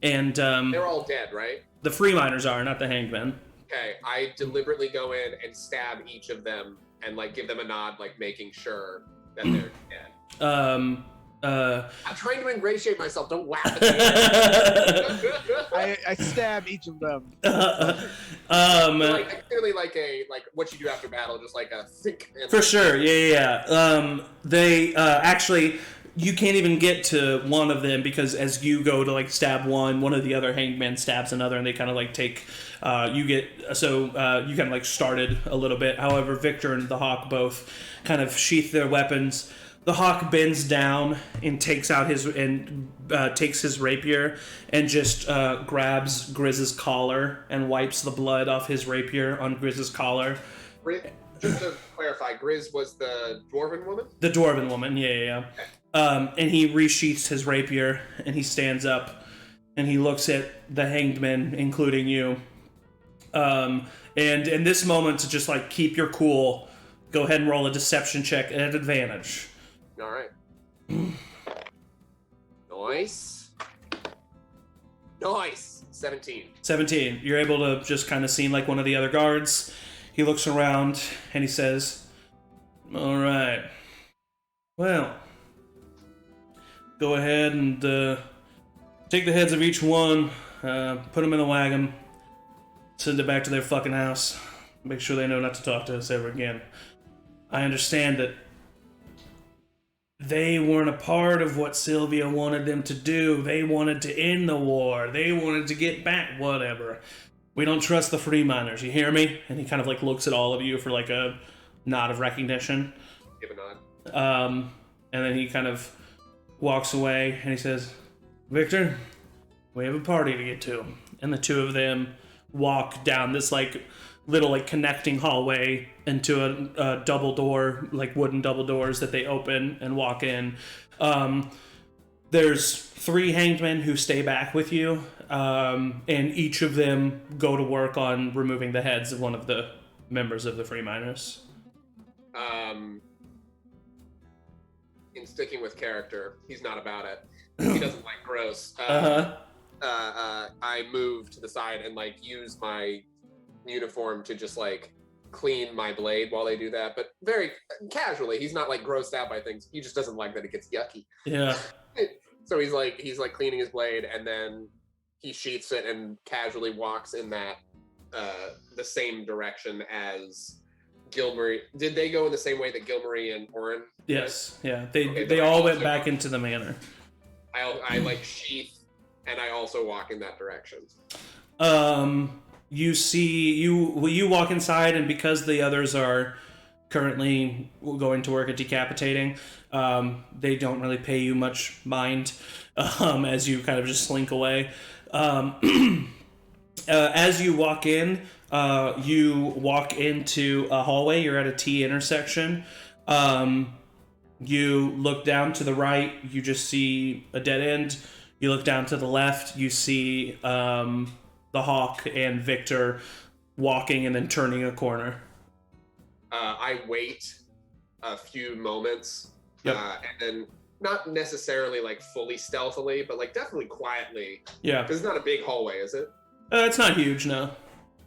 And they're all dead, right? The free miners are, not the hanged men. Okay, I deliberately go in and stab each of them and like give them a nod, like making sure that they're dead. I'm trying to ingratiate myself. Don't laugh at me. I stab each of them. Like clearly, like what you do after battle, just like a thick. For sure, yeah. They actually, you can't even get to one of them because as you go to like stab one of the other hanged men stabs another, and they kind of like take. You kind of like started a little bit. However, Victor and the hawk both kind of sheath their weapons. The hawk bends down and takes his rapier and just grabs Grizz's collar and wipes the blood off his rapier on Grizz's collar. Just to clarify, Grizz was the dwarven woman? The dwarven woman, yeah. Okay. And he resheaths his rapier and he stands up and he looks at the hanged men, including you. And in this moment, to just like keep your cool, go ahead and roll a deception check at advantage. All right. Nice. 17. You're able to just kind of seem like one of the other guards. He looks around and he says, all right. Well, go ahead and take the heads of each one, put them in the wagon, send it back to their fucking house. Make sure they know not to talk to us ever again. I understand that they weren't a part of what Sylvia wanted them to do. They wanted to end the war. They wanted to get back, whatever. We don't trust the free miners, you hear me? And he kind of like looks at all of you for like a nod of recognition. Give a nod. And then he kind of walks away and he says, Victor, we have a party to get to. And the two of them walk down this like little like connecting hallway into a double door, like wooden double doors that they open and walk in. There's 3 hanged men who stay back with you, and each of them go to work on removing the heads of one of the members of the Free Miners. In sticking with character, he's not about it. He doesn't like gross. I move to the side and like use my uniform to just like clean my blade while they do that, but very casually. He's not like grossed out by things. He just doesn't like that it gets yucky. Yeah. So he's like cleaning his blade, and then he sheaths it and casually walks in that the same direction as Gilmarie. Did they go in the same way that Gilmarie and Oren? Yes. Yeah. They all went back into the manor. I like sheath, and I also walk in that direction. You see, you walk inside, and because the others are currently going to work at decapitating, they don't really pay you much mind as you kind of just slink away. As you walk in, you walk into a hallway. You're at a T intersection. You look down to the right, you just see a dead end. You look down to the left, you see the Hawk and Victor walking and then turning a corner. I wait a few moments, yep. And then not necessarily like fully stealthily, but like definitely quietly. Yeah. Because it's not a big hallway, is it? It's not huge, no.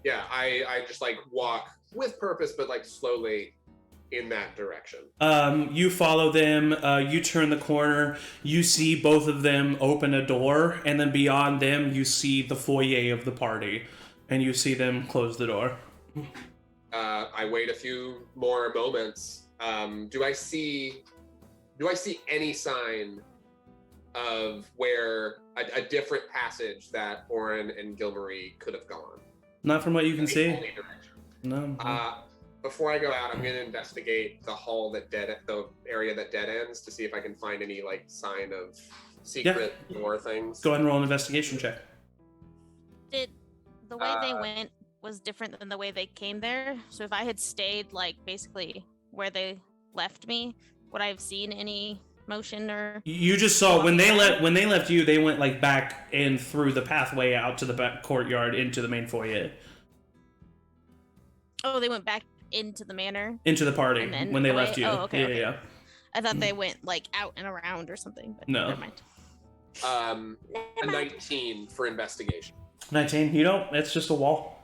Yeah, I just like walk with purpose, but like slowly in that direction. You follow them, you turn the corner, you see both of them open a door, and then beyond them you see the foyer of the party, and you see them close the door. I wait a few more moments. Do I see any sign of where a different passage that Oren and Gilmarie could have gone? Not from what you can see. No. Before I go out, I'm going to investigate the area that dead ends to see if I can find any like sign of secret door things. Go ahead and roll an investigation check. Did the way they went was different than the way they came there? So if I had stayed like basically where they left me, would I have seen any motion or? You just saw when they left you, they went like back in through the pathway out to the back courtyard into the main foyer. Oh, they went back into the manor? Into the party when they left you. Oh, okay. Yeah. I thought they went like out and around or something. But no. Never mind. A 19 for investigation. 19? You don't. It's just a wall.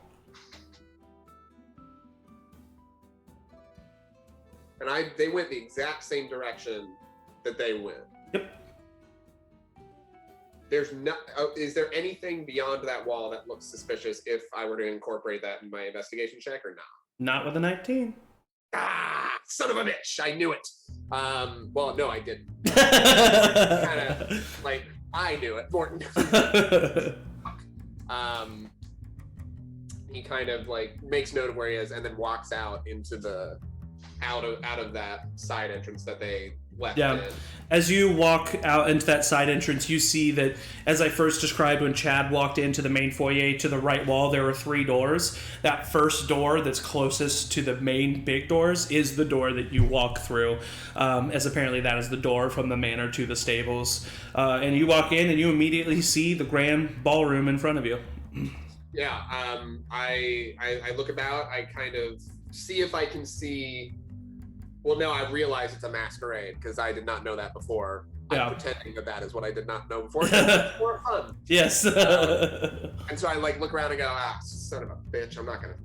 And they went the exact same direction that they went. Yep. Is there anything beyond that wall that looks suspicious if I were to incorporate that in my investigation check or not? Not with a 19. Ah, son of a bitch! I knew it. Well, no, I didn't. Kind of like I knew it, Morton. He kind of like makes note of where he is and then walks out into the out of that side entrance that they left in. As you walk out into that side entrance, you see that, as I first described when Chad walked into the main foyer, to the right wall there are 3 doors. That first door that's closest to the main big doors is the door that you walk through, as apparently that is the door from the manor to the stables. And you walk in and you immediately see the grand ballroom in front of you. Yeah, I look about, I kind of see if I can see. Well, no, I realize it's a masquerade because I did not know that before. Yeah. I'm pretending that is what I did not know before. It's more fun. Yes. And so I like look around and go, son of a bitch, I'm not gonna.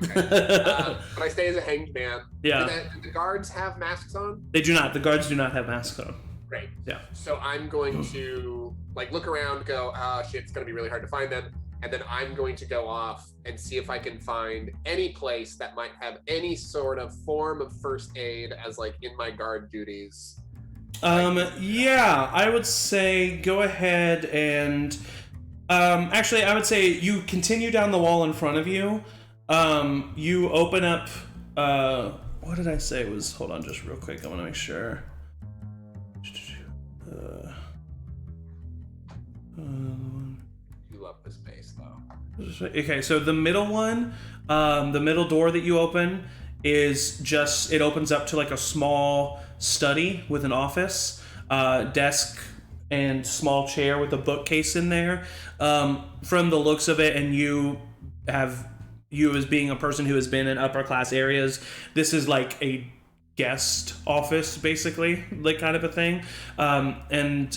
Okay. But I stay as a hanged man. Yeah. Do the guards have masks on? They do not. The guards do not have masks on. Great. Yeah. So I'm going to like look around, go, shit, it's gonna be really hard to find them. And then I'm going to go off and see if I can find any place that might have any sort of form of first aid as like in my guard duties. Yeah, I would say go ahead and actually I would say you continue down the wall in front of you. You open up what did I say was, hold on just real quick, I want to make sure. You love this space though. Okay, so the middle one, the middle door that you open is just, it opens up to like a small study with an office, desk and small chair with a bookcase in there. From the looks of it, and you as being a person who has been in upper class areas, this is like a guest office, basically, like kind of a thing. And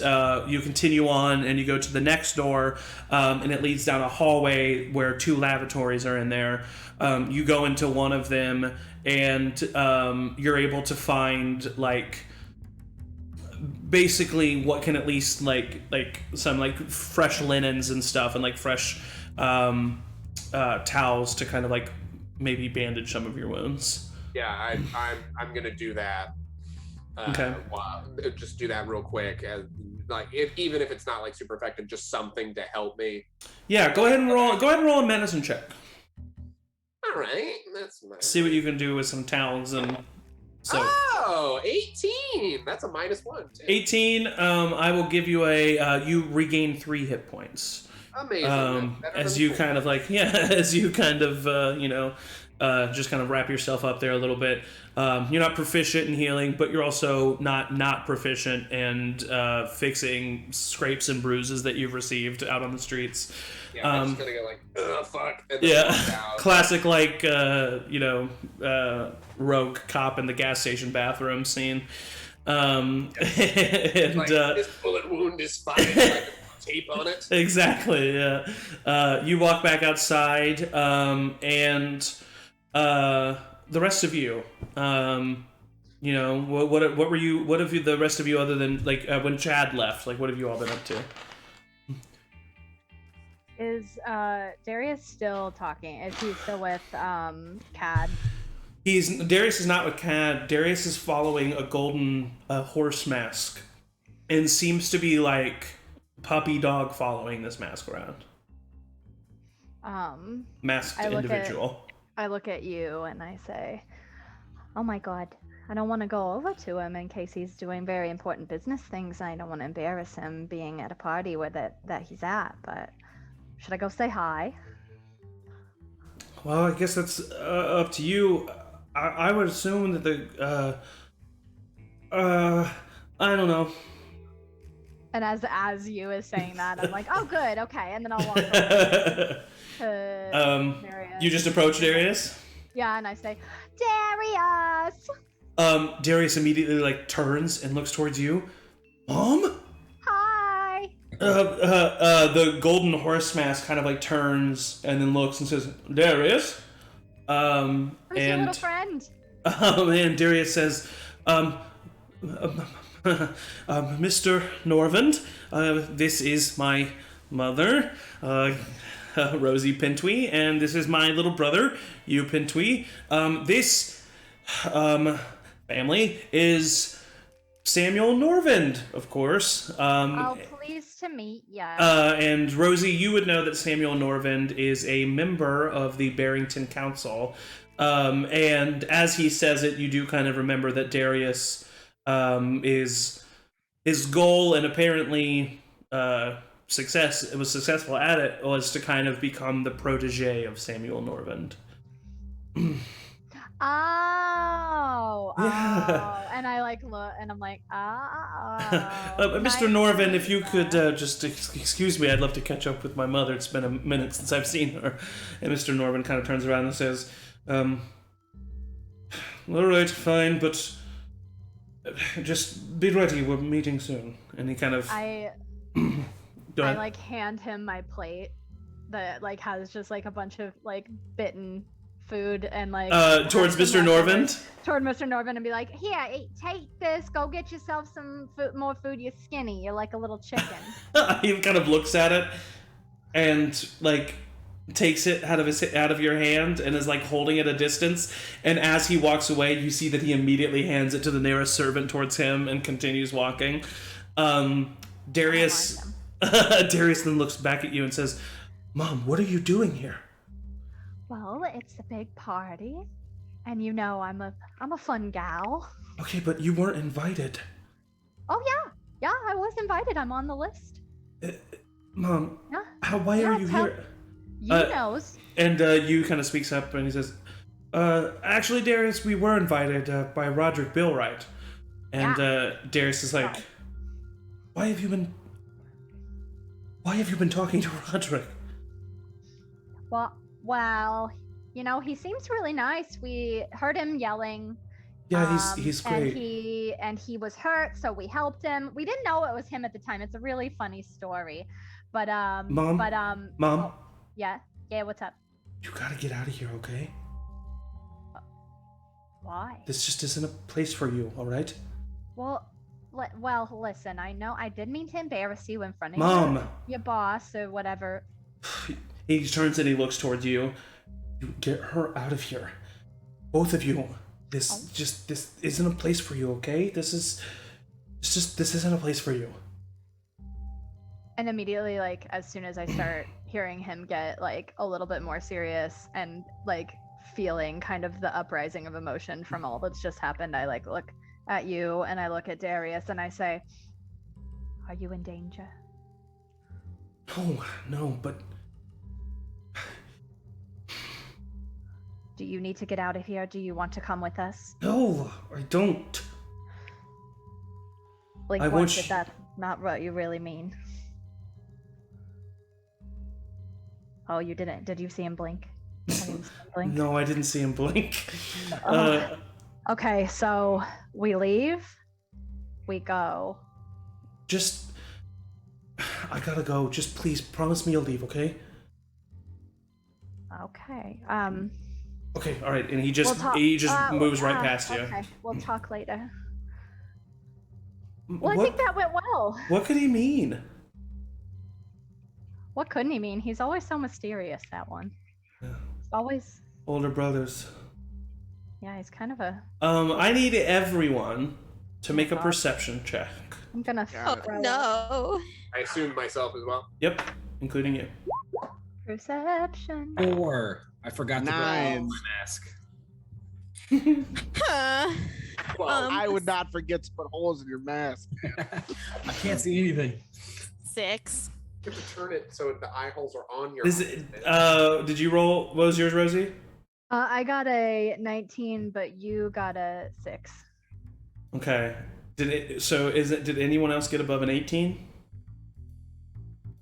you continue on and you go to the next door, and it leads down a hallway where 2 lavatories are in there. You go into one of them, and you're able to find like basically what can at least like some like fresh linens and stuff, and like fresh towels to kind of like maybe bandage some of your wounds. Yeah, I'm gonna do that. Okay. Just do that real quick, and like even if it's not like super effective, just something to help me. Yeah, go ahead and roll a medicine check. All right, that's nice. See what you can do with some towels and. So. Oh, 18. That's a -1. Too. 18. I will give you you regain 3 hit points. Amazing. As you kind of like, as you kind of, just kind of wrap yourself up there a little bit. You're not proficient in healing, but you're also not proficient in fixing scrapes and bruises that you've received out on the streets. Yeah, I'm just gonna go like, ugh, fuck. And then walk out. Classic like, rogue cop in the gas station bathroom scene. And like, this bullet wound is fine. Like, tape on it. Exactly. Yeah. You walk back outside, and the rest of you, what were you? What have you? The rest of you, other than like when Chad left, like what have you all been up to? Is Darius still talking? Is he still with Cad? Darius is not with Cad. Darius is following a golden horse mask, and seems to be like puppy dog following this mask around. Masked individual. I look at you and I say, "Oh my God, I don't want to go over to him in case he's doing very important business things. I don't want to embarrass him being at a party where that he's at. But should I go say hi?" Well, I guess that's up to you. I would assume that the I don't know. And as you is saying that, I'm like, "Oh, good, okay," and then I'll walk over to Darius. You just approach Darius? Yeah, and I say, "Darius!" Darius immediately like turns and looks towards you. Mom? Hi! The golden horse mask kind of like turns and then looks and says, "Darius?" Who's your little friend? And Darius says, Mr. Norvand, this is my mother, Rosie Pintwee, and this is my little brother, Hugh Pintwee. This family is Samuel Norvand, of course. Pleased to meet ya. And Rosie, you would know that Samuel Norvand is a member of the Barrington Council. And as he says it, you do kind of remember that Darius is his goal, and apparently successful at it, was to kind of become the protege of Samuel Norvand. And I like look, and I'm like, Mr. Norvand, if you could just excuse me, I'd love to catch up with my mother. It's been a minute since I've seen her. And Mr. Norvand kind of turns around and says, all right, fine, but just be ready. We're meeting soon. And he kind of. I like hand him my plate that like has just like a bunch of like bitten food and like towards Mr. Norvand. Toward Mr. Norvand and be like, "Here, take this. Go get yourself some more food. You're skinny. You're like a little chicken." He kind of looks at it and like takes it out of your hand and is like holding it a distance. And as he walks away, you see that he immediately hands it to the nearest servant towards him and continues walking. Darius then looks back at you and says, "Mom, what are you doing here?" "Well, it's a big party, and you know I'm a fun gal." "Okay, but you weren't invited." "Oh yeah, I was invited. I'm on the list." Mom, why are you here?" You knows. And you kind of speaks up and he says, "Actually, Darius, we were invited by Roderick Billwright." And Darius is like, Why have you been talking to Roderick? Well, you know, he seems really nice. We heard him yelling. Yeah, he's great. And he was hurt, so we helped him. We didn't know it was him at the time. It's a really funny story. But Mom. Oh, yeah, what's up? You gotta get out of here, okay? Why? This just isn't a place for you, all right? Well, listen, I know I didn't mean to embarrass you in front of Mom. your boss or whatever. He turns and he looks towards you. You get her out of here. Both of you. This isn't a place for you, okay? This isn't a place for you. And immediately, like, as soon as I start hearing him get, like, a little bit more serious and, like, feeling kind of the uprising of emotion from all that's just happened, I, like, look at you and I look at Darius and I say, are you in danger? No, but... Do you need to get out of here? Do you want to come with us? No, I don't. Like, is that not what you really mean? Oh, you didn't. Did you see him blink? No, I didn't see him blink. Okay, so we leave. We go. I gotta go. Just please promise me you'll leave, okay? Okay. Okay, all right. And he just moves right past you. Okay, we'll talk later. Well, I think that went well. What could he mean? What couldn't he mean? He's always so mysterious, that one. Yeah. He's always... Older brothers. Yeah, he's kind of a... I need everyone to make a perception check. I'm gonna... No. I assumed myself as well. Yep, including you. Perception. 4. I forgot to grab my mask. Well, I would not forget to put holes in your mask. I can't see anything. 6. You have to turn it so the eye holes are on your. Did you roll? What was yours, Rosie? I got a 19, but you got a 6. Okay. Did anyone else get above an 18?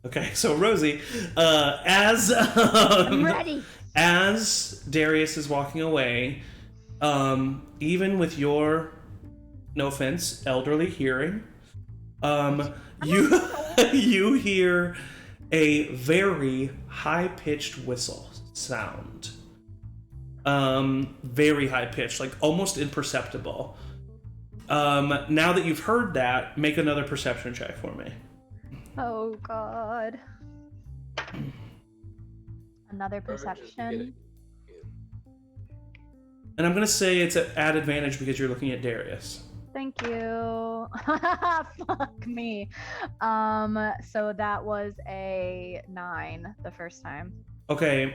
Okay, so Rosie, I'm ready. As Darius is walking away, even with your, no offense, elderly hearing, you hear a very high-pitched whistle sound. Very high-pitched, like almost imperceptible. Now that you've heard that, make another perception check for me. Oh, God. Another perception. And I'm going to say it's at advantage because you're looking at Darius. Thank you. Fuck me. So that was a 9 the first time. Okay.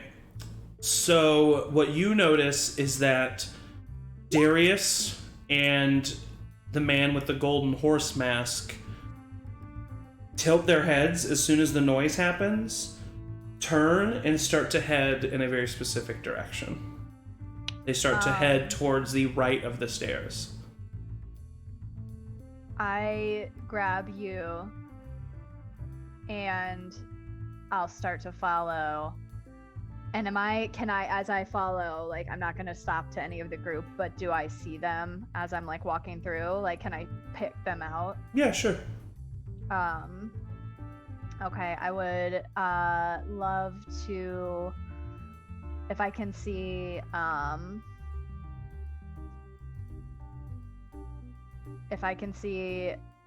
So what you notice is that Darius and the man with the golden horse mask tilt their heads as soon as the noise happens, turn, and start to head in a very specific direction. They start to head towards the right of the stairs. I grab you and I'll start to follow. And can I, as I follow, like, I'm not going to stop to any of the group, but do I see them as I'm, like, walking through? Like, can I pick them out? Yeah, sure. Okay, I would love to, if I can see,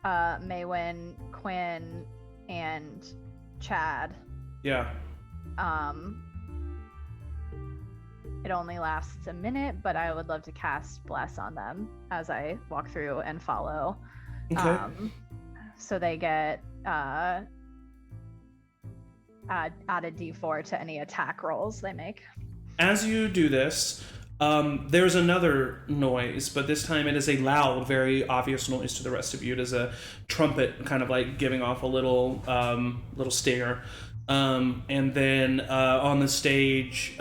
Maewyn, Cuinn, and Chad. Yeah. It only lasts a minute, but I would love to cast Bless on them as I walk through and follow. Okay. So they get add a D4 to any attack rolls they make. As you do this, there's another noise, but this time it is a loud, very obvious noise to the rest of you. It is a trumpet, kind of like giving off a little stare. And then on the stage,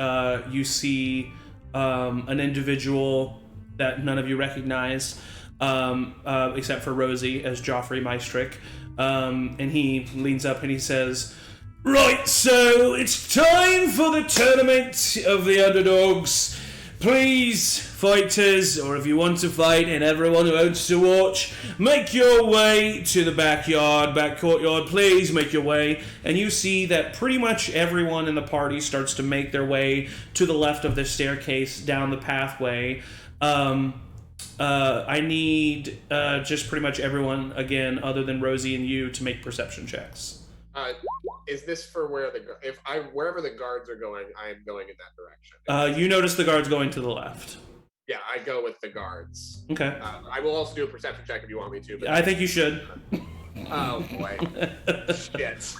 you see an individual that none of you recognize. except for Rosie as Joffrey Maestrick. And he leans up and he says, "Right, so it's time for the tournament of the underdogs. Please, fighters, or if you want to fight, and everyone who wants to watch, make your way to the back courtyard, please make your way." And you see that pretty much everyone in the party starts to make their way to the left of the staircase down the pathway. I need just pretty much everyone, again, other than Rosie and you, to make perception checks. Is this for wherever the guards are going, I am going in that direction? You notice the guards going to the left. Yeah, I go with the guards. Okay. I will also do a perception check if you want me to. But I think you should. Oh boy. Shit.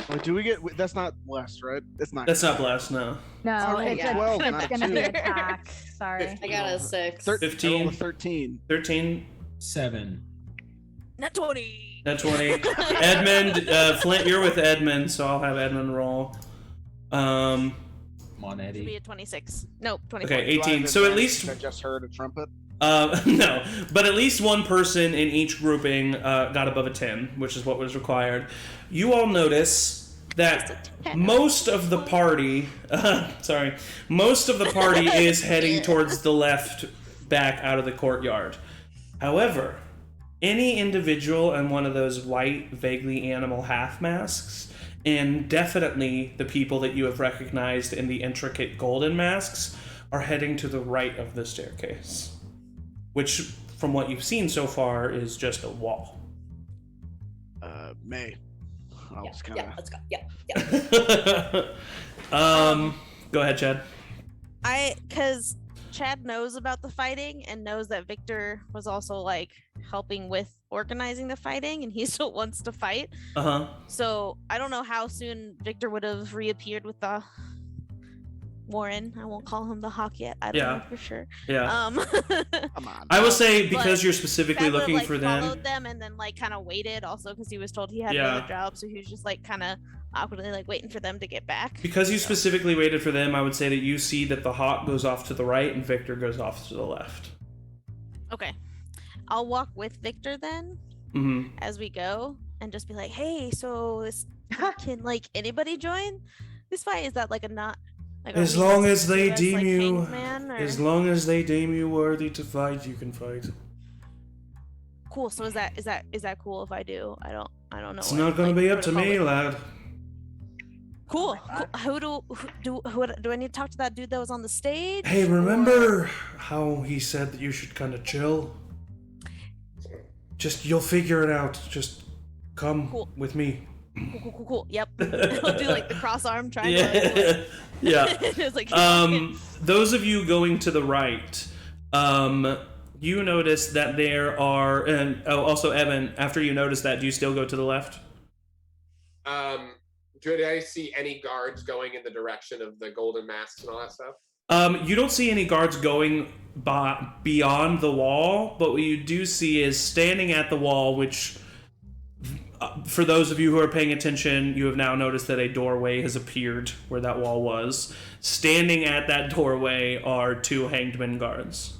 Wait, do we get? That's not blessed, right? It's not. That's not blessed, no. No, It's it's 12, it's not gonna be 2. attack. Sorry. I got a 6. 15. 13. 13. 7. Nat 20. Nat 20. Edmund, Flint, you're with Edmund, so I'll have Edmund roll. Come on, Should be Eddie. a 26. Nope, 24. Okay, 18. So at least... I just heard a trumpet. No, but at least one person in each grouping got above a 10, which is what was required. You all notice that most of the party... most of the party is heading towards the left back out of the courtyard. However... any individual in one of those white, vaguely animal half masks, and definitely the people that you have recognized in the intricate golden masks, are heading to the right of the staircase. Which, from what you've seen so far, is just a wall. May. Let's go. Yeah. Go ahead, Chad. Because Chad knows about the fighting and knows that Victor was also like helping with organizing the fighting, and he still wants to fight. So I don't know how soon Victor would have reappeared with the Warren. I won't call him the Hawk yet. I don't know for sure. Yeah. Come on. I will say, because you're specifically Chad looking would, for followed them and then like kind of waited also because he was told he had another job, so he was just like kind of awkwardly like waiting for them to get back. Because you specifically waited for them, I would say that you see that the Hawk goes off to the right and Victor goes off to the left. Okay. I'll walk with Victor then as we go and just be like, hey, so this, can like anybody join this fight? Is that like a not like as long as they deem like, you as long as they deem you worthy to fight, you can fight. Cool. So is that cool if I do? I don't know. It's not gonna be up to me, lad. Cool. Who do I need to talk to that dude that was on the stage? Hey, remember how he said that you should kind of chill? Just, you'll figure it out. Just come with me. Cool. Yep. I'll do like the cross arm triangle. Yeah. It's like, those of you going to the right, you notice that there are, and also Evan, after you notice that, do you still go to the left? Do I see any guards going in the direction of the golden masks and all that stuff? You don't see any guards going beyond the wall, but what you do see is standing at the wall, which, for those of you who are paying attention, you have now noticed that a doorway has appeared where that wall was. Standing at that doorway are 2 hanged men guards.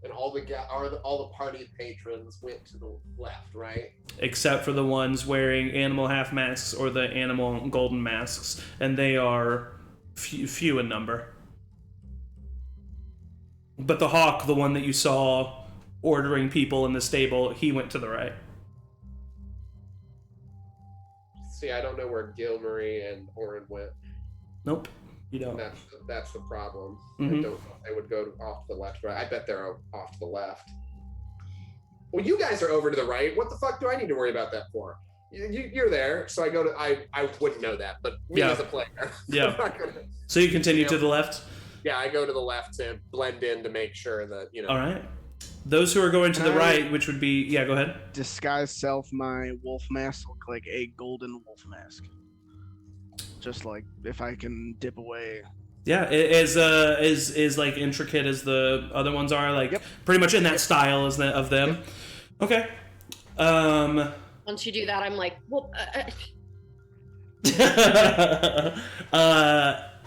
And all the party patrons went to the left, right? Except for the ones wearing animal half masks or the animal golden masks, and they are few in number. But the Hawk, the one that you saw ordering people in the stable, he went to the right. See, I don't know where Gilmarie and Oren went. Nope, you don't. That's the problem. Mm-hmm. I don't know if they would go off to the left, right? I bet they're off to the left. Well, you guys are over to the right. What the fuck do I need to worry about that for? You're there, so I go to. I wouldn't know that, but me as a player. Yeah. So you continue to the left? Yeah, I go to the left to blend in to make sure that, All right. Those who are going to the right, which would be... Yeah, go ahead. Disguise self my wolf mask look like a golden wolf mask. Just like if I can dip away. Yeah, it is like intricate as the other ones are, like pretty much in that style of them. Okay. Once you do that, I'm like, well.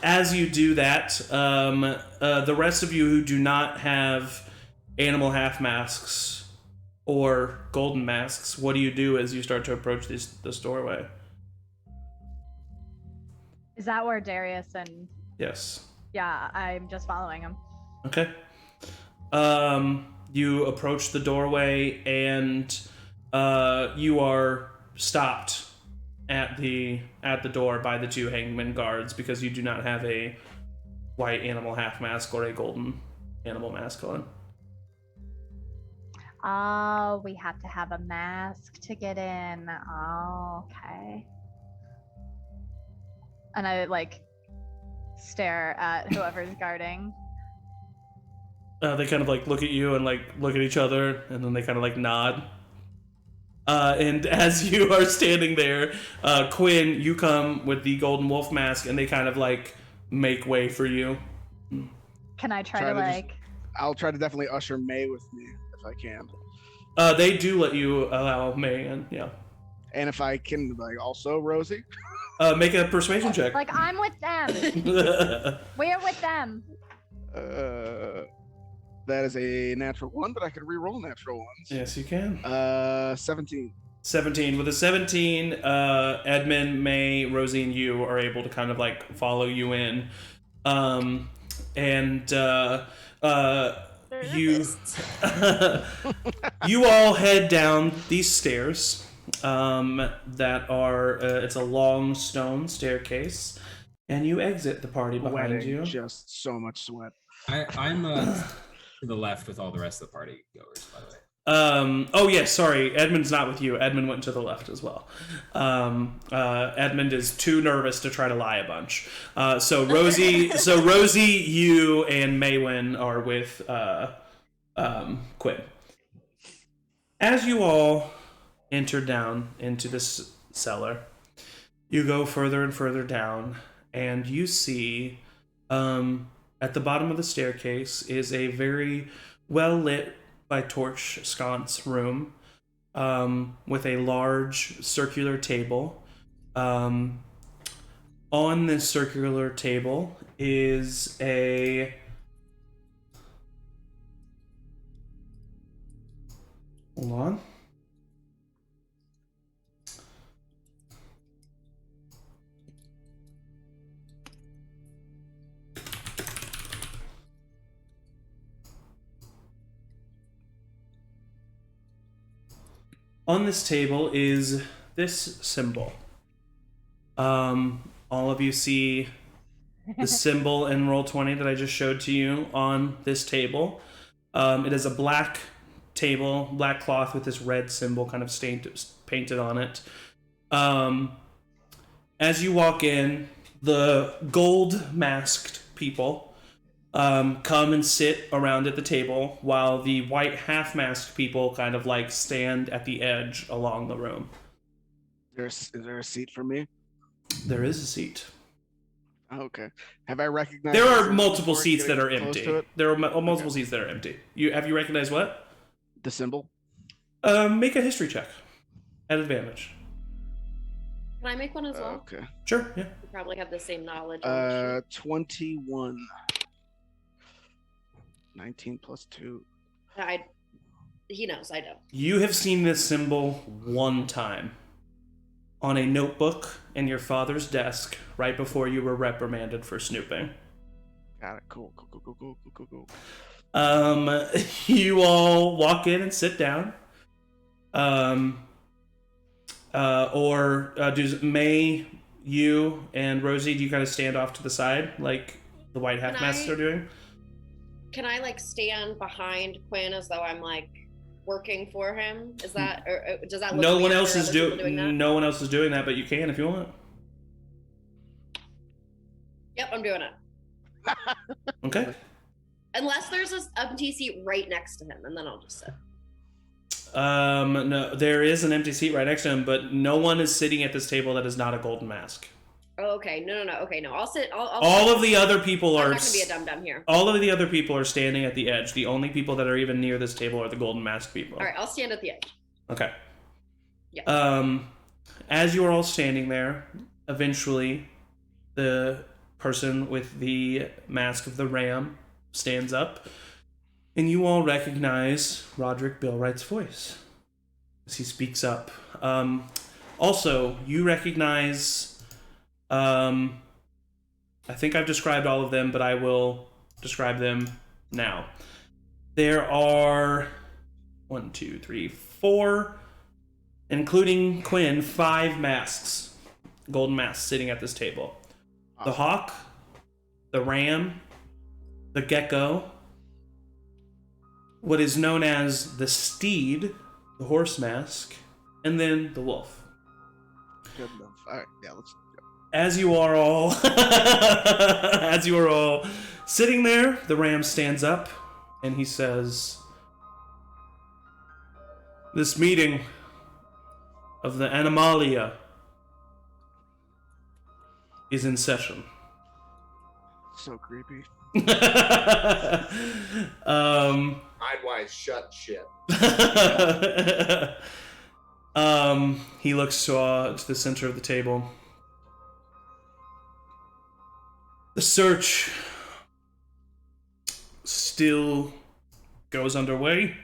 as you do that, the rest of you who do not have animal half masks or golden masks, what do you do as you start to approach this doorway? Is that where Darius and... Yes. Yeah, I'm just following him. Okay. You approach the doorway and you are stopped at the door by the two hangman guards because you do not have a white animal half mask or a golden animal mask on. Oh, we have to have a mask to get in. Oh, okay. And I stare at whoever's guarding. They kind of look at you and look at each other, and then they kind of nod. And as you are standing there, Cuinn, you come with the golden wolf mask, and they kind of make way for you. Can I try to I'll try to definitely usher May with me if I can. They do let you allow May in, yeah. And if I can, also Rosie. Make a persuasion check. I'm with them. We're with them. That is a natural 1, but I can re-roll natural ones. Yes, you can. 17. 17. With a 17, Edmund, May, Rosie, and you are able to kind of follow you in. You you all head down these stairs that are it's a long stone staircase, and you exit the party behind you. Just so much sweat. I'm to the left with all the rest of the party goers, by the way. Oh yeah, sorry, Edmund's not with you. Edmund went to the left as well. Edmund is too nervous to try to lie a bunch. So Rosie, you and Maewyn are with Cuinn. As you all enter down into this cellar, you go further and further down, and you see at the bottom of the staircase is a very well lit by torch sconce room with a large circular table. On this circular table is a hold on. On this table is this symbol. All of you see the symbol in Roll20 that I just showed to you on this table. It is a black table, black cloth with this red symbol kind of painted on it. As you walk in, the gold masked people come and sit around at the table while the white half-masked people kind of stand at the edge along the room. Is there a seat for me? There is a seat. Okay. Have I recognized... There are multiple seats that are empty. There are multiple seats that are empty. Have you recognized what? The symbol? Make a history check. At advantage. Can I make one as well? Okay. Sure, yeah. We probably have the same knowledge. 21. 19 plus 2. He knows, I don't. You have seen this symbol one time. On a notebook in your father's desk right before you were reprimanded for snooping. Got it. Cool. You all walk in and sit down. Do May, you, and Rosie, do you kind of stand off to the side like the white half masks are doing? Can I stand behind Cuinn as though I'm working for him? Is that, or does that look No one else is doing that? No one else is doing that, but you can if you want. Yep, I'm doing it. Okay. Unless there's an empty seat right next to him, and then I'll just sit. No, there is an empty seat right next to him, but no one is sitting at this table that is not a golden mask. Oh, okay. No. Okay, no. I'll sit. All of the other people are. I'm not gonna be a dum-dum here. All of the other people are standing at the edge. The only people that are even near this table are the golden mask people. All right, I'll stand at the edge. Okay. Yeah. As you are all standing there, eventually, the person with the mask of the ram stands up, and you all recognize Roderick Billwright's voice as he speaks up. Also, you recognize, I think I've described all of them, but I will describe them now. There are 1, 2, 3, 4, including Cuinn, 5 masks, golden masks sitting at this table. The hawk, the ram, the gecko, what is known as the steed, the horse mask, and then the wolf. Good enough. All right, yeah, let's go. As you are all sitting there, the ram stands up and he says, "This meeting of the Animalia is in So creepy. Eyewise shut shit. He looks to the center of the table. The search still goes underway.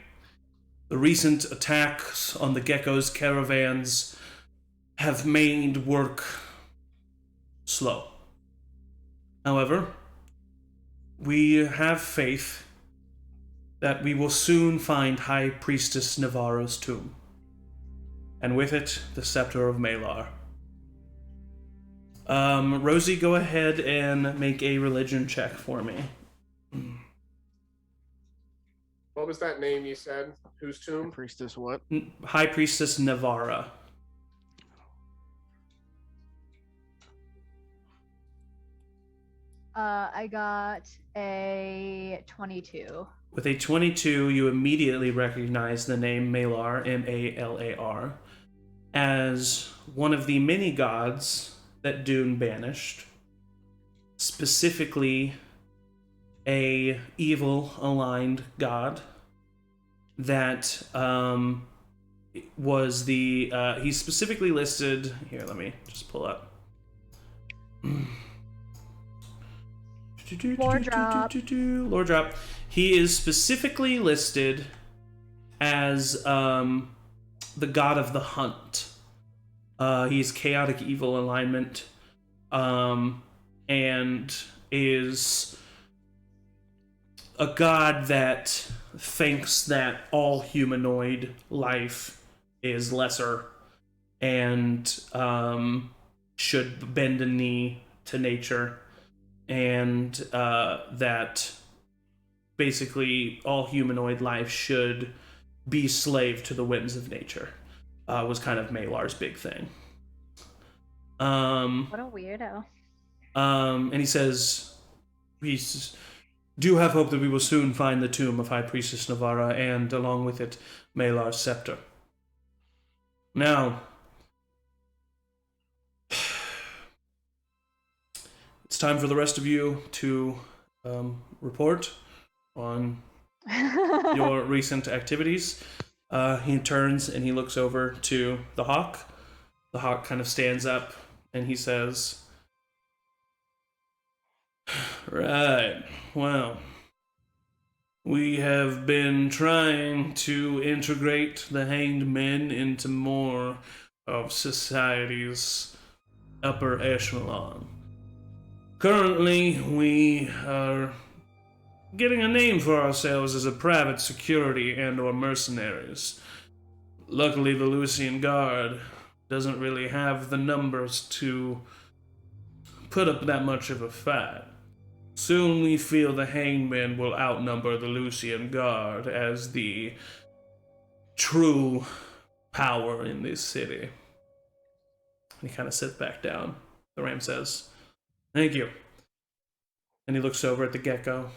The recent attacks on the Gecko's caravans have made work slow. However, we have faith that we will soon find High Priestess Navarro's tomb, and with it, the scepter of Malar. Rosie, go ahead and make a religion check for me. What was that name you said? Whose tomb? Priestess what? High Priestess Navarra. I got a 22. With a 22, you immediately recognize the name Malar, M-A-L-A-R, as one of the many gods that Dune banished. Specifically, a evil-aligned god that was the... he's specifically listed... Here, let me just pull up. Lore drop. Lore drop. He is specifically listed as the god of the hunt. He's chaotic evil alignment, and is a god that thinks that all humanoid life is lesser and should bend a knee to nature, and that basically all humanoid life should be slave to the whims of nature. Was kind of Malar's big thing. What a weirdo. And he says, we do have hope that we will soon find the tomb of High Priestess Navarra, and along with it, Malar's scepter. Now, it's time for the rest of you to report on your recent activities. He turns and he looks over to the hawk. The hawk kind of stands up and he says, "Right, well, we have been trying to integrate the hanged men into more of society's upper echelon. Currently, we are getting a name for ourselves as a private security and or mercenaries. Luckily, the Lucian Guard doesn't really have the numbers to put up that much of a fight. Soon we feel the hangmen will outnumber the Lucian Guard as the true power in this city." And he kind of sits back down. The ram says, "Thank you." And he looks over at the gecko.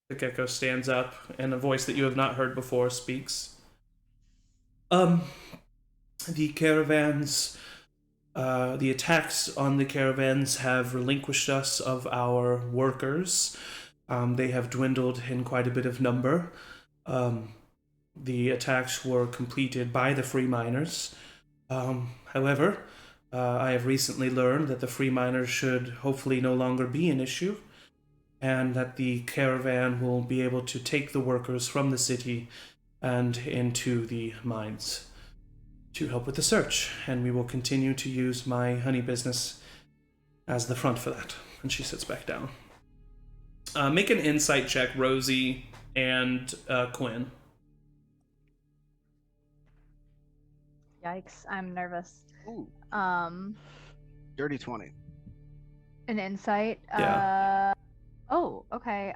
The gecko stands up, and a voice that you have not heard before speaks. The caravans, the attacks on the caravans have relinquished us of our workers. They have dwindled in quite a bit of number. The attacks were completed by the free miners. However, I have recently learned that the free miners should hopefully no longer be an issue, and that the caravan will be able to take the workers from the city and into the mines to help with the search. And we will continue to use my honey business as the front for that. And she sits back down. Make an insight check, Rosie and Cuinn. Yikes, I'm nervous. Ooh. Dirty 20. An insight? Yeah. Oh, okay.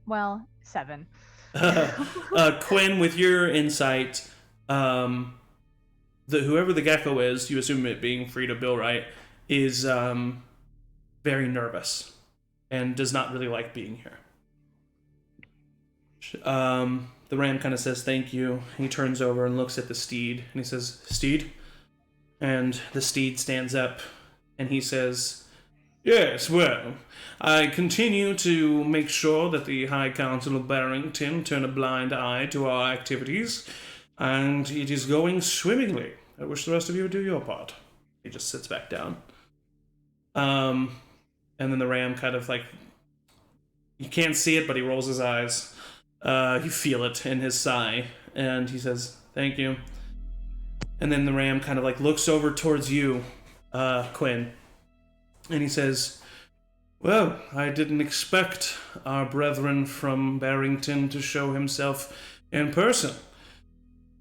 Well, 7. Cuinn, with your insight, whoever the gecko is, you assume it being Frida Billwright, is very nervous and does not really like being here. The ram kind of says thank you. He turns over and looks at the steed, and he says, "Steed?" And the steed stands up, and he says, "Yes, well, I continue to make sure that the High Council of Barrington turn a blind eye to our activities, and it is going swimmingly. I wish the rest of you would do your part." He just sits back down. And then the ram kind of like, you can't see it, but he rolls his eyes. You feel it in his sigh, and he says, "Thank you." And then the ram kind of like looks over towards you, Cuinn, and he says, "Well, I didn't expect our brethren from Barrington to show himself in person.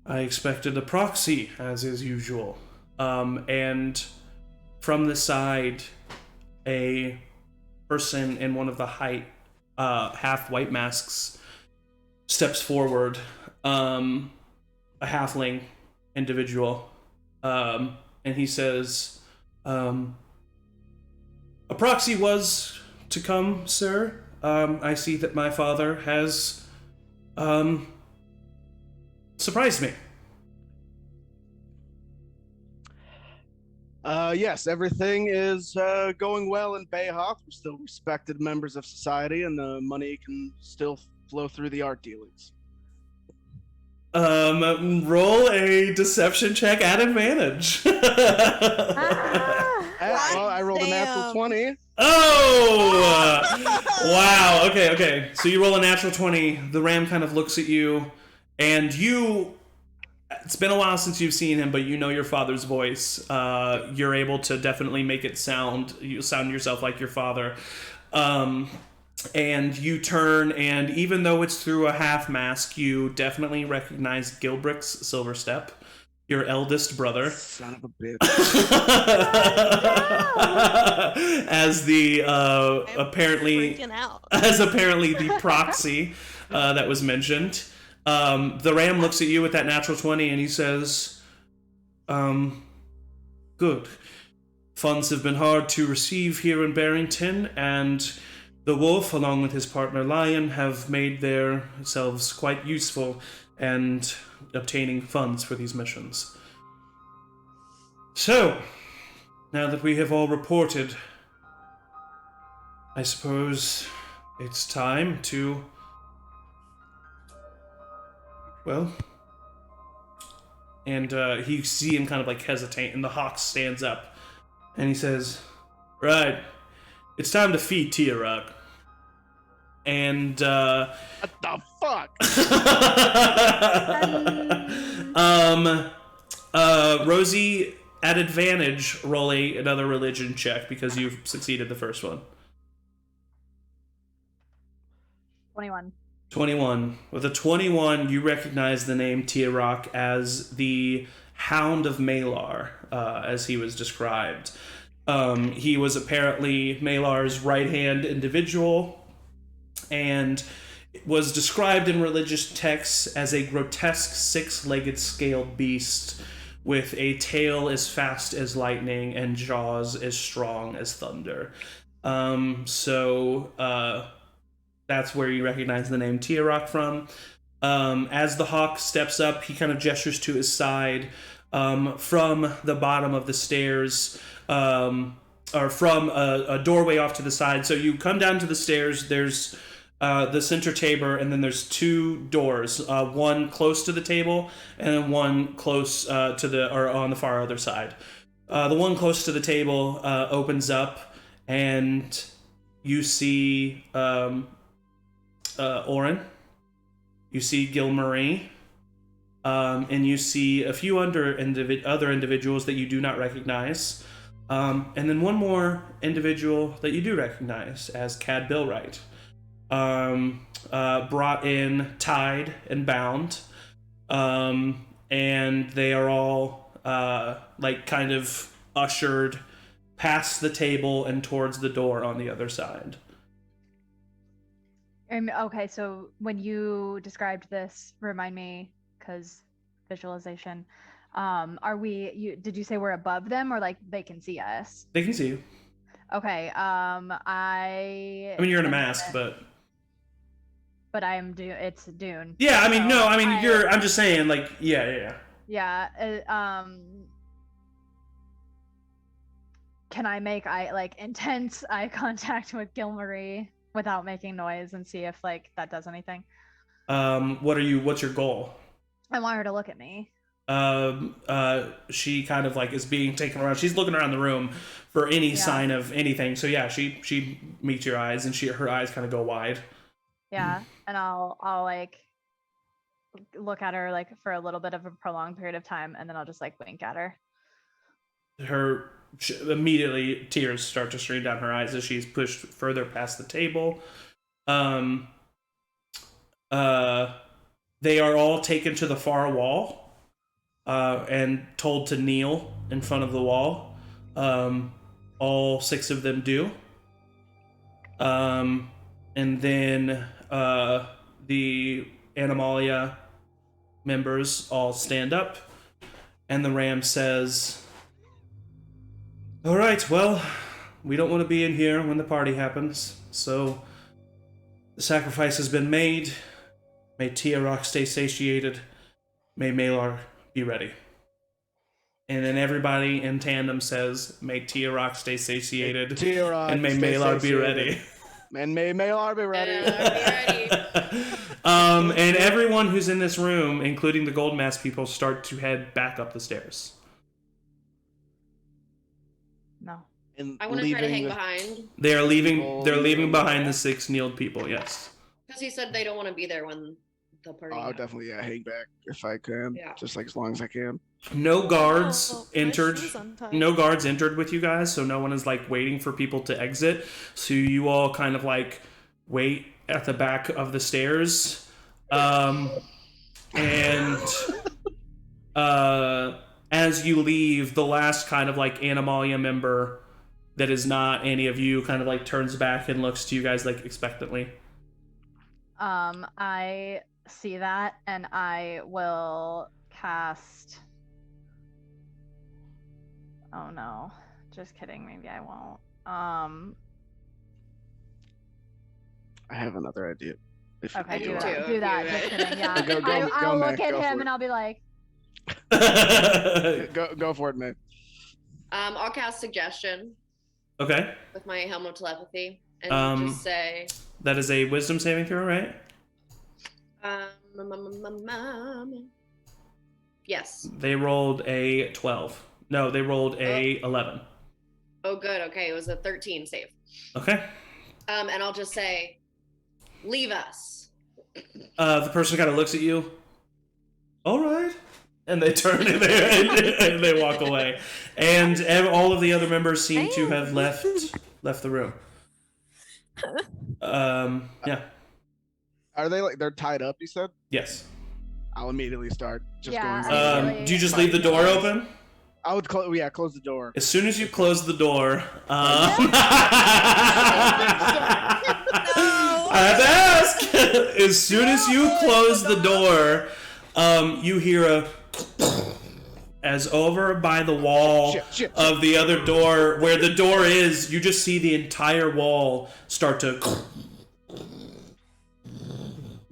I expected a proxy, as is usual." And from the side, a person in one of the half white masks steps forward, a halfling individual, and he says, "A proxy was to come, sir. I see that my father has surprised me." Yes, everything is going well in Bayhawk. We're still respected members of society, and the money can still flow through the art dealings. Roll a deception check at advantage. Well, I rolled a natural 20. Oh! Wow. Okay. So you roll a natural 20. The ram kind of looks at you, and it's been a while since you've seen him, but you know your father's voice. You're able to definitely make it sound yourself like your father. And you turn, and even though it's through a half mask, you definitely recognize Gilbrick's Silverstep, your eldest brother. Son of a bitch. As the apparently the proxy that was mentioned. The ram looks at you with that natural 20, and he says, "Good. Funds have been hard to receive here in Barrington, and the wolf, along with his partner Lion, have made themselves quite useful and obtaining funds for these missions. So, now that we have all reported, I suppose it's time to, well," and you see him kind of like hesitate, and the hawk stands up, and he says, "Right, it's time to feed Tayaroth." And what the fuck? Rosie, at advantage, roll another religion check because you've succeeded the first one. 21. 21. With a 21, you recognize the name Tayaroth as the Hound of Malar, as he was described. He was apparently Malar's right-hand individual, and was described in religious texts as a grotesque six-legged scaled beast with a tail as fast as lightning and jaws as strong as thunder. So that's where you recognize the name Tayaroth from. As the hawk steps up, he kind of gestures to his side. From the bottom of the stairs, or from a doorway off to the side. So you come down to the stairs, there's the center table, and then there's two doors, one close to the table and then one close or on the far other side. The one close to the table opens up, and you see Oren. You see Gilmarie. And you see a few other individuals that you do not recognize. And then one more individual that you do recognize as Cad Billwright. Brought in, tied, and bound. And they are all kind of ushered past the table and towards the door on the other side. Okay, so when you described this, remind me, because visualization, did you say we're above them, or like they can see us? They can see you. Okay, I mean, you're in a mask, but I am it's Dune. Yeah, I mean, so no, I mean, I'm just saying, like, yeah. Can I make intense eye contact with Gilmarie without making noise and see if like that does anything? What's your goal? I want her to look at me. She kind of like is being taken around. She's looking around the room for any sign of anything. So yeah, she meets your eyes, and her eyes kind of go wide. Yeah, and I'll like look at her like for a little bit of a prolonged period of time, and then I'll just like wink at her. Immediately tears start to stream down her eyes as she's pushed further past the table. They are all taken to the far wall and told to kneel in front of the wall. All 6 of them do. And then the Animalia members all stand up, and the Ram says, "All right, well, we don't want to be in here when the party happens, so the sacrifice has been made. May Tayaroth stay satiated. May Malar be ready." And then everybody in tandem says, "May Tayaroth stay satiated, and may Malar be ready." And may Malar be ready. And everyone who's in this room, including the Gold Mask people, start to head back up the stairs. No. And I want to try to hang behind. They're leaving behind the 6 kneeled people, yes. Because he said they don't want to be there when the party I'll definitely hang back if I can. Yeah. Just like as long as I can. No guards entered. No guards entered with you guys, so no one is like waiting for people to exit. So you all kind of like wait at the back of the stairs. And as you leave, the last kind of like Animalia member that is not any of you kind of like turns back and looks to you guys like expectantly. I see that, and I will cast. Oh no, just kidding. Maybe I won't. I have another idea. Okay, do that. Just kidding. Yeah, I'll look at him and I'll be like, go for it, man. I'll cast suggestion. Okay. With my helm of telepathy, and just say. That is a wisdom saving throw, right? Yes. They rolled a 12. No, they rolled a 11. Oh, good. Okay, it was a 13 save. Okay. And I'll just say, leave us. The person kind of looks at you. All right. And they turn and they walk away. And all of the other members seem to have left the room. Yeah. Are they they're tied up, you said? Yes. I'll immediately start just going. Do you just leave the door open? I would close the door. As soon as you close the door, I have to ask. As soon as you close the door, you hear as over by the wall of the other door, where the door is, you just see the entire wall start to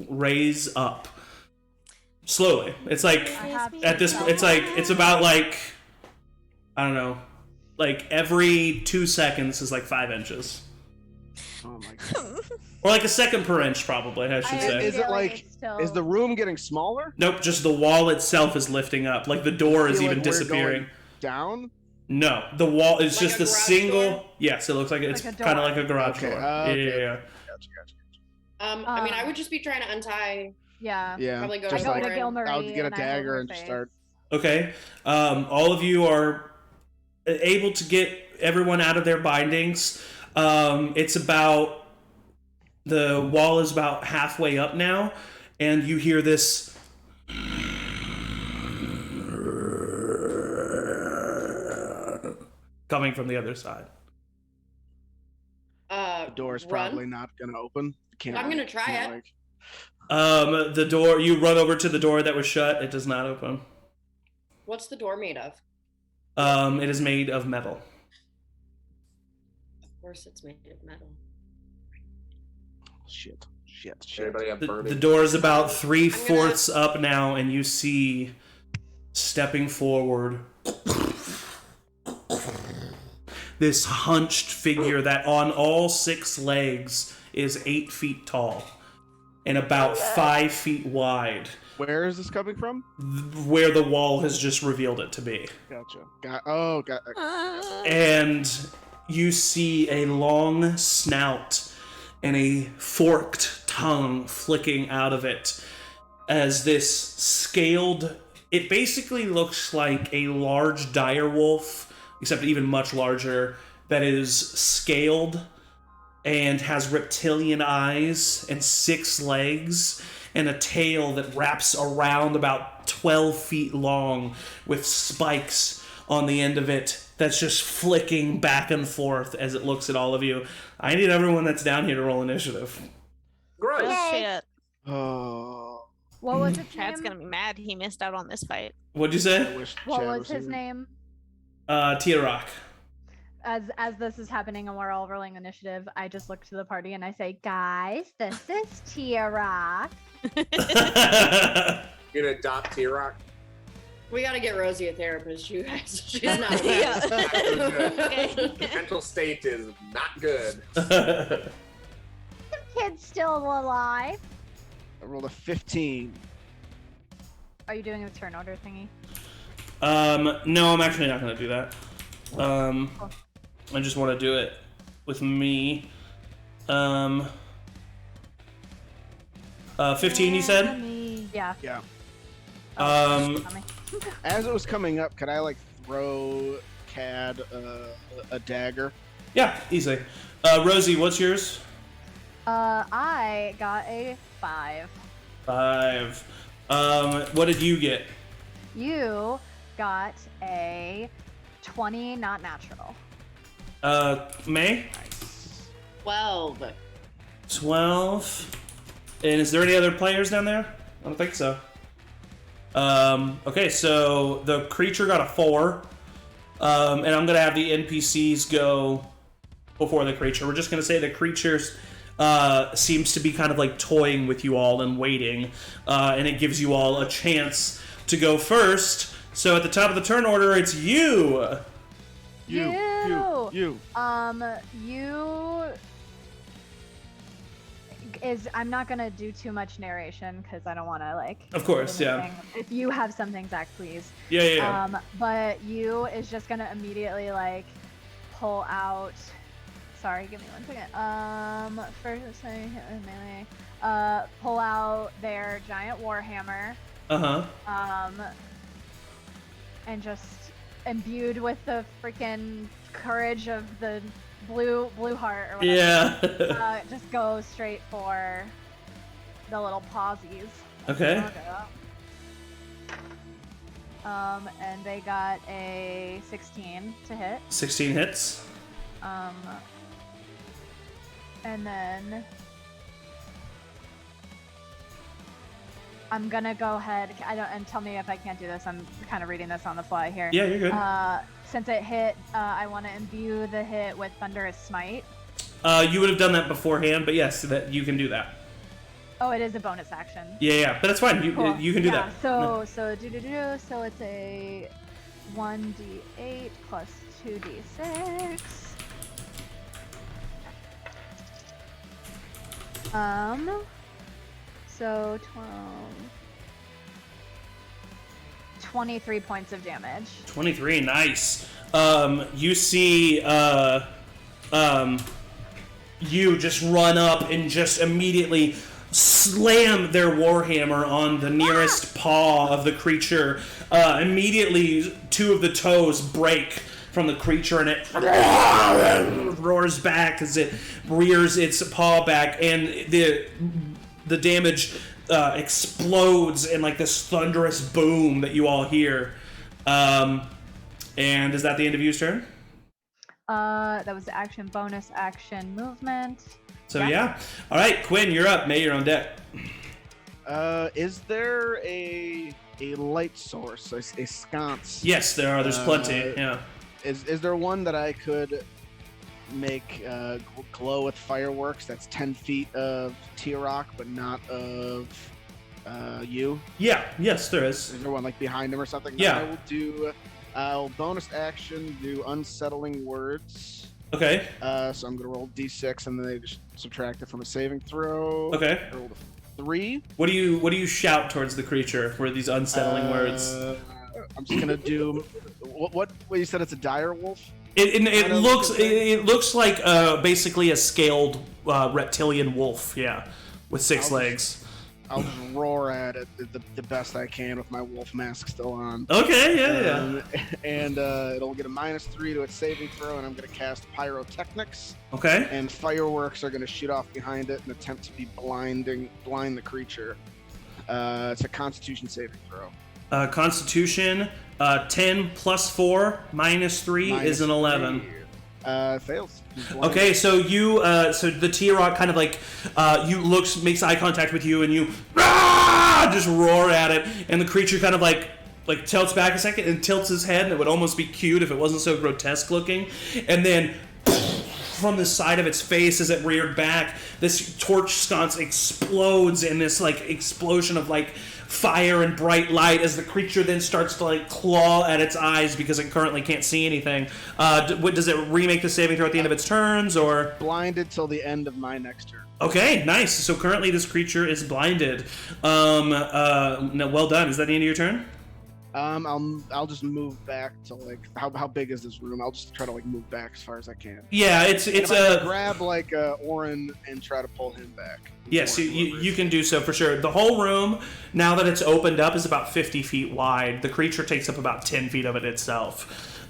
raise up slowly. It's like at this, it's about like, I don't know, like every 2 seconds is like 5 inches. Oh my god. Or like a second per inch, probably, I should say. Is it like, is the room getting smaller? Nope, just the wall itself is lifting up. Like the door is even disappearing. Down? No, the wall is Like just a a garage single. door? Yes, it looks like it's Like a kind of door. like a garage Okay, door. okay. Yeah. Gotcha. I mean, I would just be trying to untie. Yeah. Yeah, Probably go just I go like to Gil Lauren. I would Marie get a and I hold dagger her and just face. start. Okay. All of you are able to get everyone out of their bindings. It's about the wall is about halfway up now, and you hear this coming from the other side. The door's probably not gonna open. I'm gonna try it. The door, you run over to the door that was shut. It does not open. What's the door made of? It is made of metal. Of course, it's made of metal. Shit. Anybody have The burning? door is about 3/4 up now, and you see stepping forward this hunched figure that on all 6 legs is 8 feet tall and about 5 feet wide, Where is this coming from? where the wall has just revealed it to be. Gotcha. And you see a long snout and a forked tongue flicking out of it as this scaled... It basically looks like a large dire wolf, except even much larger, that is scaled and has reptilian eyes and 6 legs and a tail that wraps around about 12 feet long with spikes on the end of it that's just flicking back and forth as it looks at all of you. I need everyone that's down here to roll initiative. Great. Oh, shit. Oh. What was its Chad's name? gonna be mad he missed out on this fight. What'd you say? What was his name? Tayaroth. As this is happening and we're all rolling initiative, I just look to the party and I say, guys, this is Tayaroth. You gonna adopt T-Rock? We gotta get Rosie a therapist. She's not. The mental state is not good. The kid's still alive. I rolled a 15. Are you doing a turn order thingy? No, I'm actually not going to do that. I just want to do it with me. 15, you said? Yeah. Yeah. Tommy. As it was coming up, could I like throw Cad a dagger? Yeah, easily. Rosie, what's yours? I got a 5. 5. What did you get? You got a 20, not natural. May? 12. 12. And is there any other players down there? I don't think so. Okay, so the creature got a 4. And I'm going to have the NPCs go before the creature. We're just going to say the creature's seems to be kind of like toying with you all and waiting, and it gives you all a chance to go first. So at the top of the turn order, it's you. You. I'm not gonna do too much narration because I don't want to like. Of course, yeah. If you have something, Zach, please. Yeah. But you is just gonna immediately like pull out. Sorry, give me 1 second. First, sorry, hit with melee. Pull out their giant warhammer. And just imbued with the freaking courage of the blue heart or whatever. Yeah. Just go straight for the little pawsies. Okay. And they got a 16 to hit. 16 hits. And then I'm gonna go ahead. And tell me if I can't do this. I'm kind of reading this on the fly here. Yeah, you're good. Since it hit, I want to imbue the hit with Thunderous Smite. You would have done that beforehand, but yes, that you can do that. Oh, it is a bonus action. Yeah, but that's fine. Cool. You can do that. So so it's a 1d8 plus 2d6. So 23 points of damage. 23, nice. you see you just run up and just immediately slam their warhammer on the nearest paw of the creature. Immediately, 2 of the toes break from the creature, and it roars back as it rears its paw back, and the damage explodes in like this thunderous boom that you all hear. And is that the end of your turn? That was action, bonus action, movement. So yeah. All right, Cuinn, you're up. May, you're on deck. Is there a light source, a sconce? Yes, there are. There's plenty. Yeah. Is there one that I could make glow with fireworks that's 10 feet of Tayaroth, but not of you? Yeah. Yes, there is. Is there one like behind him or something? Yeah. I'll bonus action do unsettling words. Okay. So I'm gonna roll d6 and then they just subtract it from a saving throw. Okay. I rolled a 3. What do you shout towards the creature for these unsettling words? I'm just gonna do what you said. It's a dire wolf. It looks like basically a scaled reptilian wolf. Yeah, with 6 legs. I'll just roar at it the best I can with my wolf mask still on. Okay, yeah. And it'll get a -3 to its saving throw, and I'm going to cast pyrotechnics. Okay. And fireworks are going to shoot off behind it and attempt to be blind the creature. It's a Constitution saving throw. Constitution, 10 + 4 -3 is an 11. Fails. Okay, so so the Tayaroth kind of like makes eye contact with you, and you just roar at it, and the creature kind of like tilts back a second and tilts his head, and it would almost be cute if it wasn't so grotesque looking, and then from the side of its face as it reared back, this torch sconce explodes in this like explosion of like fire and bright light as the creature then starts to like claw at its eyes because it currently can't see anything. Does it remake the saving throw at the end of its turns, or blinded till the end of my next turn? Okay, nice. So currently this creature is blinded. No, well done. Is that the end of your turn? I'll just move back to like how big is this room? I'll just try to like move back as far as I can. Yeah, it's grab like Oren and try to pull him back. Yes, you can do so for sure. The whole room, now that it's opened up, is about 50 feet wide. The creature takes up about 10 feet of it itself.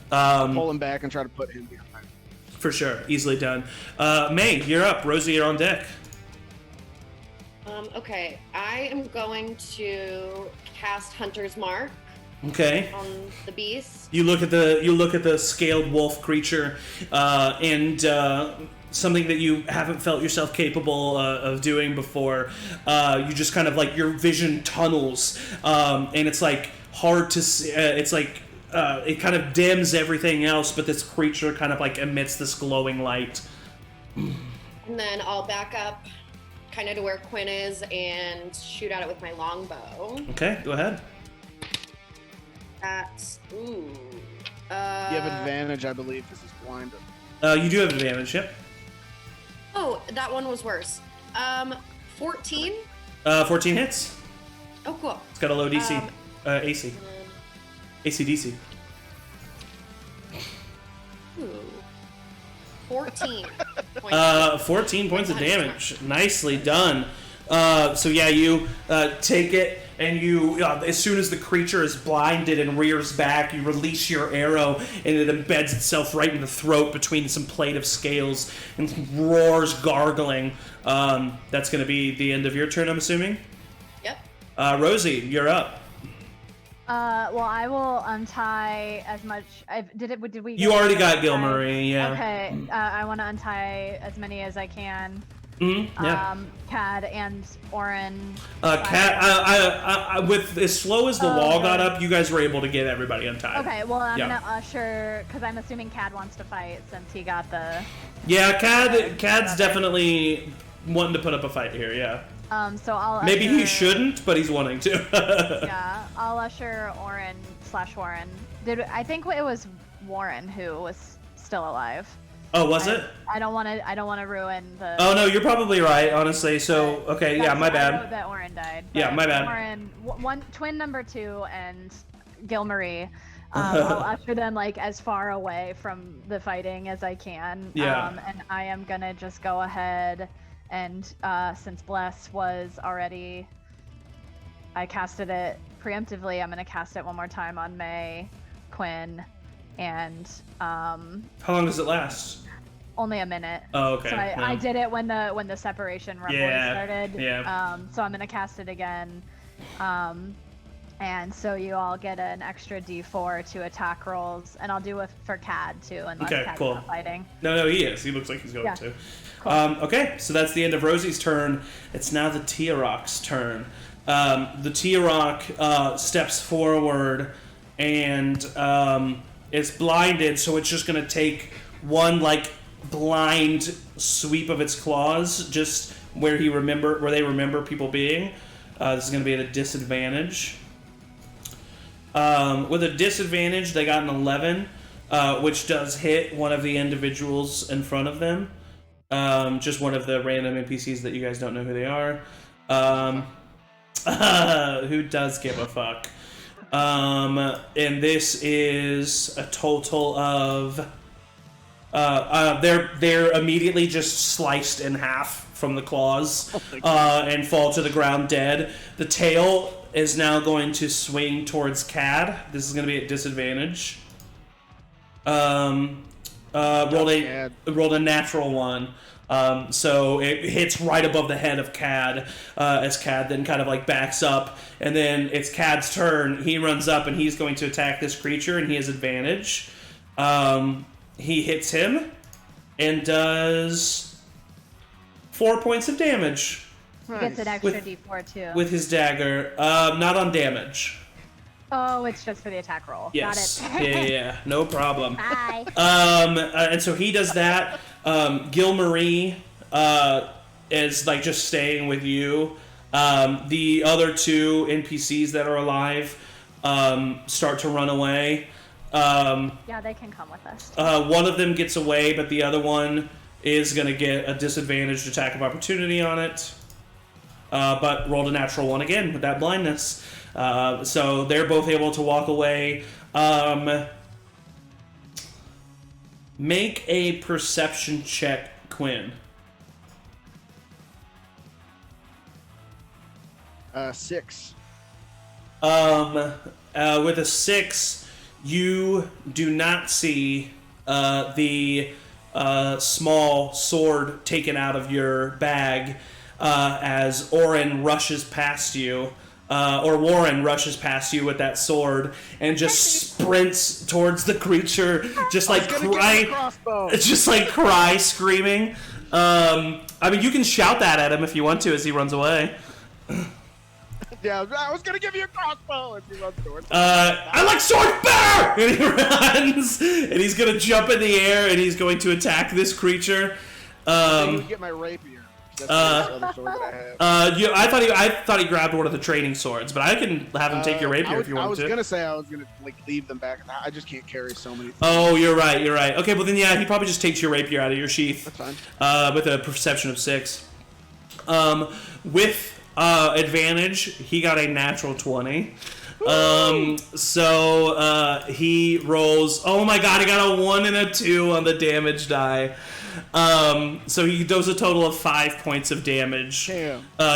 Pull him back and try to put him behind. For sure, easily done. May, you're up. Rosie, you're on deck. Okay, I am going to cast Hunter's Mark. Okay. On the beast. You look at the scaled wolf creature, and something that you haven't felt yourself capable of doing before. You just kind of like your vision tunnels, and it's like hard to see. It's like it kind of dims everything else, but this creature kind of like emits this glowing light. And then I'll back up, kind of to where Cuinn is, and shoot at it with my longbow. Okay, go ahead. You have advantage, I believe. This is blinded. You do have advantage. Yep. Oh, that one was worse. 14. 14 hits. Oh, cool. It's got a low DC. AC. AC/DC. 14. 14 points of damage. Nicely done. So yeah, you take it, and you, as soon as the creature is blinded and rears back, you release your arrow, and it embeds itself right in the throat between some plate of scales and roars, gargling. That's going to be the end of your turn, I'm assuming? Yep. Rosie, you're up. Well, I will untie as much. Did we? You already got Gilmarie, yeah. Okay. I want to untie as many as I can. Mm-hmm, yeah. Cad and Oren. Cad, with as slow as the wall got up, you guys were able to get everybody untied. Okay, well, I'm gonna usher, because I'm assuming Cad wants to fight since he got the. Yeah, Cad's definitely wanting to put up a fight here. Yeah. So I'll. Maybe he shouldn't, but he's wanting to. Yeah, I'll usher Oren/Warren. I think it was Warren who was still alive. Oh, was it? I don't want to ruin the. Oh no, you're probably right, honestly. So okay, yeah, my bad. I know that Oren died. Yeah, my bad. Oren, twin number 2, and Gilmarie. I'll usher them like as far away from the fighting as I can. Yeah. And I am gonna just go ahead and since Bless was already, I casted it preemptively. I'm gonna cast it one more time on May, Cuinn, and How long does it last? only a minute. Oh, okay. So I did it when the separation rumble started. Yeah. So I'm gonna cast it again. And so you all get an extra D4 to attack rolls, and I'll do it for Cad too, unless Cad's not fighting. No, he is. He looks like he's going to. Cool. Okay, so that's the end of Rosie's turn. It's now the Tayaroth's turn. The Tayaroth steps forward and is blinded, so it's just going to take one like blind sweep of its claws, just where they remember people being. This is going to be at a disadvantage. With a disadvantage, they got an 11, which does hit one of the individuals in front of them. Just one of the random NPCs that you guys don't know who they are. Who does give a fuck? And this is a total of... they're immediately just sliced in half from the claws and fall to the ground dead. The tail is now going to swing towards Cad. This is going to be at disadvantage. Rolled a natural one. So it hits right above the head of Cad, as Cad then kind of like backs up, and then it's Cad's turn. He runs up and he's going to attack this creature, and he has advantage. He hits him and does 4 points of damage. He gets an extra D4 too. With his dagger. Not on damage. Oh, it's just for the attack roll. Yes. Got it. Yeah. No problem. Bye. And so he does that. Gil Marie is like just staying with you. The other two NPCs that are alive start to run away. Yeah, they can come with us. One of them gets away, but the other one is going to get a disadvantaged attack of opportunity on it. But rolled a natural one again with that blindness. So they're both able to walk away. Make a perception check, Cuinn. 6. With a 6, you do not see the small sword taken out of your bag as Warren rushes past you with that sword and just sprints towards the creature, just like cry, screaming. I mean, you can shout that at him if you want to as he runs away. Yeah, I was gonna give you a crossbow if you run towards. I like swords better! And he runs, and he's gonna jump in the air, and he's going to attack this creature. I would get my rapier. That's the other sword that I have. I thought he grabbed one of the training swords, but I can have him take your rapier if you want to. I was gonna say I was gonna like leave them back. I just can't carry so many things. Oh, you're right. Okay, well then yeah, he probably just takes your rapier out of your sheath. That's fine. With a perception of 6. With advantage, he got a natural 20. So he rolls. Oh my god, he got a 1 and a 2 on the damage die. So he does a total of 5 points of damage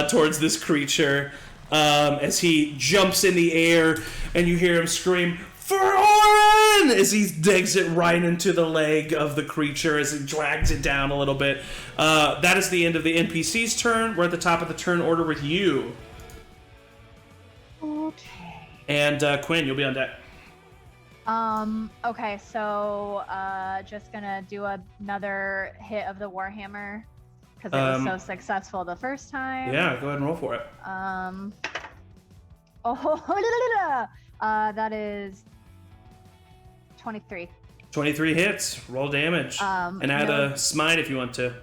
towards this creature as he jumps in the air, and you hear him scream, "For Oren!" as he digs it right into the leg of the creature as he drags it down a little bit. That is the end of the NPC's turn. We're at the top of the turn order with you. Okay. And Cuinn, you'll be on deck. Okay, so just gonna do another hit of the Warhammer because it was so successful the first time. Yeah, go ahead and roll for it. That is 23. 23 hits. Roll damage. And add a smite if you want to.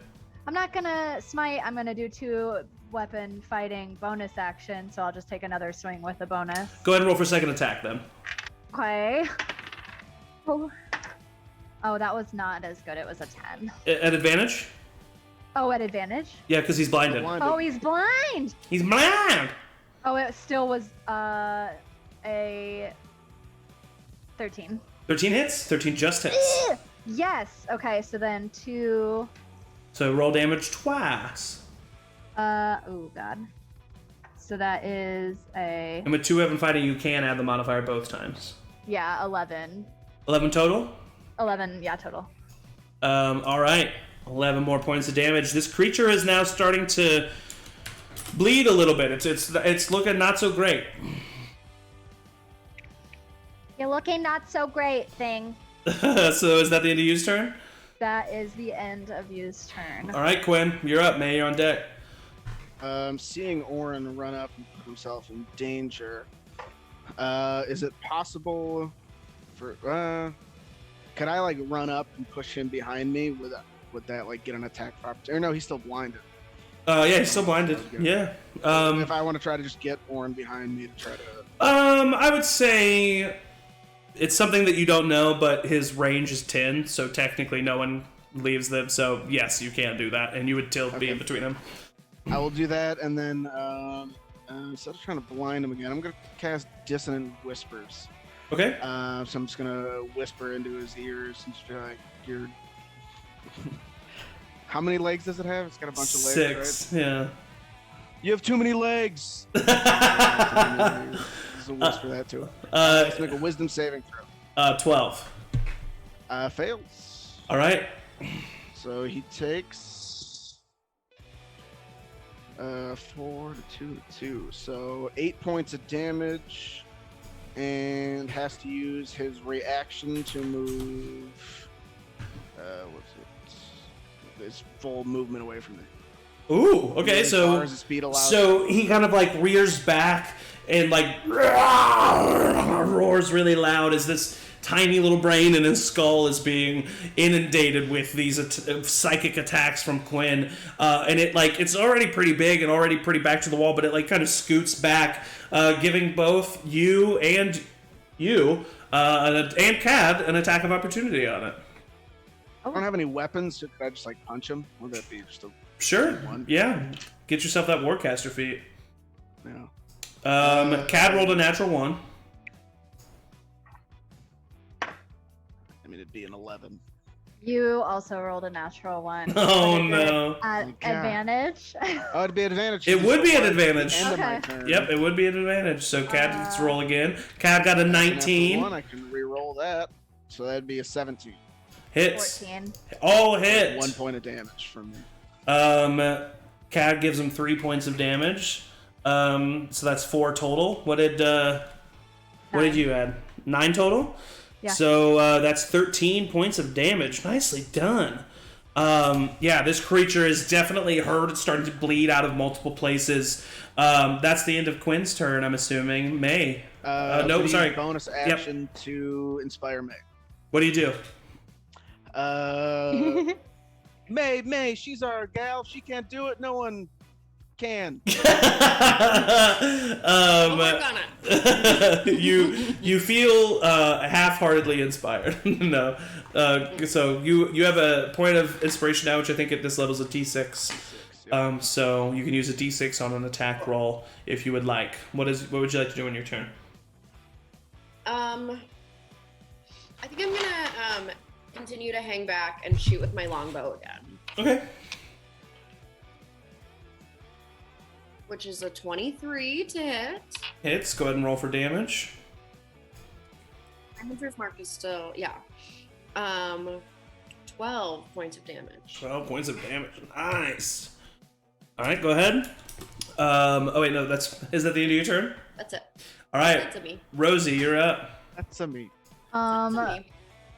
I'm not gonna smite. I'm gonna do 2 weapon fighting bonus action, so I'll just take another swing with a bonus. Go ahead and roll for second attack then. Okay. Oh, that was not as good. It was a 10. At advantage? Oh, at advantage? Yeah, because he's blinded. Oh, he's blind! He's blind! Oh, it still was a 13. 13 hits. 13 just hits. Yes. Okay, so then 2. So roll damage twice. Oh god. So that is a. And with 2 weapon fighting, you can add the modifier both times. Yeah, 11. 11 total? 11, yeah, total. All right. 11 more points of damage. This creature is now starting to bleed a little bit. It's looking not so great. You're looking not so great, thing. So is that the end of Yu's turn? That is the end of Yu's turn. All right, Cuinn, you're up. May, you're on deck. Seeing Orin run up and put himself in danger, is it possible for could I like run up and push him behind me? Would that like get an attack opportunity? Or no, he's still blinded. Yeah, he's still blinded. Yeah. If I want to try to just get Orin behind me to try to. I would say it's something that you don't know, but his range is 10, so technically no one leaves them. So yes, you can do that, and you would be in between them. I will do that, and then instead of trying to blind him again, I'm gonna cast Dissonant Whispers. Okay. So I'm just gonna whisper into his ears and just be like, "You're." How many legs does it have? It's got a bunch of legs. 6. Right? Yeah. You have too many legs. Just a whisper that to him. Let's make a Wisdom saving throw. 12. Fails. All right. So he takes 4 to 2 to 2. So 8 points of damage, and has to use his reaction to move. What's it? His full movement away from me. Ooh. Okay. So he kind of like rears back and like roars really loud as this tiny little brain in his skull is being inundated with these psychic attacks from Cuinn, and it's already pretty big and already pretty back to the wall, but it like kind of scoots back, giving both you and Cad an attack of opportunity on it. I don't have any weapons, so could I just like punch him? Would that be just a sure? one? Yeah, get yourself that Warcaster feat. Yeah. Cad rolled a natural 1. I mean, it'd be an 11. You also rolled a natural 1. Oh no! Advantage. Oh, it'd be an advantage. It would be an advantage. End of my turn. Yep, it would be an advantage. So Cad gets to roll again. Cad got a 19. I can re-roll that, so that'd be a 17. Hits. 14. All hit. 1 point of damage from me. Cad gives him 3 points of damage. So that's 4 total. What did you add? 9 total? Yeah. So that's 13 points of damage. Nicely done. Yeah, this creature is definitely hurt. It's starting to bleed out of multiple places. That's the end of Quinn's turn, I'm assuming. May. No, sorry. Bonus action to inspire May. What do you do? May, she's our gal. If she can't do it, no one can. You feel half-heartedly inspired. No. So you have a point of inspiration now, which I think at this level is a D6. Yeah. So you can use a D6 on an attack roll if you would like. What would you like to do on your turn? I think I'm gonna continue to hang back and shoot with my longbow again. Okay. Which is a 23 to hit. Hits. Go ahead and roll for damage. My hunter's mark is still, 12 points of damage. 12 points of damage. Nice. All right, go ahead. Oh wait, no, is that the end of your turn? That's it. All right. That's a me. Rosie, you're up. That's a me.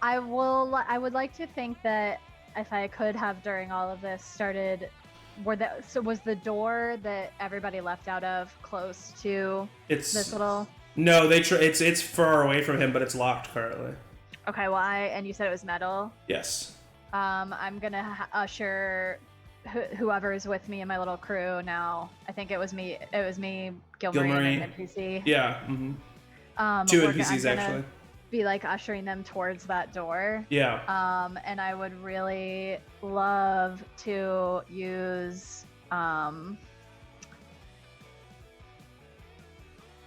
I would like to think that if I could have during all of this started, was the door that everybody left out of close to this little? No, it's far away from him, but it's locked currently. Okay, well, and you said it was metal. Yes. I'm gonna usher whoever is with me in my little crew now. I think it was me, Gilmarie, and NPC. Yeah. Mm-hmm. 2 NPCs actually. Be like ushering them towards that door. Yeah. And I would really love to use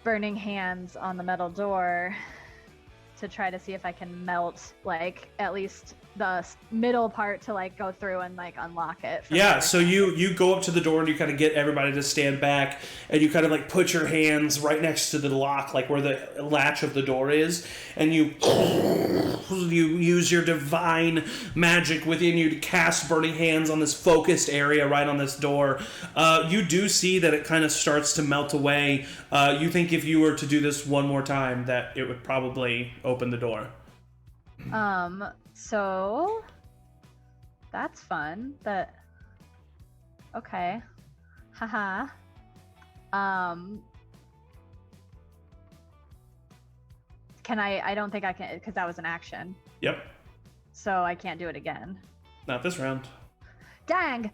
burning hands on the metal door to try to see if I can melt, like, at least the middle part to, like, go through and, like, unlock it. Yeah, so you go up to the door and you kind of get everybody to stand back, and you kind of, like, put your hands right next to the lock, like where the latch of the door is, and you use your divine magic within you to cast Burning Hands on this focused area right on this door. You do see that it kind of starts to melt away. You think if you were to do this one more time that it would probably open the door. So that's fun. Okay. Haha. Can I don't think I can, because that was an action. Yep. So I can't do it again. Not this round. Dang.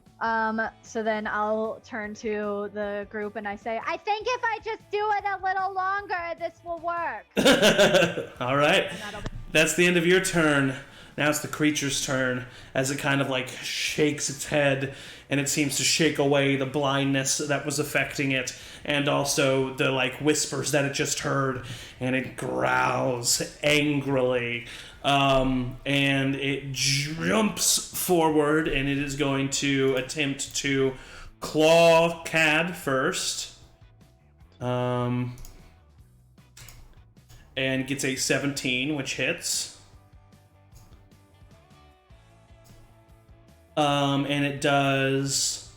So then I'll turn to the group and I say, I think if I just do it a little longer, this will work. All right. That's the end of your turn. Now it's the creature's turn as it kind of like shakes its head, and it seems to shake away the blindness that was affecting it, and also the like whispers that it just heard, and it growls angrily. And it jumps forward, and it is going to attempt to claw Cad first. And gets a 17, which hits. And it does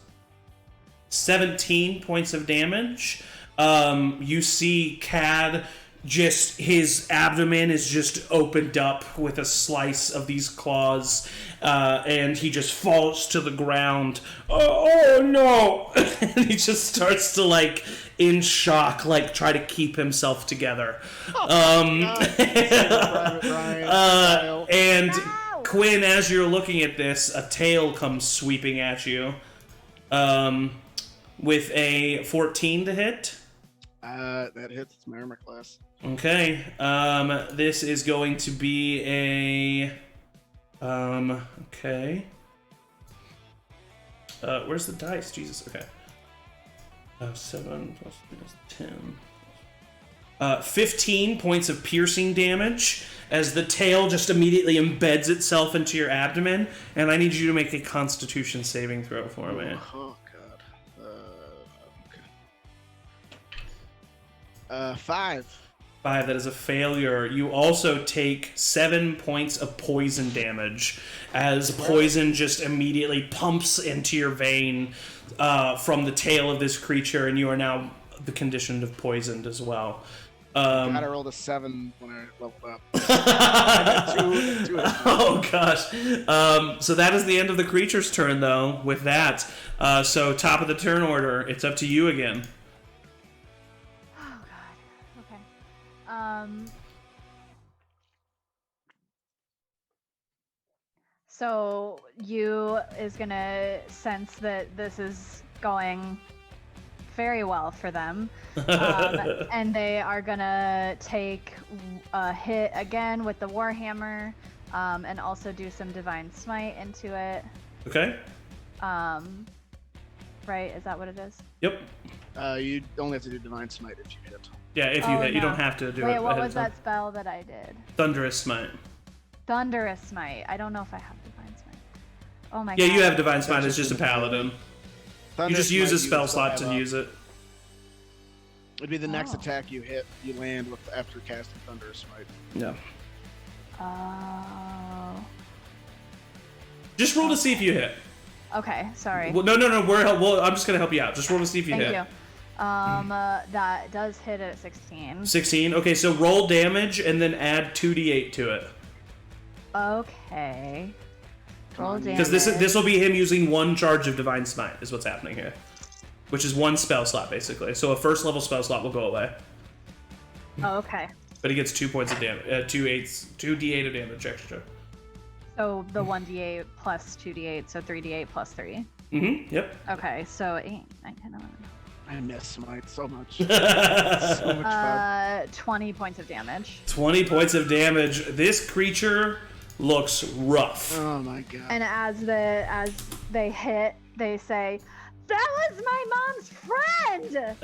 17 points of damage. You see Cad, just his abdomen is just opened up with a slice of these claws, and he just falls to the ground. Oh no! And he just starts to, like, in shock, like, try to keep himself together. And Cuinn, as you're looking at this, a tail comes sweeping at you, with a 14 to hit. That hits. It's my armor class. Okay. This is going to be a. Okay. Where's the dice? Jesus. Okay. 7 plus 10. 15 points of piercing damage as the tail just immediately embeds itself into your abdomen, and I need you to make a Constitution saving throw for me. Oh God. 5. 5, that is a failure. You also take 7 points of poison damage as poison just immediately pumps into your vein from the tail of this creature, and you are now the condition of poisoned as well. I rolled a 7 when I leveled up. I got two Oh gosh. So that is the end of the creature's turn, though. With that, so top of the turn order, it's up to you again. Oh god. Okay. So you is gonna sense that this is going very well for them, and they are gonna take a hit again with the Warhammer, and also do some Divine Smite into it. Okay. Right? Is that what it is? Yep. You only have to do Divine Smite if you hit. Yeah, if you hit, you don't have to do it. Wait, what was that spell that I did? Thunderous Smite. Thunderous Smite. I don't know if I have Divine Smite. Oh my god. Yeah, you have Divine Smite. It's just a paladin. You just use a spell slot to use it. It'd be the next attack you land with after casting Thunderous Smite. Yeah. Oh. Just roll to see if you hit. Okay, sorry. Well, no. I'm just gonna help you out. Just roll to see if you hit. Thank you. That does hit at 16. 16. Okay, so roll damage and then add 2d8 to it. Okay. Roll damage. Because this will be him using one charge of Divine Smite, is what's happening here. Which is one spell slot, basically. So a first level spell slot will go away. Oh, okay. But he gets 2 points of damage, 2d8 of damage extra. So the 1d8 plus 2d8, so 3d8 plus 3. Mm-hmm, yep. Okay, so 8, 9, 10, 11. I miss Smite so much. So much fun. 20 points of damage. 20 points of damage. This creature looks rough. Oh my god. And as they hit, they say, "That was my mom's friend."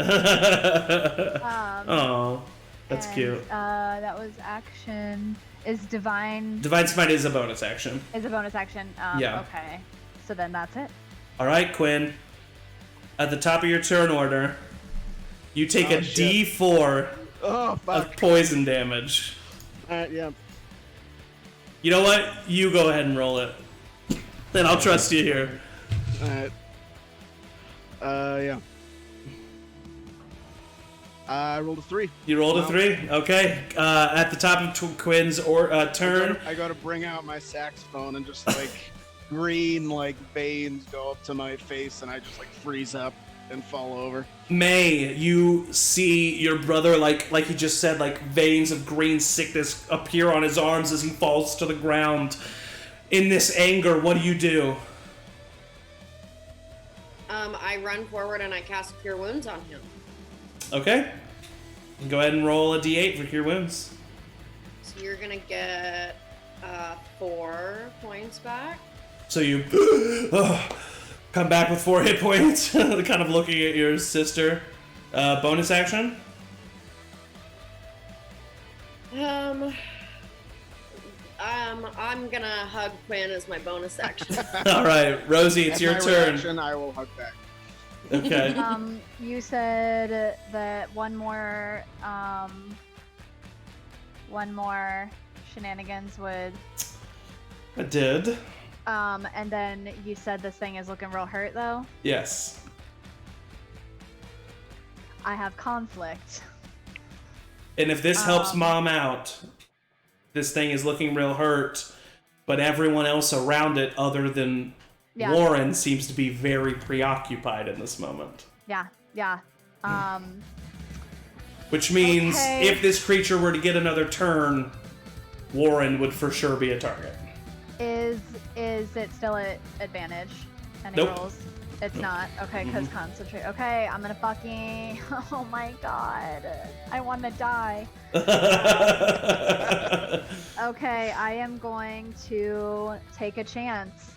Oh. That's cute. That was action. Is Divine Smite is a bonus action. Is a bonus action. Yeah. Okay. So then that's it. All right, Cuinn. At the top of your turn order, you take a D4 of poison damage. Alright, yeah. You know what? You go ahead and roll it. Then I'll trust you here. Alright. Yeah. I rolled a 3. You rolled a 3? Okay. At the top of Quinn's turn... I gotta bring out my saxophone and just, like, green, like, veins go up to my face and I just, like, freeze up and fall over. May, you see your brother, like he just said, like, veins of green sickness appear on his arms as he falls to the ground. In this anger, what do? I run forward and I cast Cure Wounds on him. Okay. Go ahead and roll a d8 for Cure Wounds. So you're gonna get 4 points back. So you come back with 4 hit points, kind of looking at your sister. Bonus action? I'm gonna hug Cuinn as my bonus action. All right, Rosie, it's your turn. Reaction, I will hug back. Okay. You said that one more shenanigans would. I did. And then you said this thing is looking real hurt, though? Yes. I have conflict. And if this helps Mom out, this thing is looking real hurt, but everyone else around it, other than Warren, seems to be very preoccupied in this moment. Yeah. Which means if this creature were to get another turn, Warren would for sure be a target. Is it still at advantage? Any rolls? It's not. Okay, because concentrate. Okay, I'm gonna fucking... Oh my god. I want to die. Okay, I am going to take a chance.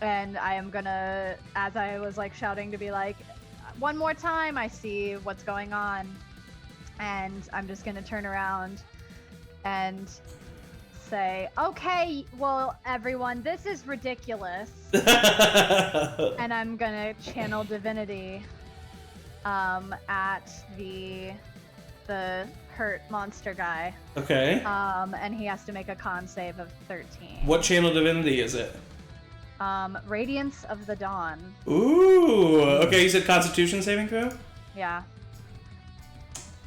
And I am gonna, as I was like shouting to be like, one more time, I see what's going on. And I'm just gonna turn around and say, okay, well, everyone, this is ridiculous. And I'm gonna channel divinity at the hurt monster guy. Okay. And he has to make a con save of 13. What channel divinity is it? Radiance of the Dawn. Ooh. Okay, you said Constitution saving throw? Yeah.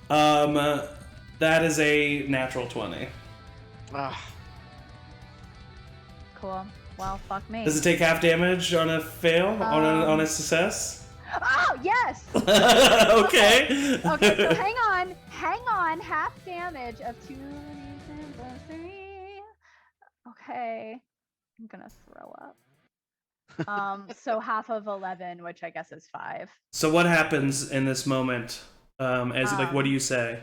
That is a natural 20. Cool. Well, fuck me. Does it take half damage on a fail? On a success? Oh, yes! Okay. Okay, so hang on. Half damage of 2 plus 3. Okay. I'm gonna throw up. So half of 11, which I guess is 5. So what happens in this moment? What do you say?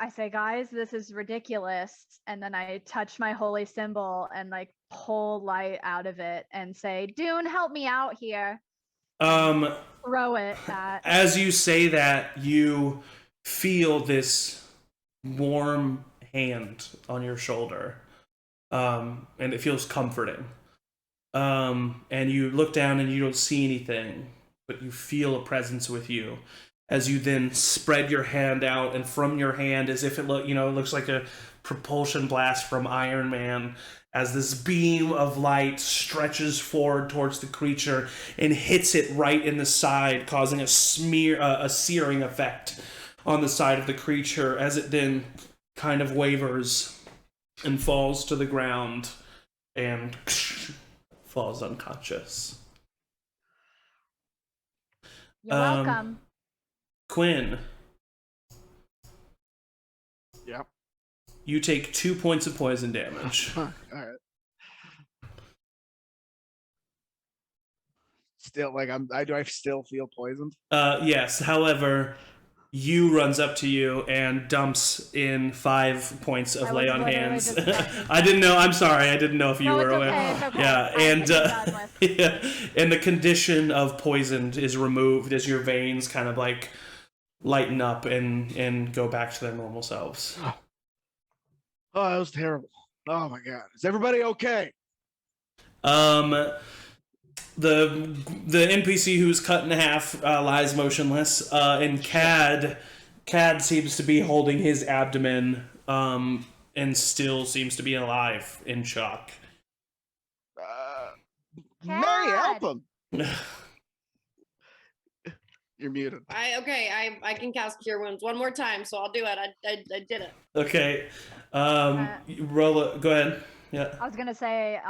I say, guys, this is ridiculous, and then I touch my holy symbol and like pull light out of it and say, Dune, help me out here. Throw it at. As you say that, you feel this warm hand on your shoulder, and it feels comforting. And you look down and you don't see anything, but you feel a presence with you. As you then spread your hand out, and from your hand, as if it looks like a propulsion blast from Iron Man, as this beam of light stretches forward towards the creature and hits it right in the side, causing a searing effect on the side of the creature, as it then kind of wavers and falls to the ground and falls unconscious. You're welcome. Cuinn. Yep. You take 2 points of poison damage. All right. Still, like, do I still feel poisoned? Yes. However, Yu runs up to you and dumps in 5 points of lay on hands. I didn't know. I'm sorry. I didn't know if you were aware. It's okay. Yeah, and and the condition of poisoned is removed as your veins kind of like lighten up and go back to their normal selves. Oh, that was terrible. Oh my God. Is everybody okay? The NPC who's cut in half lies motionless, and Cad seems to be holding his abdomen and still seems to be alive in shock. May help him. You're muted. I can cast Cure Wounds one more time, so I'll do it. I did it. Okay. Rolla, go ahead. Yeah. I was gonna say,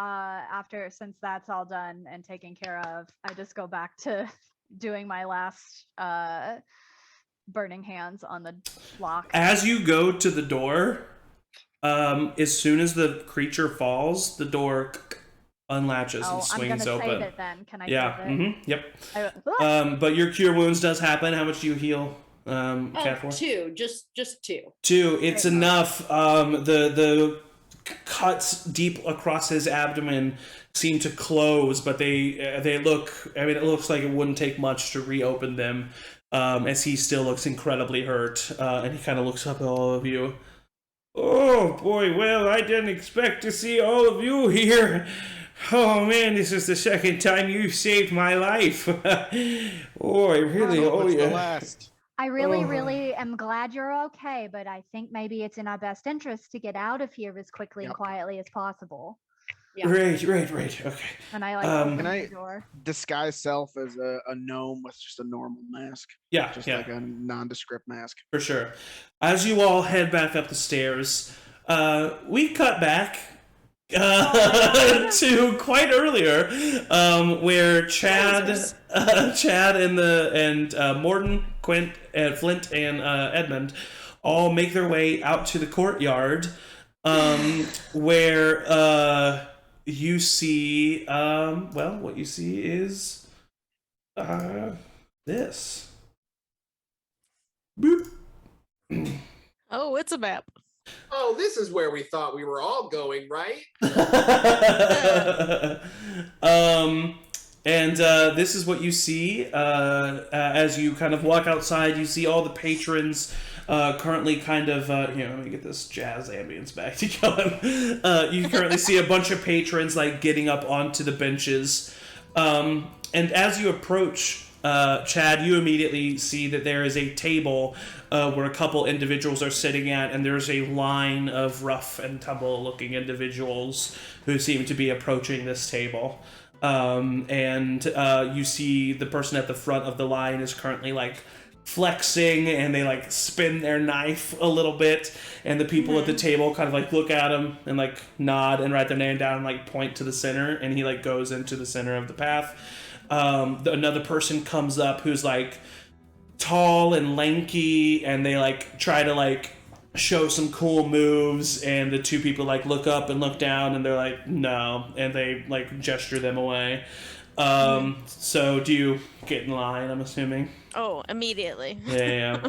since that's all done and taken care of, I just go back to doing my last burning hands on the lock. As you go to the door, as soon as the creature falls, the door unlatches and swings open. Save it then. Can I save it? Mm-hmm. Yep. But your cure wounds does happen. How much do you heal? Cat for? 2. Just 2. 2. It's enough. The cuts deep across his abdomen seem to close, but they look. I mean, it looks like it wouldn't take much to reopen them. As he still looks incredibly hurt, and he kind of looks up at all of you. Oh boy, well, I didn't expect to see all of you here. Oh man, this is the second time you saved my life. Oh, I really owe you. I really am glad you're okay, but I think maybe it's in our best interest to get out of here as quickly and quietly as possible. Yeah. Right. Okay. And I open the door. Disguise self as a gnome with just a normal mask. Yeah. Just like a nondescript mask. For sure. As you all head back up the stairs, we cut back to quite earlier, where Chad and Morton, Cuinn, Flint, and Edmund all make their way out to the courtyard, where you see, what you see is this. Boop. Oh, it's a map. Oh, this is where we thought we were all going, right? And this is what you see as you kind of walk outside. You see all the patrons currently kind of, let me get this jazz ambience back to going. You currently see a bunch of patrons like getting up onto the benches. And as you approach, Chad, you immediately see that there is a table where a couple individuals are sitting at, and there's a line of rough and tumble looking individuals who seem to be approaching this table. And you see the person at the front of the line is currently like flexing, and they like spin their knife a little bit, and the people at the table kind of like look at him and like nod and write their name down and like point to the center, and he like goes into the center of the path. Another person comes up who's like tall and lanky, and they like try to like show some cool moves, and the two people like look up and look down, and they're like no, and they like gesture them away. So do you get in line, I'm assuming? Oh, immediately. Yeah.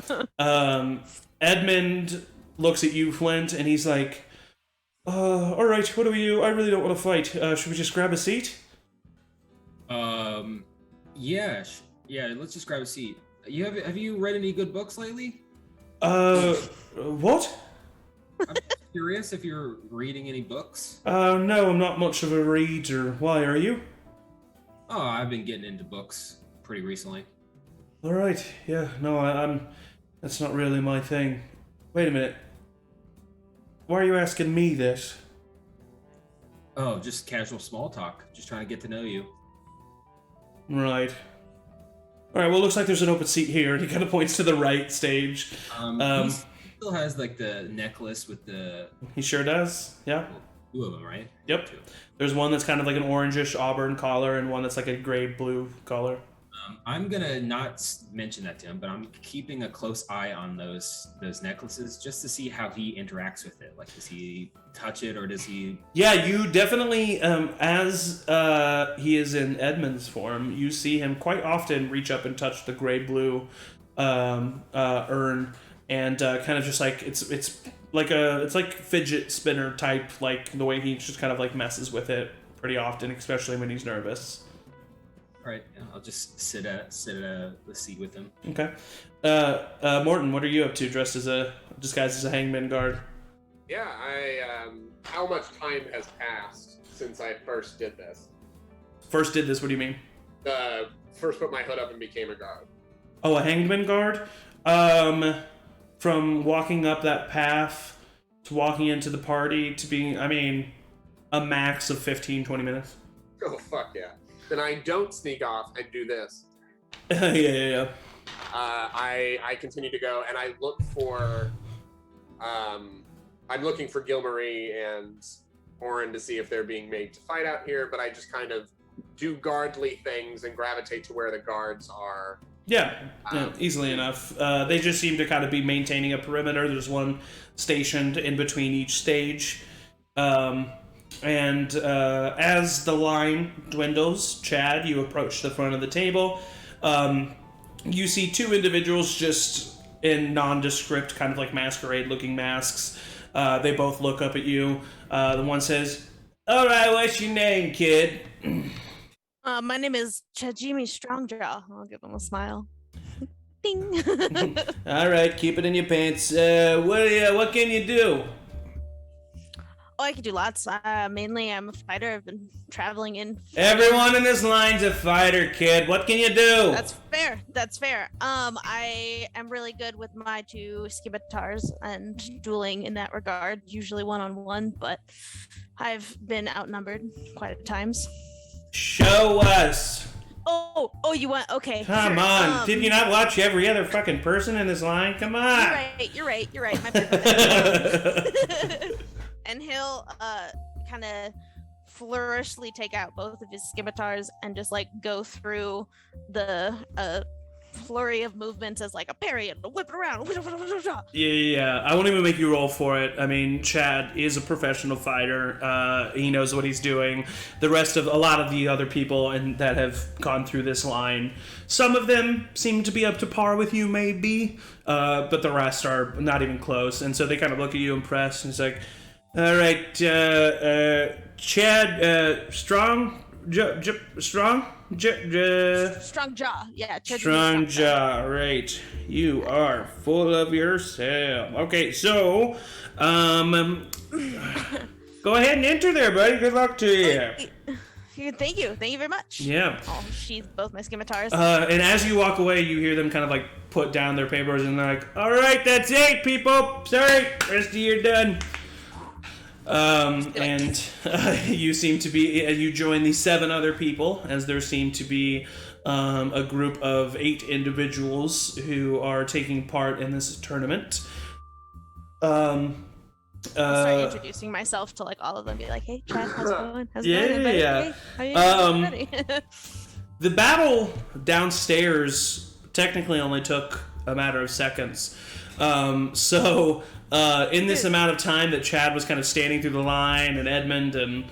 Edmund looks at you, Flint, and he's like, all right, what do we do? I really don't want to fight. Should we just grab a seat? Yeah, let's just grab a seat. Have you read any good books lately? What? I'm curious if you're reading any books. No, I'm not much of a reader. Why, are you? Oh, I've been getting into books pretty recently. All right, yeah, no, I'm that's not really my thing. Wait a minute. Why are you asking me this? Oh, just casual small talk. Just trying to get to know you. Right. Alright, well, it looks like there's an open seat here, and he kind of points to the right stage. He still has, like, the necklace with the... He sure does, yeah. 2 of them, right? Yep. 2. There's one that's kind of like an orangish auburn collar, and one that's like a gray-blue collar. I'm gonna not mention that to him, but I'm keeping a close eye on those necklaces just to see how he interacts with it. Like, does he touch it, or does he... Yeah, you definitely, as he is in Edmund's form, you see him quite often reach up and touch the gray-blue urn, and kind of just like it's like fidget spinner type, like the way he just kind of like messes with it pretty often, especially when he's nervous. All right, I'll just sit at the seat with him. Okay. Morton, what are you up to, disguised as a hangman guard? Yeah, how much time has passed since I first did this? What do you mean? First put my hood up and became a guard. Oh, a hangman guard? From walking up that path to walking into the party to being, a max of 15-20 minutes. Oh, fuck yeah. Then I don't sneak off and do this. Yeah. I continue to go, and I look for... I'm looking for Gilmarie and Oren to see if they're being made to fight out here, but I just kind of do guardly things and gravitate to where the guards are. Yeah, easily enough. They just seem to kind of be maintaining a perimeter. There's one stationed in between each stage. And as the line dwindles, Chad, you approach the front of the table. You see two individuals just in nondescript, kind of like masquerade-looking masks. They both look up at you. The one says, "All right, what's your name, kid?" My name is Chajimi Strongjaw. I'll give him a smile. Ding. All right, keep it in your pants. What can you do? Oh, I can do lots. Mainly, I'm a fighter. I've been traveling in. Everyone in this line's a fighter, kid. What can you do? That's fair. I am really good with my two scimitars and dueling in that regard. Usually one-on-one, but I've been outnumbered quite a times. Show us. Oh, you want? Okay. Come on. Did you not watch every other fucking person in this line? Come on. You're right. My bad. And he'll kind of flourishly take out both of his scimitars and just like go through the flurry of movements as like a parry and a whip it around. Yeah. I won't even make you roll for it. I mean, Chad is a professional fighter. He knows what he's doing. A lot of the other people that have gone through this line, some of them seem to be up to par with you, maybe, but the rest are not even close. And so they kind of look at you impressed, and it's like, all right, Chad, Strong jaw. Yeah. Strong jaw, right. You are full of yourself. Okay, so, go ahead and enter there, buddy. Good luck to you. Thank you very much. Yeah. I'll sheath both my scimitars. And as you walk away, you hear them kind of like put down their papers and they're like, all right, that's it, people. Sorry, rest of you done. And you seem to be, you join the 7 other people, as there seem to be a group of 8 individuals who are taking part in this tournament. I'll start introducing myself to like all of them. Be like, "Hey, Chad, how's it going? Yeah. Hey, how you doing? The battle downstairs technically only took a matter of seconds. In this amount of time that Chad was kind of standing through the line, and Edmund and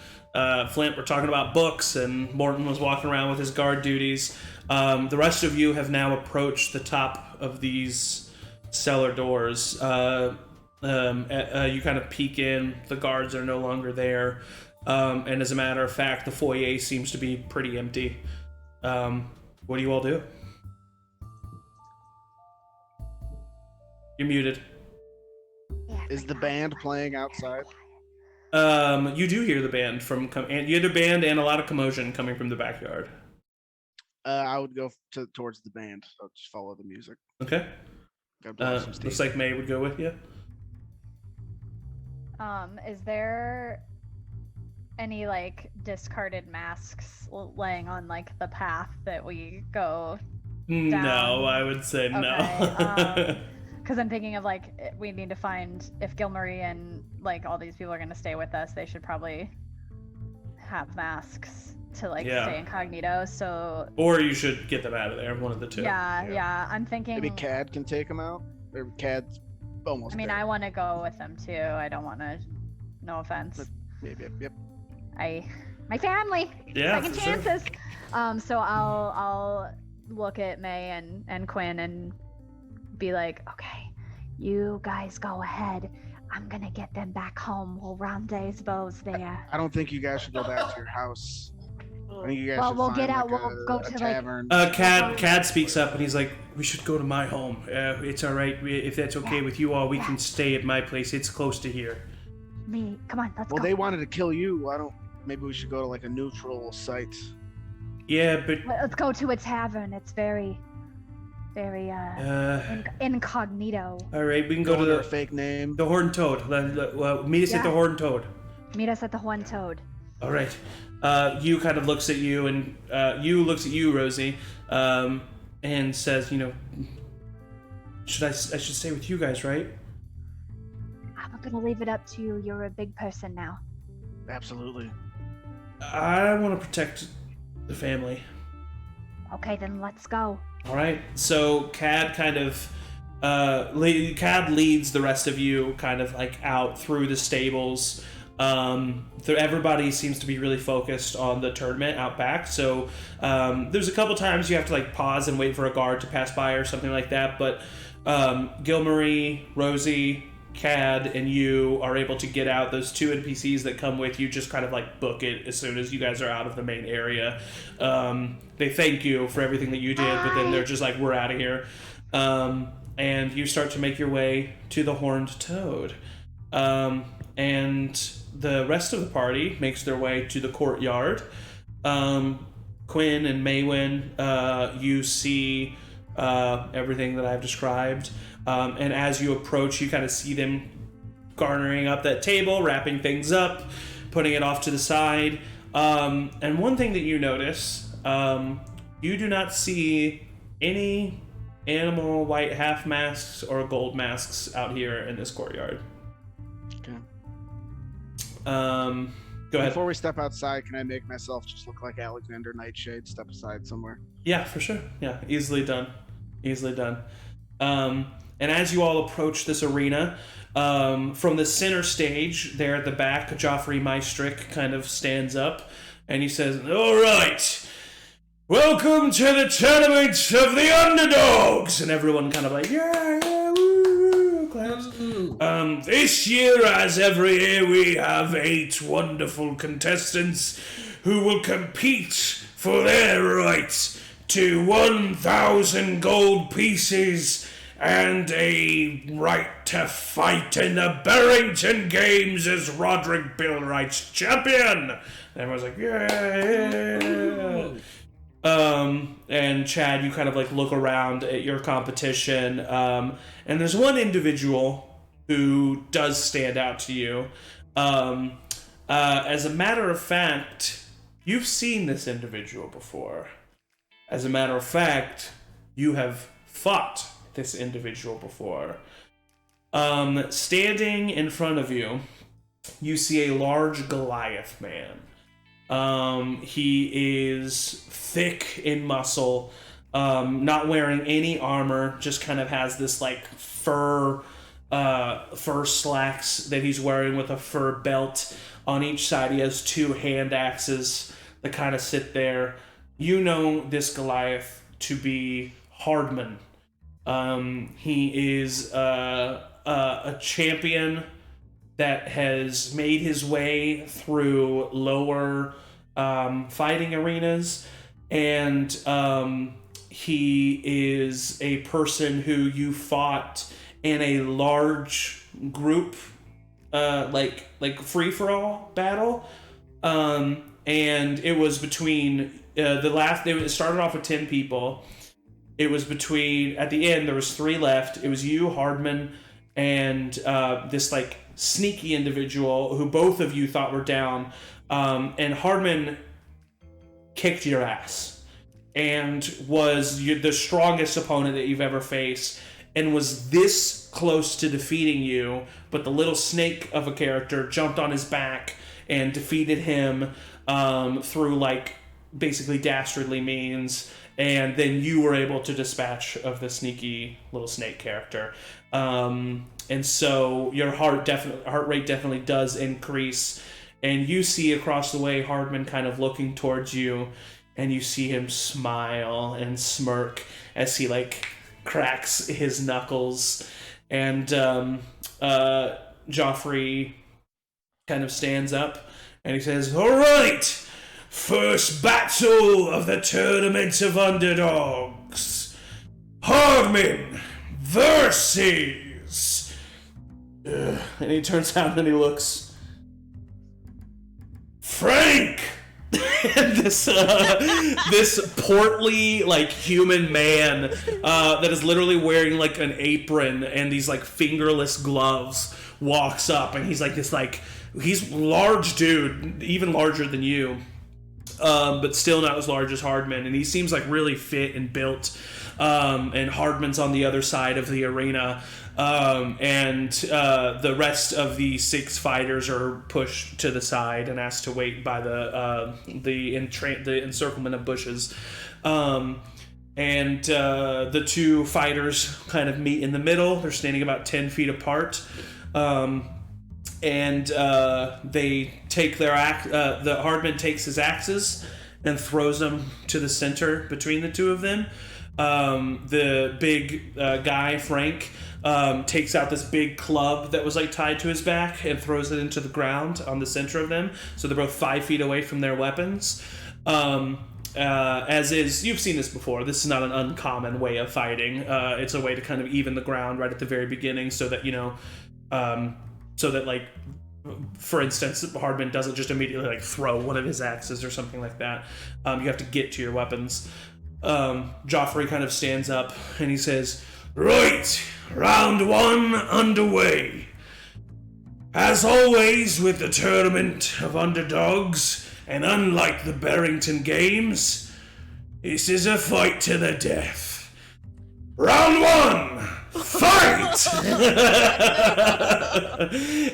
Flint were talking about books, and Morton was walking around with his guard duties, the rest of you have now approached the top of these cellar doors. You kind of peek in, the guards are no longer there, and as a matter of fact, the foyer seems to be pretty empty. What do you all do? You're muted. Is the band playing outside? You do hear the band you hear the band and a lot of commotion coming from the backyard. I would go towards the band. So just follow the music. Okay. Looks like May would go with you. Is there any like discarded masks laying on like the path that we go down? No, I would say no. Because I'm thinking of like, we need to find, if Gilmarie and like all these people are going to stay with us, they should probably have masks to like stay incognito. So, or you should get them out of there, one of the two. Yeah. I'm thinking maybe Cad can take them out. Or Cad's almost. I there. want to go with them too. I don't want to. No offense. Yep. My family. Yeah. Second chances. Sure. So I'll look at May and Cuinn and be like, okay, you guys go ahead. I'm gonna get them back home. We'll rendezvous there. I don't think you guys should go back to your house. I think you guys should we'll find get out. like We'll go to tavern. Cad speaks up and he's like, "We should go to my home. It's all right if that's okay with you all. We can stay at my place. It's close to here." Come on, let's go. Well, they wanted to kill you. Maybe we should go to like a neutral site. Yeah, but let's go to a tavern. It's very incognito. All right, we can go to the fake name. The Horned Toad. Meet us at the Horned Toad. Meet us at the Horned Toad. All right. You kind of looks at you, and you looks at you, Rosie, and says, I should stay with you guys, right? I'm gonna leave it up to you. You're a big person now. Absolutely. I want to protect the family. Okay, then let's go. All right. So Cad Cad leads the rest of you kind of like out through the stables. Everybody seems to be really focused on the tournament out back. So there's a couple times you have to like pause and wait for a guard to pass by or something like that. But Gilmarie, Rosie, Cad, and you are able to get out. Those two NPCs that come with you just kind of like book it as soon as you guys are out of the main area. They thank you for everything that you did, but then they're just like, we're out of here. And you start to make your way to the Horned Toad. And the rest of the party makes their way to the courtyard. Cuinn and Maewyn, you see everything that I've described. And as you approach, you kind of see them garnering up that table, wrapping things up, putting it off to the side. And one thing that you notice, you do not see any animal white half masks or gold masks out here in this courtyard. Okay. Go ahead. Before we step outside, can I make myself just look like Alexander Nightshade? Step aside somewhere. Yeah, for sure. Yeah, easily done. And as you all approach this arena, from the center stage, there at the back, Joffrey Maestrick kind of stands up, and he says, "All right, welcome to the tournament of the underdogs!" And everyone kind of like, yeah, woo, claps. This year, as every year, we have 8 wonderful contestants who will compete for their right to 1,000 gold pieces and a right to fight in the Barrington Games as Roderick Billwright's champion. And everyone's like, yeah. And Chad, you kind of like look around at your competition, and there's one individual who does stand out to you. As a matter of fact, you've seen this individual before. As a matter of fact, you have fought this individual before. Standing in front of you, you see a large Goliath man. He is thick in muscle, not wearing any armor, just kind of has this like fur slacks that he's wearing with a fur belt. On each side, he has 2 hand axes that kind of sit there. You know this Goliath to be Hardman. He is a champion that has made his way through lower fighting arenas, and he is a person who you fought in a large group, like free-for-all battle, and it was between it started off with 10 people. It was between, at the end, there was 3 left. It was you, Hardman, and this like sneaky individual who both of you thought were down. And Hardman kicked your ass and was the strongest opponent that you've ever faced and was this close to defeating you, but the little snake of a character jumped on his back and defeated him through like basically dastardly means. And then you were able to dispatch of the sneaky little snake character. And so your heart rate definitely does increase. And you see across the way Hardman kind of looking towards you, and you see him smile and smirk as he like cracks his knuckles, and Joffrey kind of stands up and he says, "All right, first battle of the Tournament of Underdogs. Hardman versus..." And he turns around and he looks. "Frank!" And this portly, like, human man that is literally wearing, like, an apron and these, like, fingerless gloves walks up, and he's like this, like, he's large dude, even larger than you, but still not as large as Hardman, and he seems like really fit and built, and Hardman's on the other side of the arena, and the rest of the 6 fighters are pushed to the side and asked to wait by the encirclement of bushes, and the 2 fighters kind of meet in the middle. They're standing about 10 feet apart. And they take their the Hardman takes his axes and throws them to the center between the 2 of them. The big guy, Frank, takes out this big club that was like tied to his back and throws it into the ground on the center of them. So they're both 5 feet away from their weapons. As is, you've seen this before. This is not an uncommon way of fighting. It's a way to kind of even the ground right at the very beginning, so that, you know, so that, like, for instance, Hardman doesn't just immediately, like, throw one of his axes or something like that. You have to get to your weapons. Joffrey kind of stands up and he says, "Right, round 1 underway. As always with the Tournament of Underdogs, and unlike the Barrington Games, this is a fight to the death. Round 1, fight!"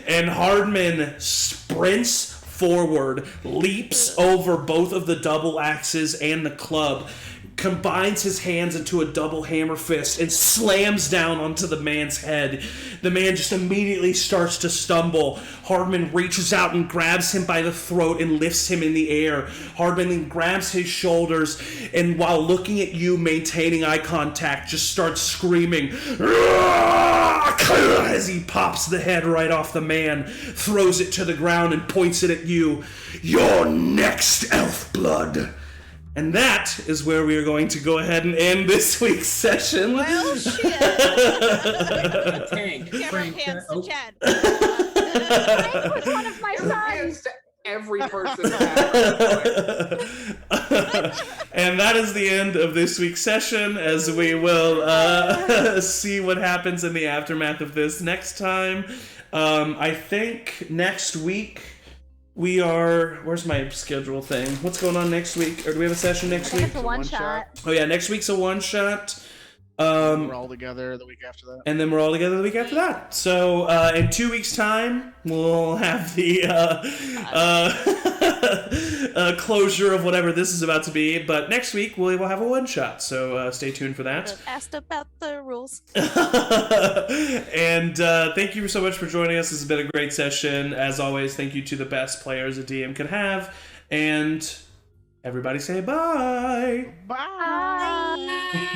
And Hardman sprints forward, leaps over both of the double axes and the club, combines his hands into a double hammer fist, and slams down onto the man's head. The man just immediately starts to stumble. Hardman reaches out and grabs him by the throat and lifts him in the air. Hardman then grabs his shoulders, and while looking at you, maintaining eye contact, just starts screaming as he pops the head right off the man, throws it to the ground, and points it at you. "You're next, elf blood." And that is where we are going to go ahead and end this week's session. Well, shit. Tank. Camera pans to Chad. Frank was one of my sons. To every person. And that is the end of this week's session, as we will see what happens in the aftermath of this next time. I think next week we are... Where's my schedule thing? What's going on next week? Or do we have a session next week? It's a one-shot. Oh yeah, next week's a one-shot. We're all together the week after that. And then we're all together the week after that. So in 2 weeks' time, we'll have the closure of whatever this is about to be. But next week, we will have a one-shot. So stay tuned for that. Asked about the rules. And thank you so much for joining us. This has been a great session. As always, thank you to the best players a DM can have. And everybody say bye. Bye. Bye.